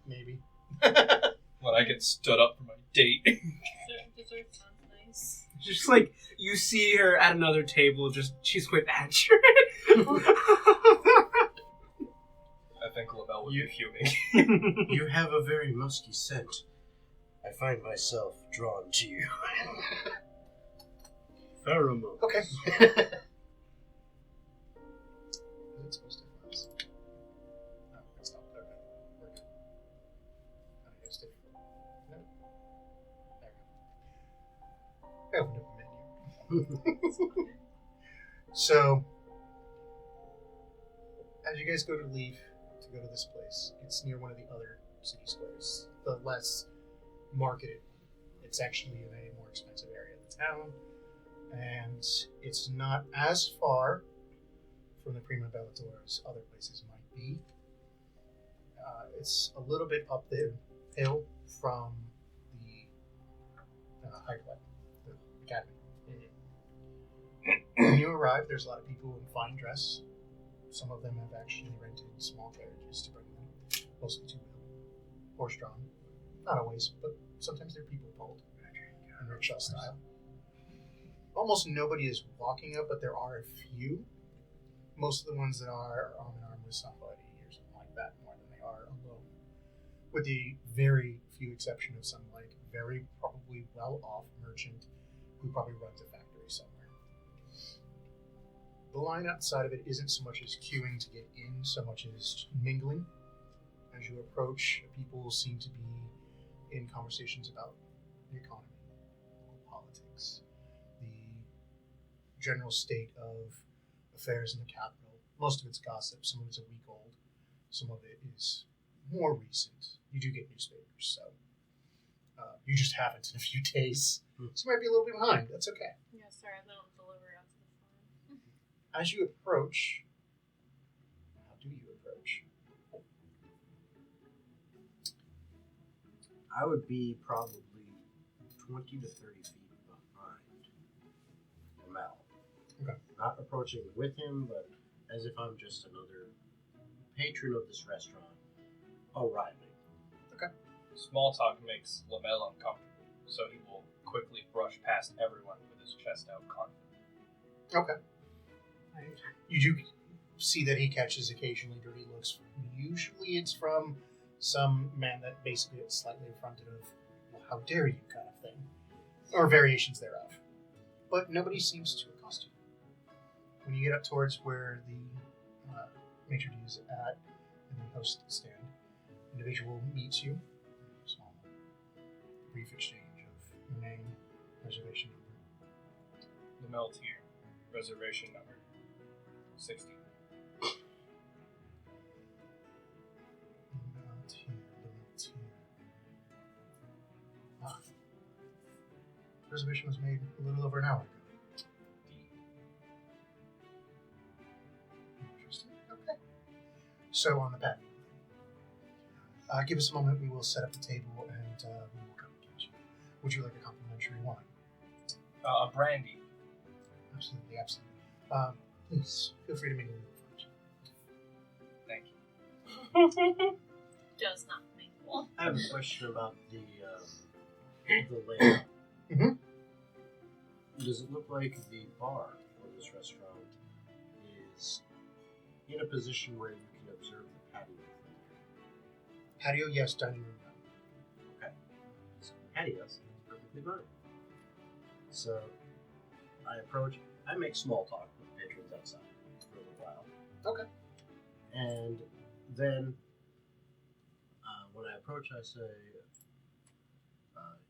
Maybe. When I get stood up for my date. Dessert sounds nice. Just like you see her at another table, she's with Adrian. I think Lavelle would be fuming. You have a very musky scent. I find myself drawn to you. Pheromone. Okay. Is it supposed to fuzz? No, it's not. Okay. We're good. I guess it. No. There we go. I opened up a menu. So, as you guys go to leave to go to this place, it's near one of the other city squares, the less marketed. It's actually in a more expensive area of the town, and it's not as far from the Prima Bellator as other places might be. It's a little bit up the hill from the High Club, the academy. you arrive, there's a lot of people in fine dress. Some of them have actually rented small carriages to bring them, mostly two-wheel, horse-drawn. Not always, but sometimes they're people-pulled in rickshaw style. Almost nobody is walking up, but there are a few. Most of the ones that are arm in arm with somebody or something like that more than they are alone. With the very few exception of some like very probably well-off merchant who probably runs a factory somewhere. The line outside of it isn't so much as queuing to get in, so much as mingling. As you approach, people seem to be in conversations about the economy, politics, the general state of affairs in the capital. Most of it's gossip, some of it's a week old, some of it is more recent. You do get newspapers, so you just haven't in a few days. So you might be a little bit behind. That's okay. Yeah, sorry, I don't deliver out to the farm. As you approach, how do you approach? I would be probably 20 to 30 feet behind Mel. Okay. Not approaching with him, but as if I'm just another patron of this restaurant arriving. Small talk makes Lamel uncomfortable, so he will quickly brush past everyone with his chest out confident. Okay. You do see that he catches occasionally dirty looks. Usually it's from some man that basically is slightly affronted of, well, how dare you kind of thing. Or variations thereof. But nobody seems to accost you. When you get up towards where the maitre d' is at, and the host stand, individual meets you. Small, brief exchange of your name, reservation number. Lamel Tier, reservation number 60. Reservation was made a little over an hour ago. Interesting. Okay. So on the pad. Give us a moment. We will set up the table and we will come and get you. Would you like a complimentary wine? Brandy. Absolutely, absolutely. Please feel free to make a little fun. Thank you. Does not mingle. I have a question about the layout. Mm-hmm. Does it look like the bar for this restaurant is in a position where you can observe the patio? Patio, yes. Dining room, no. Okay. So patio is perfectly fine. So I approach. I make small talk with patrons outside for a little while. Okay. And then when I approach, I say,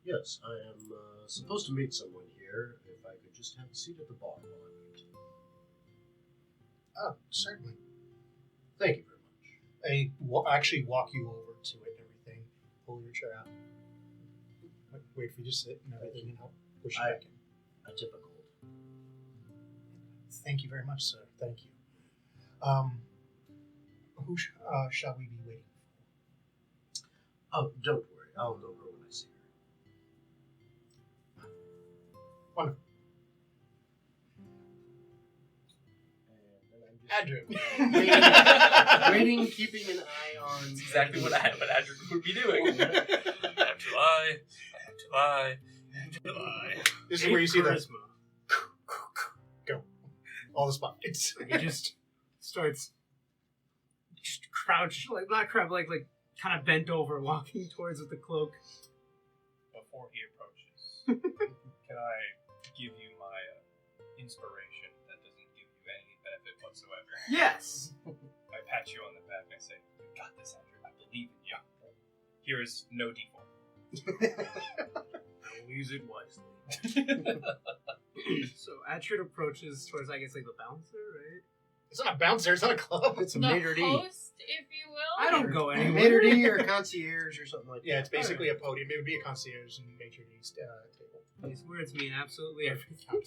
yes, I am supposed to meet someone here. If I could just have a seat at the bar while I wait. Oh, certainly. Thank you very much. I actually walk you over to it and everything. Pull your chair out. Wait for you to sit and everything and help push you back in. A typical. Thank you very much, sir. Thank you. Who shall we be waiting for? Oh, don't worry. I'll know her when I see her. Wonderful. And then I'm Andrew. waiting, keeping an eye on. That's exactly what Andrew would be doing. July. This is where you see the charisma. go. All the spots. He just starts just crouched, like not crouched, like kind of bent over, walking towards with the cloak. Before he approaches, can I give you my inspiration that doesn't give you any benefit whatsoever? Yes. I pat you on the back and I say, "You got this, Andrew. I believe in you. Here is no D4." I will use it wisely. So Atrid approaches towards, I guess, like the bouncer, right? It's not a bouncer. It's not a club. It's a The maitre d'. host, if you will. I don't go anywhere. Maitre d' or concierge or something like that. Yeah, it's basically a podium. It would be a concierge and maitre d's table. These words mean absolutely everything.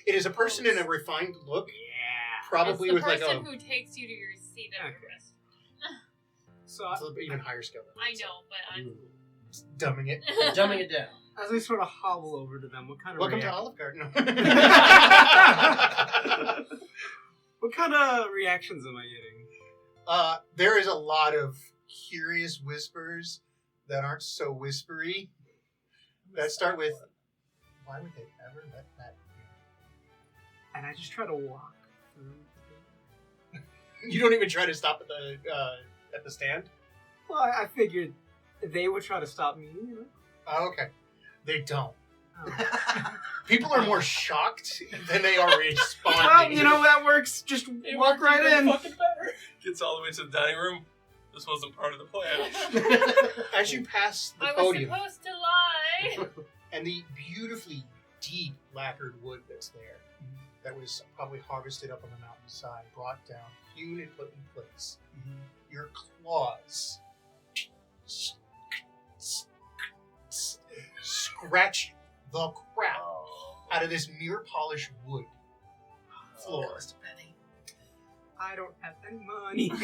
It is a person in a refined look, Yeah. probably it's with the like person a, who takes you to your seat at the Okay. restaurant. So it's a little bit even higher scale than that. I know, but I'm It's dumbing it. Dumbing it down. As I sort of hobble over to them, what kind of Welcome to Olive Garden. No. What kind of reactions am I getting? There is a lot of curious whispers that aren't so whispery. That start with, why would they ever let that And I just try to walk through. You don't even try to stop at the stand? Well, I figured they would try to stop me, you know? Oh, okay. They don't. Oh. People are more shocked than they are responding. Well, you know, that works. Just It walk worked right even in. Fucking better. Gets all the way to the dining room. This wasn't part of the plan. As you pass the I was podium supposed to lie. and the beautifully deep lacquered wood that's there, that was probably harvested up on the mountainside, brought down, hewn and put in place. Your claws scratch the crap out of this mirror polished wood floor. I don't have any money. He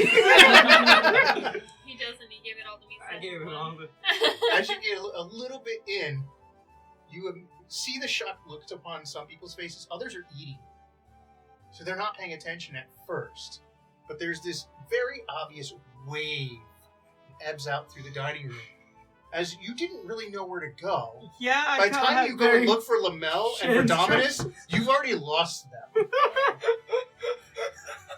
doesn't. He gave it all to me. I gave it all to... As you get a little bit in, you see the shock looked upon some people's faces. Others are eating. So they're not paying attention at first. But there's this very obvious wave that ebbs out through the dining room. As you didn't really know where to go. Yeah, I By the time you go and look for Lamel and for Shit. Dominus, you've already lost them.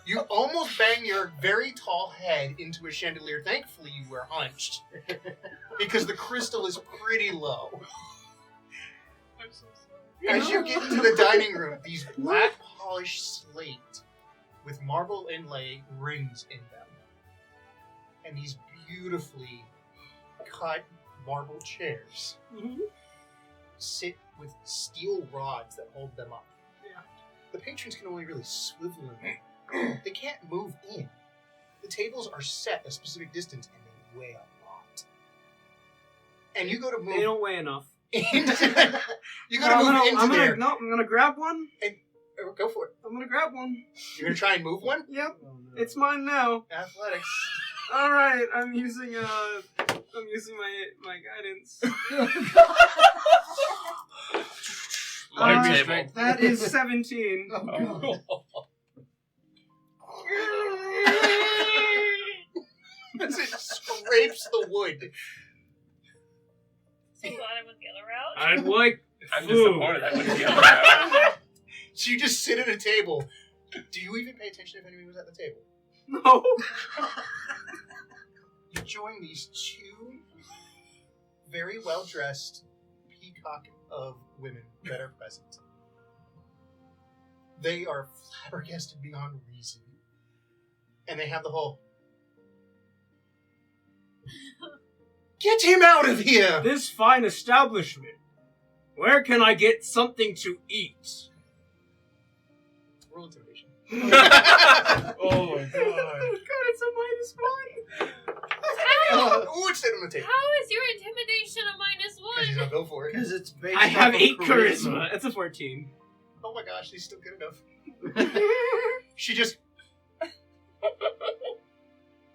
You almost bang your very tall head into a chandelier. Thankfully, you were hunched. Because the crystal is pretty low. I'm so sorry. As you get into the dining room, these black polished slate with marble inlay rings in them. And these beautifully cut marble chairs sit with steel rods that hold them up. Yeah. The patrons can only really swivel in them. They can't move in. The tables are set a specific distance and they weigh a lot. And you go to move. They don't weigh enough. You go to move into there. I'm gonna grab one. Go for it. I'm gonna grab one. You're gonna try and move one? Yep, Oh, no. it's mine now. Athletics. All right, I'm using my guidance. My Uh, table. That is 17. Oh. As it scrapes the wood. So glad I went the other route. I'd like I'm food. disappointed I went the other route. So you just sit at a table. Do you even pay attention if anybody was at the table? No. You join these two very well-dressed peacock of women that are present. They are flabbergasted beyond reason. And they have the whole... Get him out of here! This fine establishment. Where can I get something to eat? Roll intimidation. Oh my god. God, it's a -1. Oh, it's sitting on the table. How is your intimidation a Because he's -1? gonna go for it. Because it's based I have off of 8 charisma. It's a 14. Oh my gosh, he's still good enough. She just...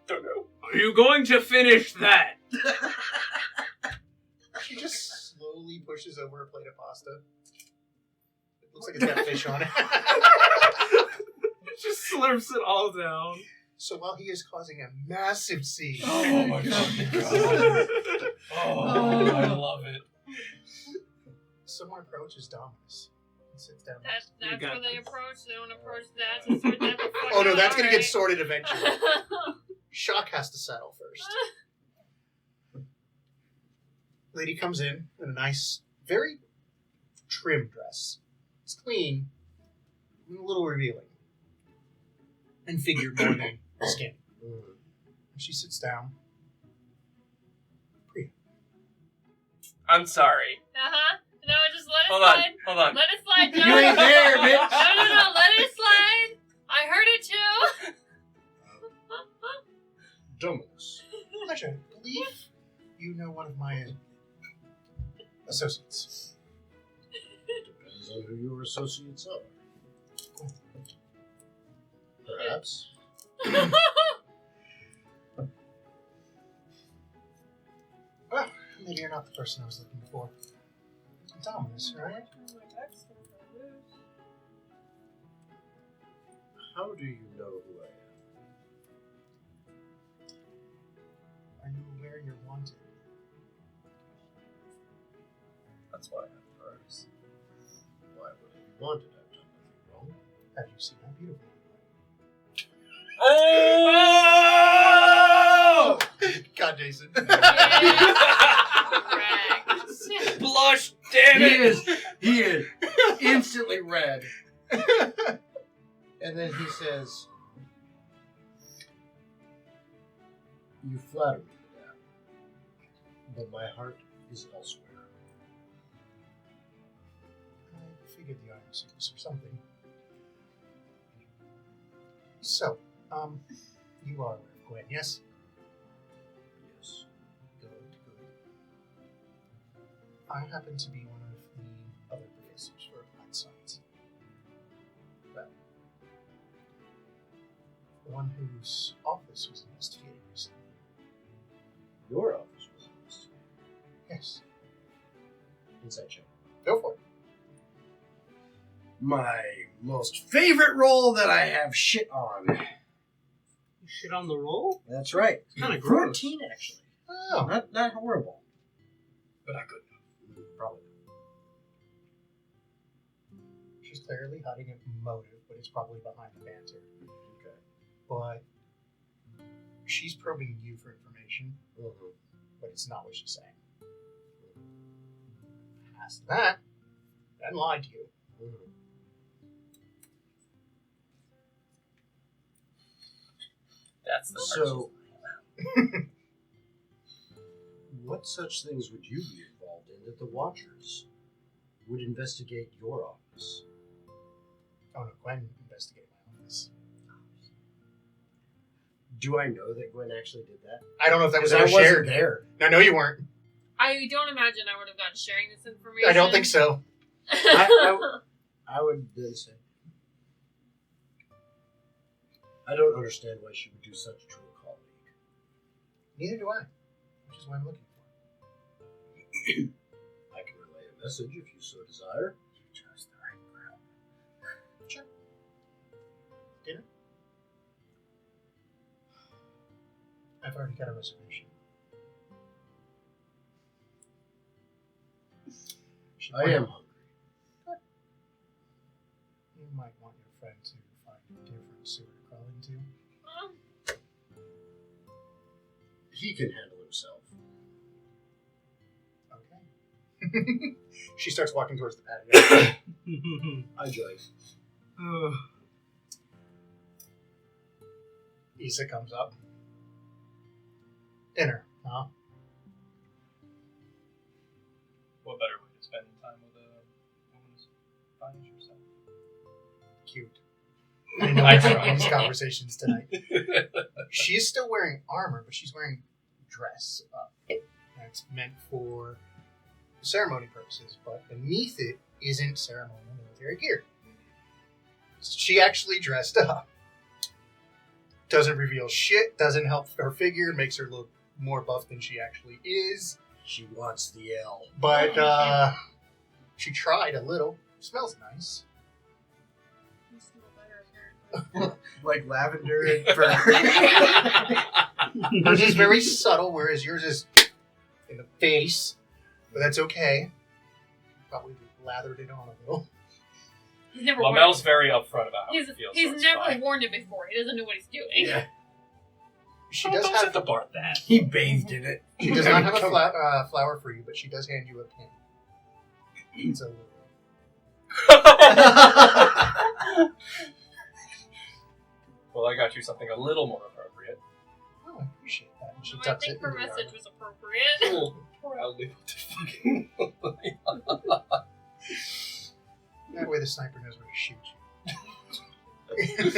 Don't know. Are you going to finish that? She just slowly pushes over a plate of pasta. It looks like it's got fish on it. Just slurps it all down. So while he is causing a massive scene... Oh my god. Oh, I love it. Someone approaches Dominus and sits down. That's You got where they this. approach. They don't approach that. To sort that the fuck Oh no, out, that's gonna get alright. sorted eventually. Shock has to settle first. Lady comes in a nice, very trim dress. It's clean, and a little revealing. And figure more than skin. She sits down. I'm sorry. No, just let it Hold on. slide. Hold on. Let it slide, You Joe. ain't there, bitch. No, let it slide. I heard it too. Dominus. Pleasure. I believe you know one of my associates. Depends on who your associates are. Perhaps. Well, maybe you're not the person I was looking for. It's ominous, right? How do you know who I am? Are you aware you're wanted? That's why I have purse. Why would I be wanted? I've done nothing wrong. Have you seen how beautiful Oh! you are? God, Jason. Blush, damn it! He is instantly red. And then he says, "You flatter me, madame, but my heart is elsewhere." I figured the armor suit was for something. So, you are aware of Gwen, yes? Yes. Good. I happen to be one of the other professors for applied science. Well, the one whose office was investigated recently. Your office was investigated. Yes. Inside check. Go for it. My most favorite role that I have shit on. You shit on the roll? That's right. It's kind of gross. 14, actually. Oh, Not horrible. But I couldn't. Probably. she's clearly hiding a motive, but it's probably behind the banter. Okay. But she's probing you for information, Mm-hmm. but it's not what she's saying. Past that, then lied to you. Mm-hmm. That's the So, what such things would you be involved in that the Watchers would investigate your office? Oh no, Gwen investigated my office. Do I know that Gwen actually did that? I don't know if that was Because ever I wasn't shared. there. No, no, you weren't. I don't imagine I would have gotten sharing this information. I don't think so. I would then say, I don't understand why she would do such to a colleague. Neither do I, which is what I'm looking for. I can relay a message if you so desire. You chose the right crowd. Sure. Dinner? I've already got a reservation. I am hungry. You might want your friend to find a different sewer to crawl into. He can handle himself. Okay. She starts walking towards the patio. I join. Issa comes up. Dinner, huh? What better way to spend time with a woman as fine as yourself? Cute. I know I've had these conversations tonight. She's still wearing armor, but she's wearing dress up. That's meant for ceremony purposes, but beneath it isn't ceremonial military gear. She actually dressed up. Doesn't reveal shit, doesn't help her figure, makes her look more buff than she actually is. She wants the L. But she tried a little. Smells nice. You smell better, apparently. Like lavender and fur. Hers is very subtle, whereas yours is in the face. But that's okay. Probably lathered it on a little. He's never Lamel's worn very upfront about how it. he feels. He's so it's never fine. worn it before. He doesn't know what he's doing. Yeah. She Oh, does don't have set the bar at that. He bathed in it. She does not have a flower for you, but she does hand you a pin. It's a little. Well, I got you something a little more appropriate. Oh, I appreciate that. And she I tucks think it her into the message armor. was appropriate. Oh, proudly put the fucking. That way the sniper knows where to shoot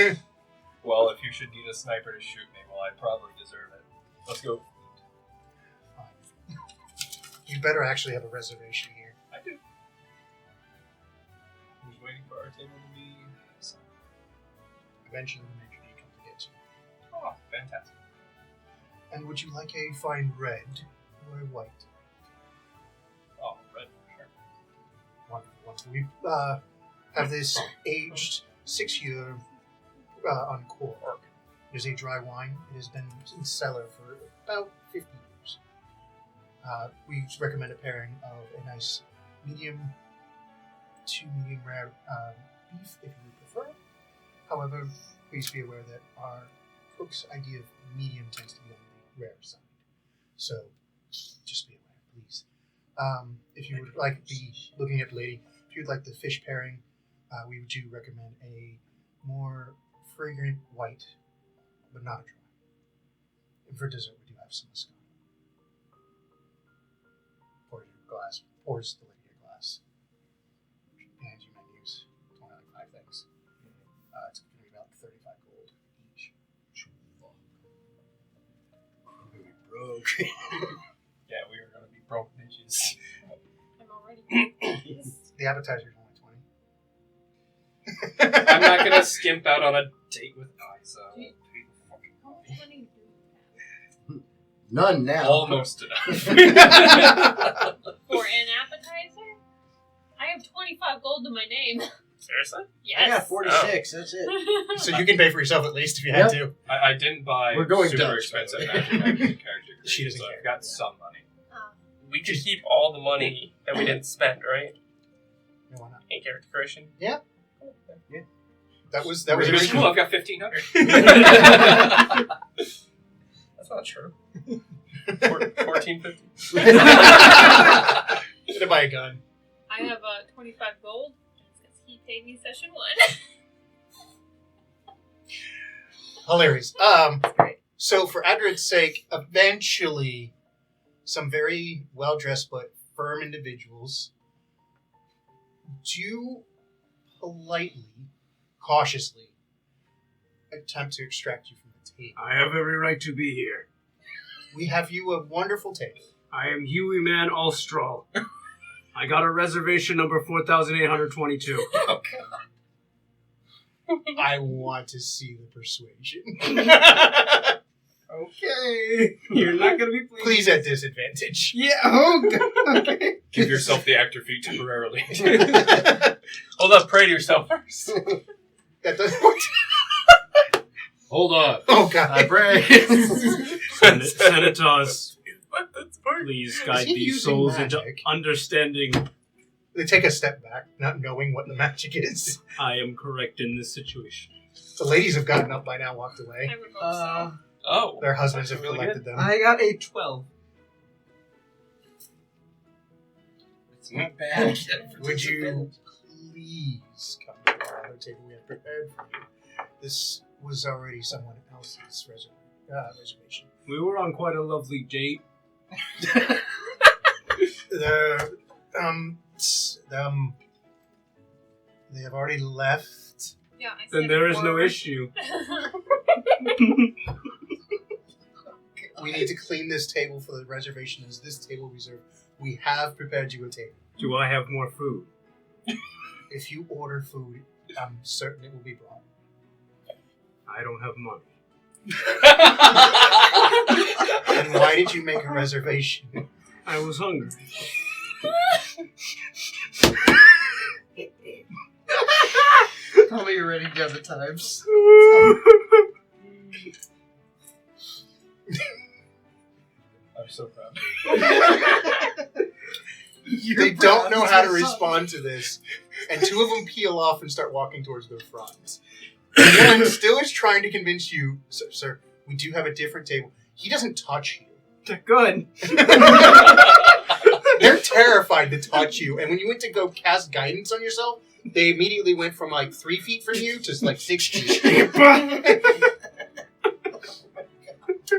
you. Well, if you should need a sniper to shoot me, well, I probably deserve it. Let's go. Fine. You better actually have a reservation here. I do. Who's waiting for our table to be assigned? Eventually the major D comes to get you. Oh, fantastic. And would you like a fine red or a white? Oh, red for sure. We have this aged 6-year on cork. It is a dry wine. It has been in cellar for about 50 years. We recommend a pairing of a nice medium to medium rare beef if you prefer. However, please be aware that our cook's idea of medium tends to be on the rare side. So just be aware, please. If you would like to be looking at the lady, if you would like the fish pairing, we do recommend a more fragrant white, but not a dry. And for dessert, we do have some moscato. Pours the lady a glass. Hands you menus. It's only like 5 things. It's going to be about 35 gold each. Broke. Yeah, we are going to be broke bitches. I'm already. The appetizer is only 20. I'm not going to skimp out on a date with Isa. Pay the fucking How much money. money do you have? None now. Almost enough. For an appetizer? I have 25 gold to my name. Seriously? Yes. I got 46. That's it. So you can pay for yourself at least if you had to. I didn't buy We're going super Dutch, by the expensive way. magic items and character She creations, doesn't so care. I've got some money. Oh. We could keep all the money that we didn't spend, right? No, why not? In character creation? That was Cool, original. I've got 1,500. That's not true. 1450. To buy a gun. I have 25 gold because he paid me session 1. Hilarious. So for Adred's sake, eventually, some very well-dressed but firm individuals do politely, cautiously attempt to extract you from the table. I have every right to be here. We have you a wonderful table. I am Huey Man Ulstral. I got a reservation number 4,822. I want to see the persuasion. Okay. You're not going to be pleased. Please at disadvantage. Yeah, oh, okay. Give yourself the actor feat temporarily. Hold up, pray to yourself first. That doesn't work. Hold on. Oh, God. I pray. Senators, please guide he these using souls into magic? understanding They take a step back, not knowing what the magic is. I am correct in this situation. The ladies have gotten up by now, walked away. I would hope so. Oh. Their husbands have Really collected them. I got a 12. It's not bad. Would you please come to the other table we have prepared for you? This was already someone else's reservation. We were on quite a lovely date. They have already left. Yeah, I Then said there is no forward. issue. We need to clean this table for the reservation. Is this table reserved? We have prepared you a table. Do I have more food? If you order food, I'm certain it will be brought. I don't have money. And why did you make a reservation? I was hungry. Tell me you're ready the other times. I'm so proud. They don't know how to respond to this. And 2 of them peel off and start walking towards their front. And one still is trying to convince you, sir, we do have a different table. He doesn't touch you. Good. They're terrified to touch you. And when you went to go cast guidance on yourself, they immediately went from like 3 feet from you to like 6 feet.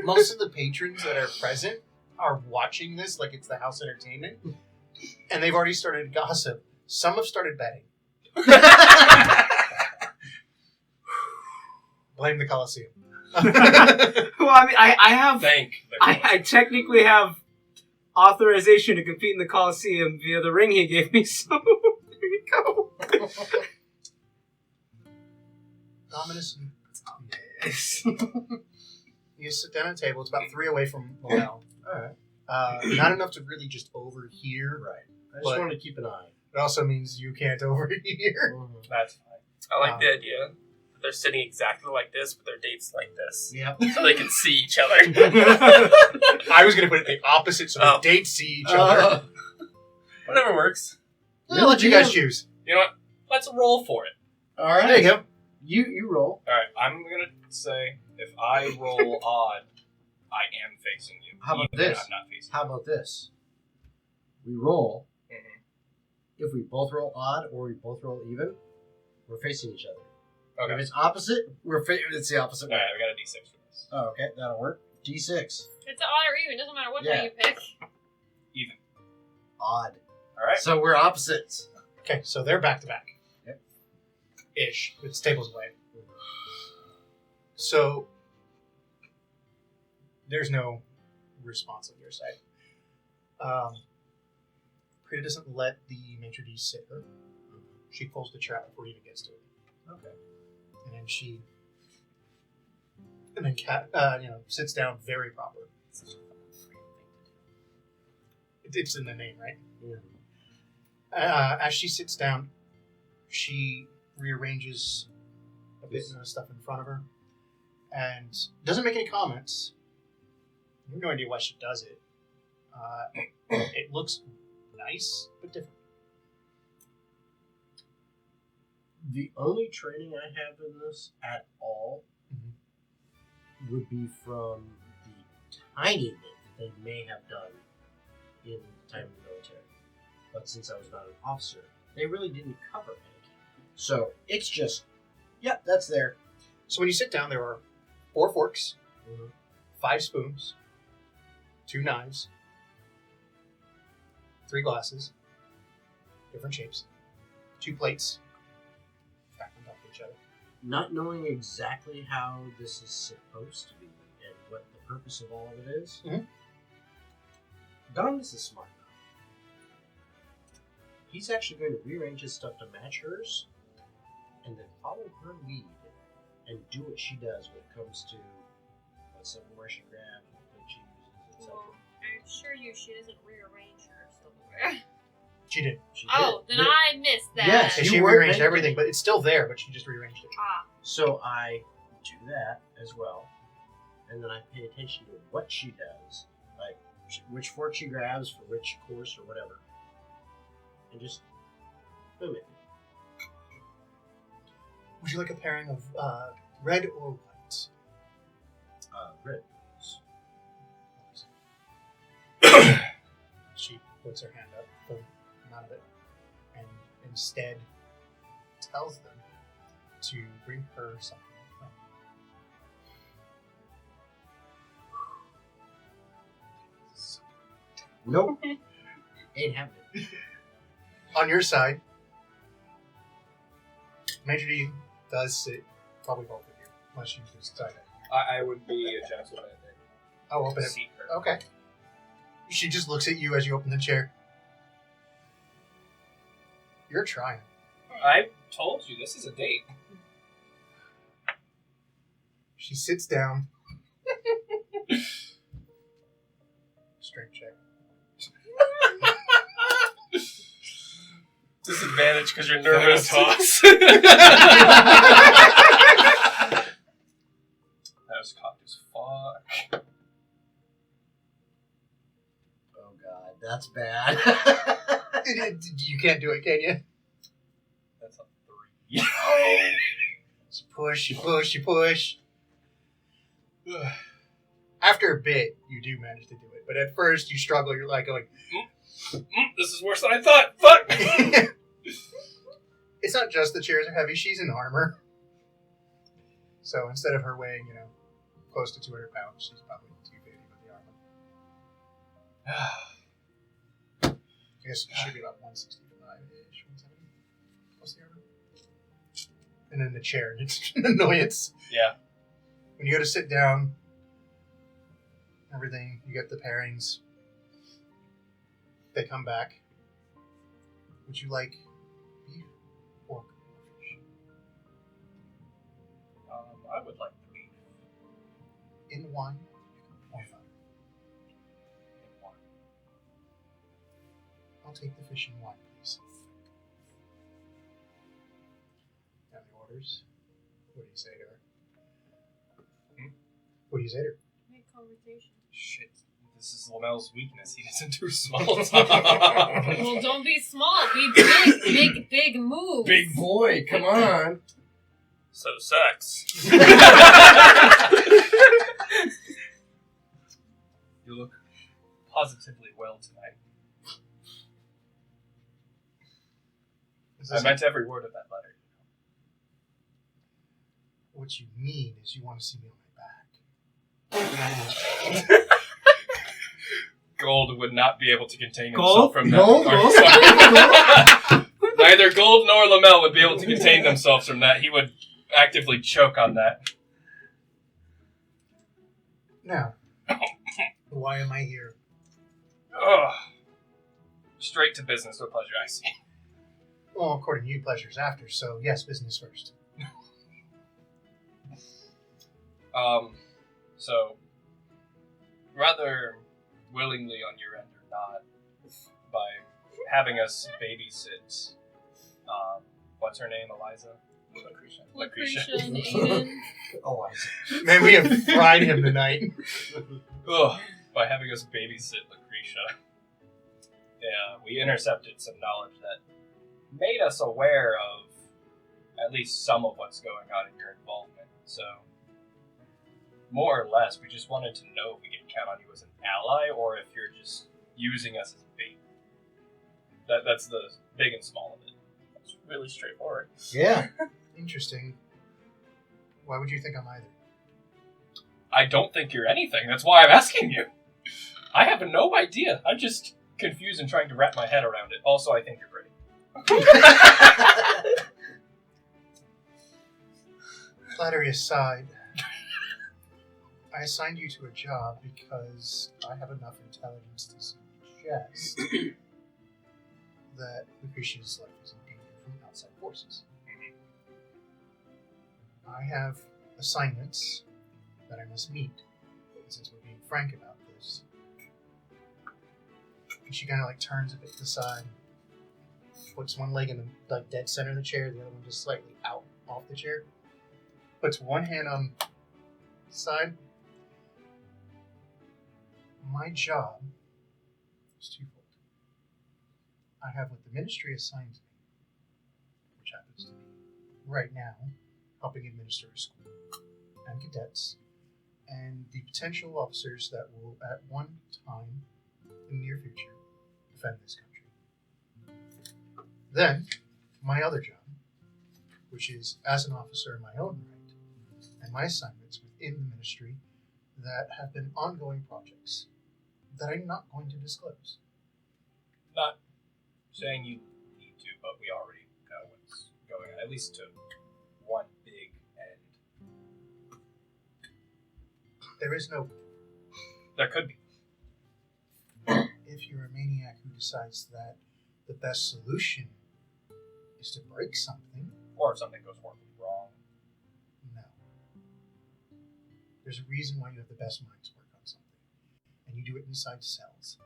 Most of the patrons that are present are watching this like it's the house entertainment. And they've already started gossip. Some have started betting. Blame the Colosseum. Well, I mean, I have... Thank the I technically have authorization to compete in the Coliseum via the ring he gave me, so there you go. Ominous. Yes. You sit down at a table. It's about 3 away from Morel. Alright. Not enough to really just overhear. Right. I just But- wanted to keep an eye. It also means you can't overhear. That's fine. I like the idea that they're sitting exactly like this, but their date's like this. Yep. So they can see each other. I was going to put it the opposite so the dates see each other. Whatever works. I'll let you guys choose. You know what? Let's roll for it. All right. There you go. You roll. Alright, I'm gonna say if I roll odd, I am facing you. How about even when this? I'm not facing How about this? We roll. you. Mhm. If we both roll odd or we both roll even, we're facing each other. Okay. If it's opposite, it's the opposite way. Alright, we got a d6 for this. Oh, okay, that'll work. D6. It's odd or even. Doesn't matter what Yeah. way you pick. Even. Odd. Alright. So we're opposites. Okay, so they're back to back. Yep. Ish. It's tables away. So there's no response on your side. Priya doesn't let the maitre d' sit her. She pulls the trap before he even gets to it. Okay. And then sits down very proper. It's in the name, right? Yeah. As she sits down, she rearranges a bit of stuff in front of her and doesn't make any comments. You have no idea why she does it. It looks nice, but different. The only training I have in this at all would be from the tiny bit they may have done in the time in the military. But since I was not an officer, they really didn't cover anything. So it's just, yep, that's there. So when you sit down, there are 4 forks, 5 spoons, 2 knives, 3 glasses, different shapes, 2 plates, stacked on top of each other. Not knowing exactly how this is supposed to be and what the purpose of all of it is, Dominus is smart enough. He's actually going to rearrange his stuff to match hers and then follow her lead and do what she does when it comes to what silverware she grabs, what plate she uses, etc. Well, I assure you she doesn't rearrange her silverware. She did. She Oh, did. then I missed that. Yes. And You she weren't rearranged meant to everything, be. but it's still there, but she just rearranged it. Ah. So I do that as well, and then I pay attention to what she does, like which fork she grabs for which course or whatever, and just boom it. Would you like a pairing of red or white? Red. She puts her hand up for none of it, and instead tells them to bring her something. Nope. Ain't happening. On your side, Major D does sit, probably both of you, unless you decide it. I would be a gentleman I'll open and it. seat her. Okay. She just looks at you as you open the chair. You're trying. I told you, this is a date. She sits down. Strength check. Disadvantage because you're nervous. Toss. That was cocked as fuck. Oh god, that's bad. You can't do it, can you? That's a 3. Just push, you push, you push. After a bit, you do manage to do it. But at first, you struggle. You're like going, This is worse than I thought. Fuck! It's not just the chairs are heavy. She's in armor. So instead of her weighing, close to 200 pounds, she's probably 250 with the armor. I guess it should be about 165-ish, 170 plus the armor. And then the chair, it's an annoyance. Yeah. When you go to sit down, everything, you get the pairings. They come back. Would you like beef, pork, or fish? I would like beef In wine or fire? and wine. I'll take the fish and wine, please. orders. What do you say to her? What do you say to her? Make conversation. Shit. This is Lamel's weakness. He doesn't do small talk. Well, don't be small. Be big. Make big moves. Big boy, come on. So sex. You look positively well tonight. I meant every word of that letter. What you mean is you want to see me on my back. Gold would not be able to contain Gold? himself from that. Gold? Sorry. Neither Gold nor Lamel would be able to contain themselves from that. He would actively choke on that. Now, why am I here? Ugh. Straight to business. What pleasure I see. Well, according to you, pleasure's after, so yes, business first. So, rather willingly on your end or not, by having us babysit, what's her name, Eliza? Lucretia and Aiden. Oh, I see. Man, we have fried him tonight. Ugh, by having us babysit Lucretia, yeah, we intercepted some knowledge that made us aware of at least some of what's going on in your involvement. So, more or less, we just wanted to know if we can count on you as an ally or if you're just using us as bait. That's the big and small of it. It's really straightforward. Yeah. Interesting. Why would you think I'm either? I don't think you're anything. That's why I'm asking you. I have no idea. I'm just confused and trying to wrap my head around it. Also, I think you're pretty. Flattery aside, I assigned you to a job because I have enough intelligence to suggest that Lucretia's life is in danger from outside forces. I have assignments that I must meet. And since we're being frank about this, and she kind of like turns a bit to the side, puts one leg in the like dead center of the chair, the other one just slightly out off the chair, puts one hand on the side. My job is twofold. I have what the ministry assigns me, which happens to be right now helping administer a school and cadets and the potential officers that will at one time in the near future defend this country. Then, my other job, which is as an officer in my own right, and my assignments within the ministry that have been ongoing projects that I'm not going to disclose. Not saying you need to, but we already know what's going on, at least to one big end. There is no... There could be. If you're a maniac who decides that the best solution is to break something, Or if something goes horribly wrong. no. There's a reason why you have the best minds work on something, and you do it inside cells,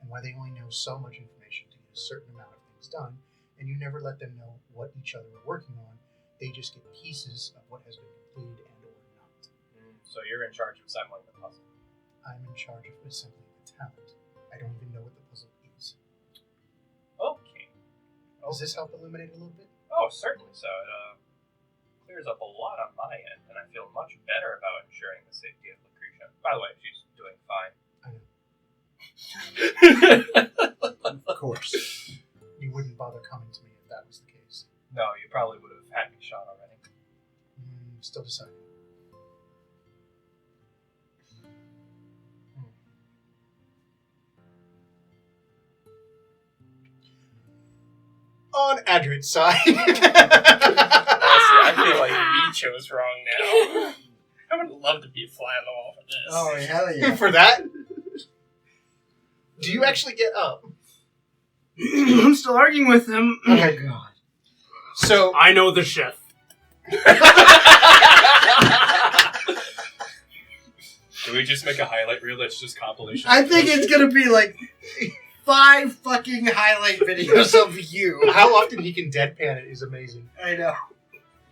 and why they only know so much information to get a certain amount of things done, and you never let them know what each other are working on. They just get pieces of what has been completed and or not. So you're in charge of assembling the puzzle. I'm in charge of assembling the talent. I don't even know what the puzzle is. Okay. Does this help illuminate a little bit? Oh, certainly so. It clears up a lot on my end, and I feel much better about ensuring the safety of Lucretia. By the way, she's doing fine. Of course. You wouldn't bother coming to me if that was the case. No, you probably would have had me shot already. Still deciding. On Adrit's side. Honestly, I feel like we chose wrong now. I would love to be a fly on the wall for this. Oh, hell yeah. For that? Do you actually get up? I'm still arguing with him. Okay. Oh, God. So, I know the chef. Do we just make a highlight reel that's just compilation? I think it's gonna be like 5 fucking highlight videos of you. how often he can deadpan it is amazing. I know.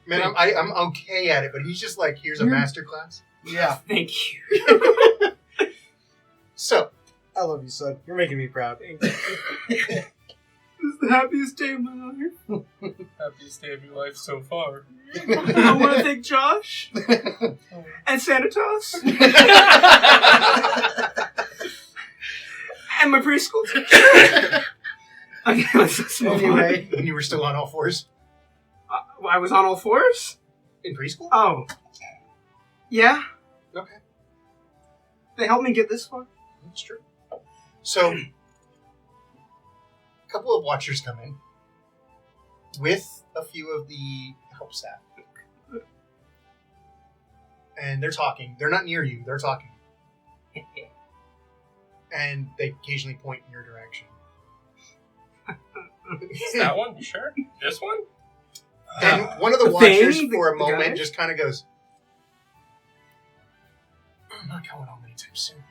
Man, I'm okay at it, but he's just like, here's a master class. Yeah. Thank you. So, I love you, son. You're making me proud. This is the happiest day of my life. Happiest day of your life so far. I want to thank Josh and Sanitas and my preschool teacher. Okay, let's move on. Anyway, and you were still on all fours I was on all fours? in preschool? Oh. Yeah? Okay, They helped me get this far? that's true. So, a couple of watchers come in with a few of the help staff. And they're talking. They're not near you. They're talking. And they occasionally point in your direction. That one? You sure? This one? And one of the The watchers, thing? for a The moment, guy? just kind of goes, I'm not going home anytime soon.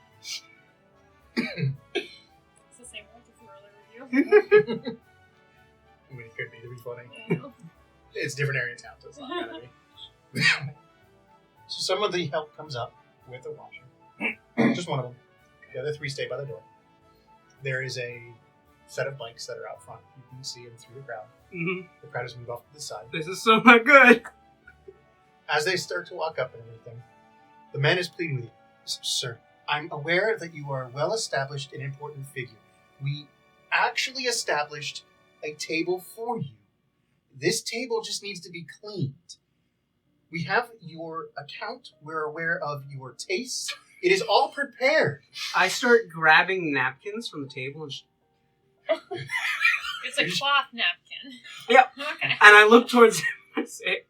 It's the same one as the earlier review. I mean, it could be to be funny. I know. It's a different area of town, so it's not gonna be. So some of the help comes up with a watcher. Just one of them. The other three stay by the door. There is a set of bikes that are out front. You can see them through the crowd. Mm-hmm. The crowd has moved off to the side. This is so not good. As they start to walk up and everything, the man is pleading with you. Sir, I'm aware that you are a well-established and important figure. We actually established a table for you. This table just needs to be cleaned. We have your account. We're aware of your tastes. It is all prepared. I start grabbing napkins from the table and It's a cloth napkin. Yep. Okay. And I look towards him and say,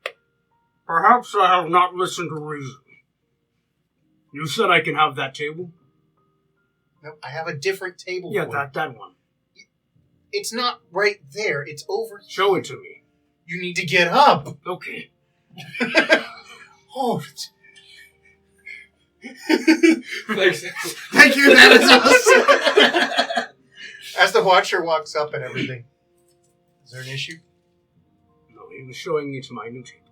perhaps I have not listened to reason. You said I can have that table? No, I have a different table Yeah, for you. that one. It's not right there. It's over here. Show it to me. You need to get up. Okay. Oh, Thanks. thank you, Thanatos. As the watcher walks up and everything, is there an issue? No, he was showing me to my new table.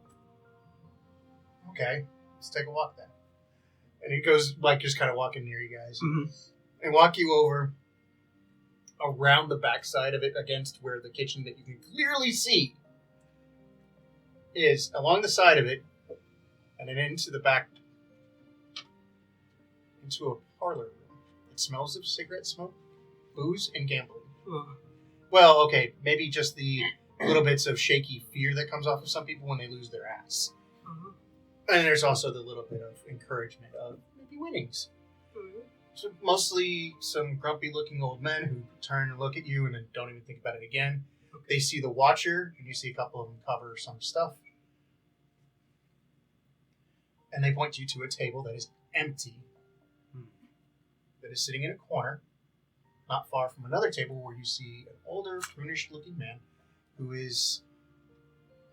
Okay, let's take a walk then. And he goes, like, just kind of walking near you guys. Mm-hmm. And walk you over around the backside of it against where the kitchen that you can clearly see is, along the side of it, and then into the back, into a parlor room. It smells of cigarette smoke, booze, and gambling. Well, okay, maybe just the little bits of shaky fear that comes off of some people when they lose their ass. And there's also the little bit of encouragement of maybe winnings. So mostly some grumpy-looking old men who turn and look at you and then don't even think about it again. They see the watcher, and you see a couple of them cover some stuff. And they point you to a table that is empty, that is sitting in a corner, not far from another table where you see an older, prunish-looking man who is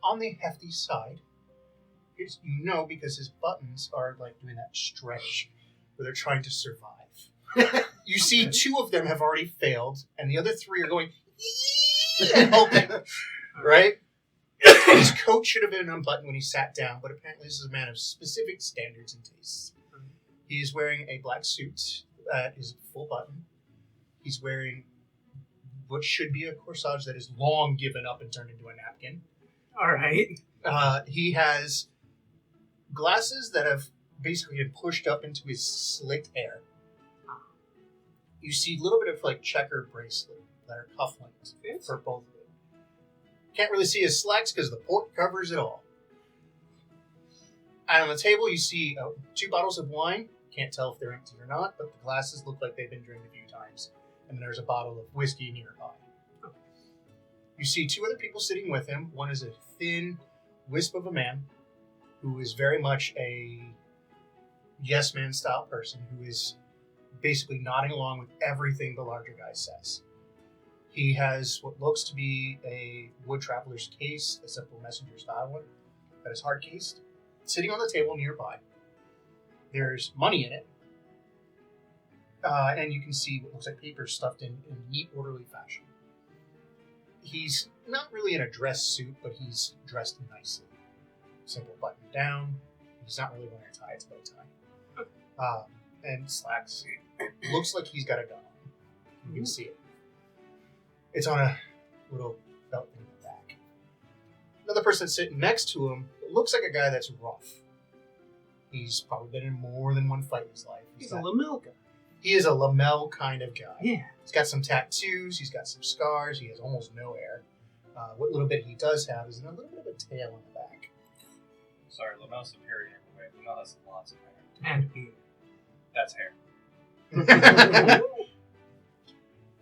on the hefty side. It's, you know, because his buttons are like doing that stretch where they're trying to survive. You see two of them have already failed, and the other three are going and hoping, right? His coat should have been unbuttoned when he sat down, but apparently this is a man of specific standards and tastes. He is wearing a black suit that is full button. He's wearing what should be a corsage that is long given up and turned into a napkin. All right. He has glasses that have basically been pushed up into his slicked hair. You see a little bit of like checker bracelet that are cufflinks for both of them. Can't really see his slacks because the port covers it all. And on the table you see 2 bottles of wine. Can't tell if they're empty or not, but the glasses look like they've been drained a few times. And there's a bottle of whiskey nearby. You see 2 other people sitting with him. One is a thin wisp of a man who is very much a yes man style person who is basically nodding along with everything the larger guy says. He has what looks to be a wood traveler's case, a simple messenger style one, that is hard cased. Sitting on the table nearby, there's money in it, and you can see what looks like paper stuffed in neat, orderly fashion. He's not really in a dress suit, but he's dressed nicely. simple button down. He's not really wearing a tie, it's a bow tie. And slacks. Looks like he's got a gun on. You can see it. It's on a little belt in the back. Another person sitting next to him looks like a guy that's rough. He's probably been in more than one fight in his life. He's a Lamel guy. He is a Lamel kind of guy. Yeah. He's got some tattoos. He's got some scars. He has almost no hair. What little bit he does have is a little bit of a tail on the back. Sorry, Lamel's superior in every way. Lamel has lots of hair. And beard. That's hair.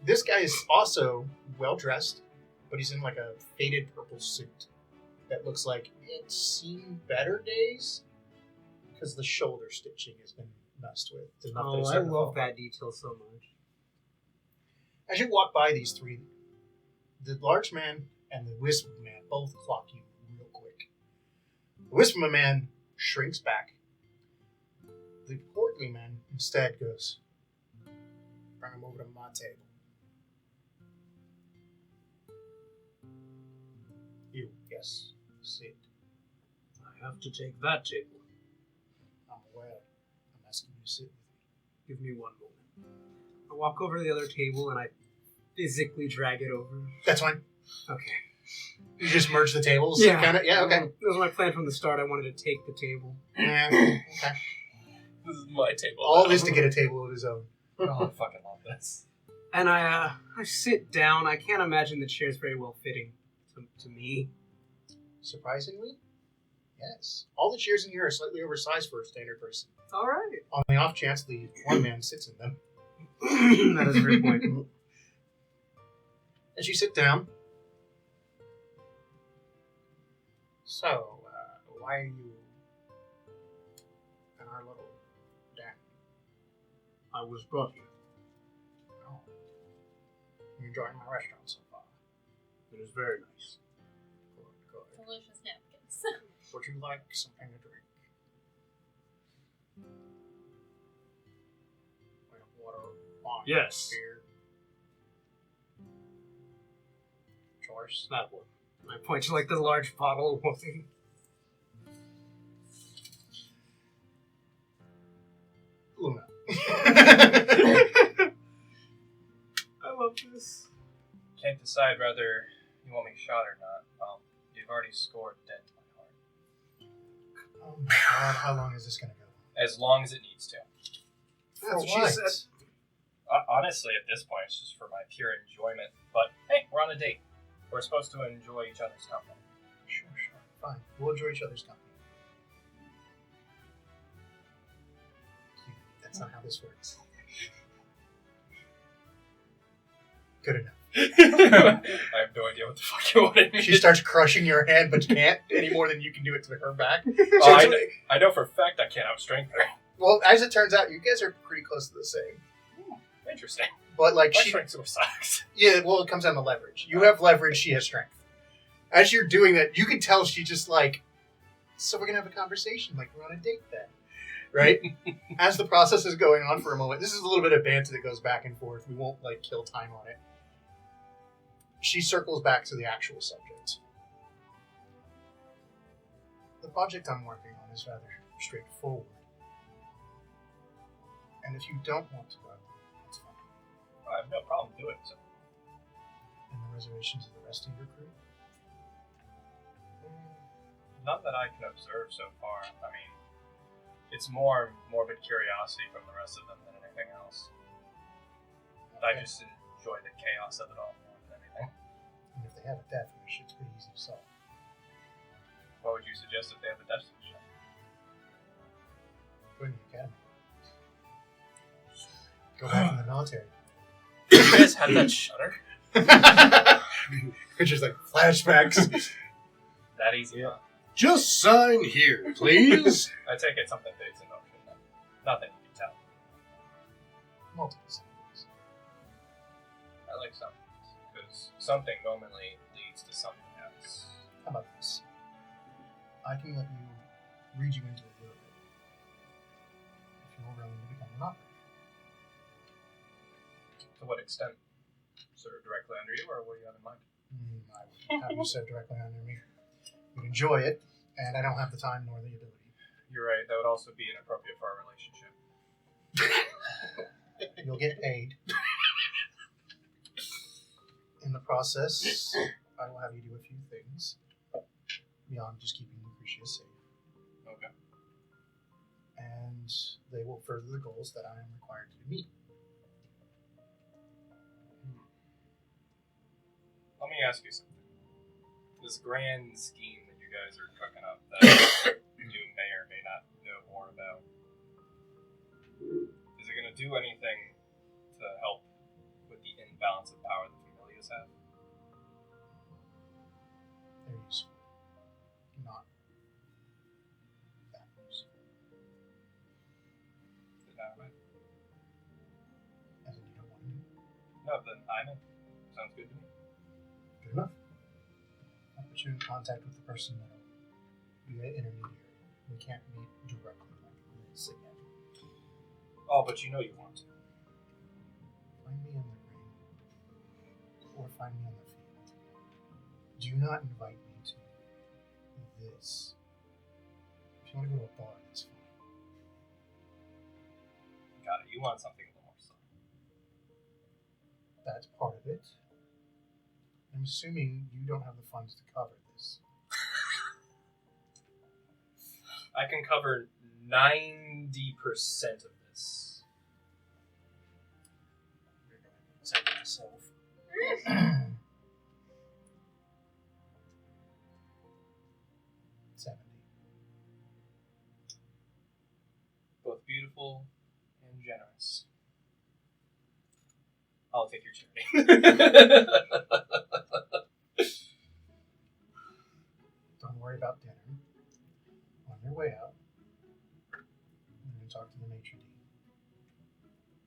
This guy is also well dressed, but he's in like a faded purple suit that looks like it's seen better days because the shoulder stitching has been messed with. Oh, I love that detail so much. As you walk by these three, the large man and the whisper man both clock you real quick. The whisper man shrinks back. The portly man instead goes, "Bring him over to my table." You, yes, sit. I have to take that table. I'm aware. I'm asking you to sit with me. Give me one moment. I walk over to the other table and I physically drag it over. That's fine. Okay. You just merge the tables? Yeah. Kinda? Yeah, okay. That was my plan from the start. I wanted to take the table. Yeah, okay. This is my table. All now. this to get a table of his own. Oh, I fucking love this. And I sit down. I can't imagine the chair's very well fitting to me. Surprisingly, yes. All the chairs in here are slightly oversized for a standard person. All right. On the off chance the one man sits in them. That is a great point. As you sit down, so, why are you in our little den? I was brought here. Oh. You enjoying my restaurant so far? It is very nice. Good, good. Delicious napkins. Would you like something to drink? Like water, wine, Yes. beer? Choice? That one. I point to like the large bottle of wine. Luna. I love this. Can't decide whether you want me shot or not. You've already scored dead to my heart. Oh my god, how long is this going to go? As long as it needs to. That's what she said. Honestly, at this point, it's just for my pure enjoyment. But hey, we're on a date. We're supposed to enjoy each other's company. Sure, fine. We'll enjoy each other's company. That's not how this works. Good enough. I have no idea what the fuck you wanted me She to starts crushing your hand, but can't any more than you can do it to her back. Oh, I know for a fact I can't outstrength her. Well, as it turns out, you guys are pretty close to the same. Interesting. But like My she, strength super sucks. yeah. Well, it comes down to leverage. You have leverage. She has strength. As you're doing that, you can tell she just like. So we're gonna have a conversation, like we're on a date then, right? As the process is going on for a moment, this is a little bit of banter that goes back and forth. We won't like kill time on it. She circles back to the actual subject. The project I'm working on is rather straightforward. And if you don't want to go, it's fine. I have no problem doing so. And the reservations of the rest of your crew? None that I can observe so far. I mean, it's more morbid curiosity from the rest of them than anything else. I Okay. just enjoy the chaos of it all more than anything. And if they have a death wish, it's pretty easy to solve. What would you suggest if they have a death wish? Go in the academy. Go back in the military. You guys had that shutter? It's just like flashbacks. That easy? Yeah. Just sign here, please. I take it something fades in motion then. Nothing you can tell. Multiple symbols. I like something. Because something normally leads to something else. How about this? I can let you read you into a little bit. If you're willing to become an operator. To what extent? Sort of directly under you, or what do you have in mind? I would have you serve directly under me. You'd enjoy it, And I don't have the time nor the ability. You're right. That would also be inappropriate for our relationship. You'll get paid. In the process, I will have you do a few things beyond just keeping Lucretia safe. Okay. And they will further the goals that I am required to meet. Let me ask you something. This grand scheme that you guys are cooking up that you may or may not know more about, is it going to do anything to help with the imbalance of power the Familias have? They're useful. Not that useful. Is that right? As in, you don't want to do. No, then I'm in. Sounds good to me. Good enough. I'll put you in contact with the person that will be the intermediary. We can't meet directly like this again. Oh, but you know you want to. Find me in the ring. Or find me on the field. Do not invite me to this. If you want to go to a bar, that's fine. Got it. You want something a little more subtle. That's part of it. I'm assuming you don't have the funds to cover this. I can cover 90% of this. You're going to take it yourself. Both beautiful and generous. I'll take your charity. Don't worry about dinner. On your way out, I'm going to talk to the maitre d'.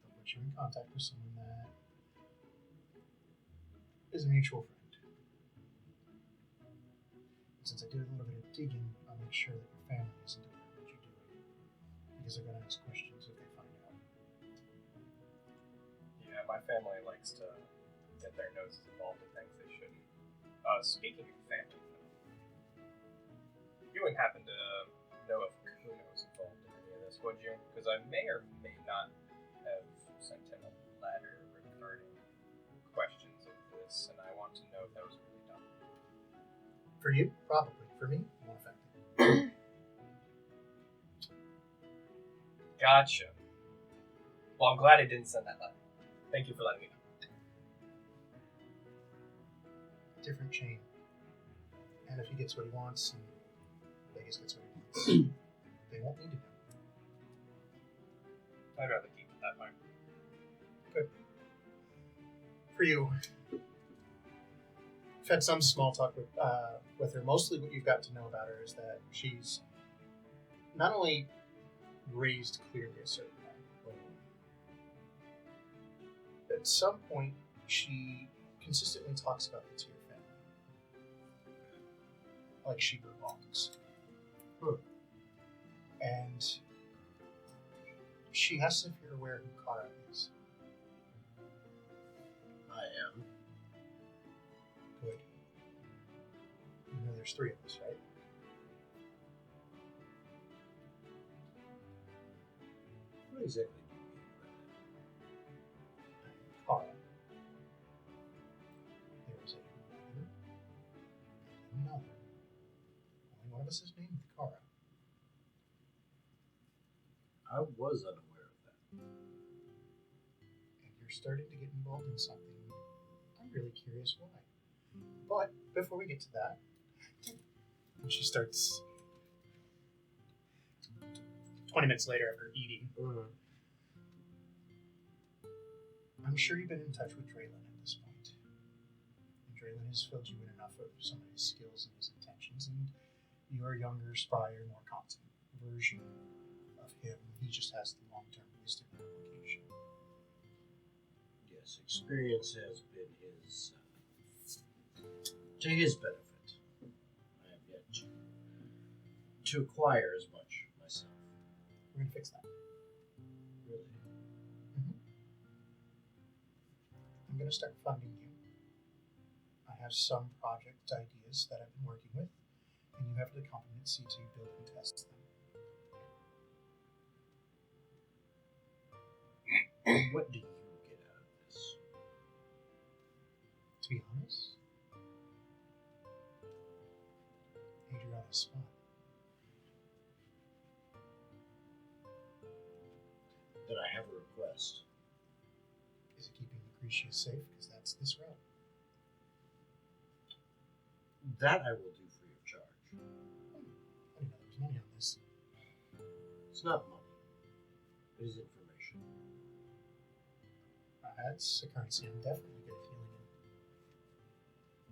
They'll put you in contact with someone that is a mutual friend. Since I did a little bit of digging, I'll make sure that your family isn't aware of what you're doing. Because they're going to ask questions if they find out. Yeah, my family likes to get their noses involved in things they shouldn't. Speaking of family, you wouldn't happen to know if Kuno's involved in any of this, would you? Because I may or may not have sent him a letter regarding questions of this, and I want to know if that was really done. For you, probably. For me, more effective. Gotcha. Well, I'm glad I didn't send that letter. Thank you for letting me know. Different chain. And if he gets what he wants, and Vegas gets what he wants, they won't need to know. I'd rather keep it that way. Good. For you, I've had some small talk with her. Mostly what you've got to know about her is that she's not only raised clearly a certain way, but at some point she consistently talks about the Tier family. Like she belongs. And she has to if you're aware who Kara is. I am. Good. You know there's three of us, right? What exactly do you mean by Kara. There is another. Only one of us is named Kara. that? I was unaware of that. And you're starting to get involved in something. I'm really curious why. But before we get to that, and she starts 20 minutes later after eating. I'm sure you've been in touch with Draylon at this point. And Draylon has filled you in enough of some of his skills and his intentions, and you are a younger, sprier, more competent version of him. He just has the long-term wisdom and application. Yes, experience has been his to his benefit. I have yet to acquire as much myself. We're going to fix that. Really? I'm going to start funding you. I have some project ideas that I've been working with, and you have the competency to build and test them. What do you get out of this? To be honest, you're on the spot. That I have a request. Is it keeping Lucretia safe? Because that's this route. That I will do free of charge. I didn't know there was money on this. It's not money. It is information. That's a currency I'm definitely good at feeling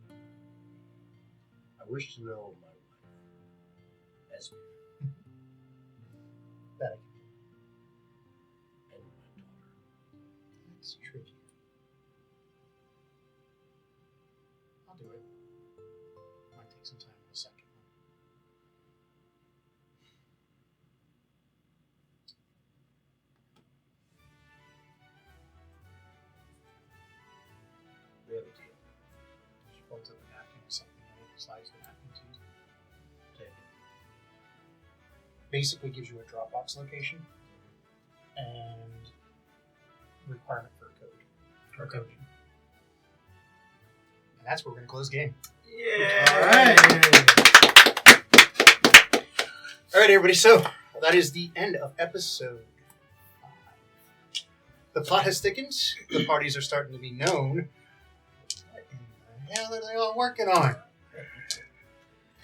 in. I wish to know my wife, Esme, That I can do. and my daughter. That's tricky. I'll do it. Might take some time in a second. We have a deal. She holds up a napkin or something, and it slides the napkin to you. Take it. Basically gives you a Dropbox location and requirement for a code. Or coding. And that's where we're going to close the game. Alright. Alright, everybody, so that is the end of episode 5. The plot has thickened. The parties are starting to be known. What in the hell are they all working on?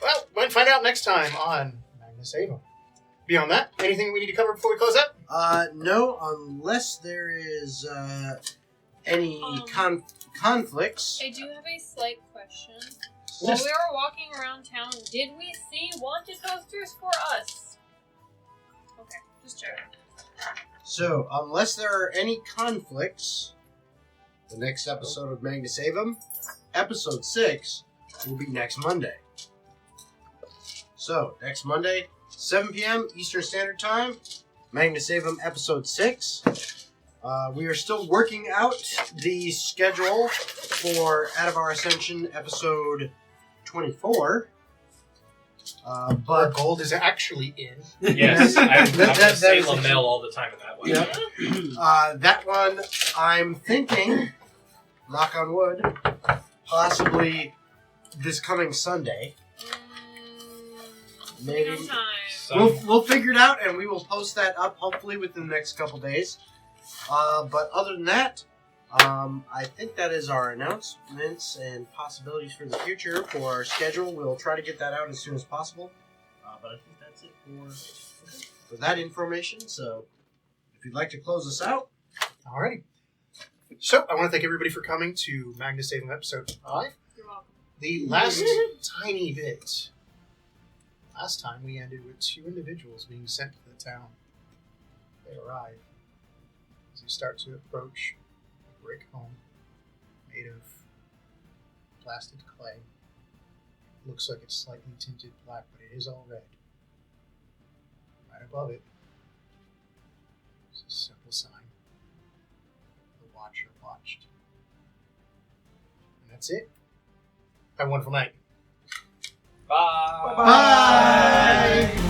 Well, we'll find out next time on Magnus Aevum. Beyond that, anything we need to cover before we close up? No, unless there is any conflicts. I do have a slight question. Yes. While we were walking around town, did we see wanted posters for us? Okay, just checking. So, unless there are any conflicts, the next episode of Magnus Aevum, episode 6, will be next Monday. So, next Monday, 7 p.m. Eastern Standard Time, Magnus Aevum episode 6. We are still working out the schedule for Out of Our Ascension episode 24. Our But gold is actually in. Yes, I'm going to say is the Lamel all the time in that one. Yep. That one, I'm thinking, knock on wood, possibly this coming Sunday. Maybe. No time. We'll figure it out, and we will post that up hopefully within the next couple days. But other than that, I think that is our announcements and possibilities for the future for our schedule. We'll try to get that out as soon as possible. But I think that's it for that information. So, if you'd like to close us out. Alrighty. So, I want to thank everybody for coming to Magnus Aevum episode 5. You're welcome. The last tiny bit. Last time we ended with 2 individuals being sent to the town. They arrive as you start to approach a brick home made of blasted clay. Looks like it's slightly tinted black, but it is all red. Right above it is a simple sign. The Watcher watched. And that's it. Have a wonderful night. Bye. Bye!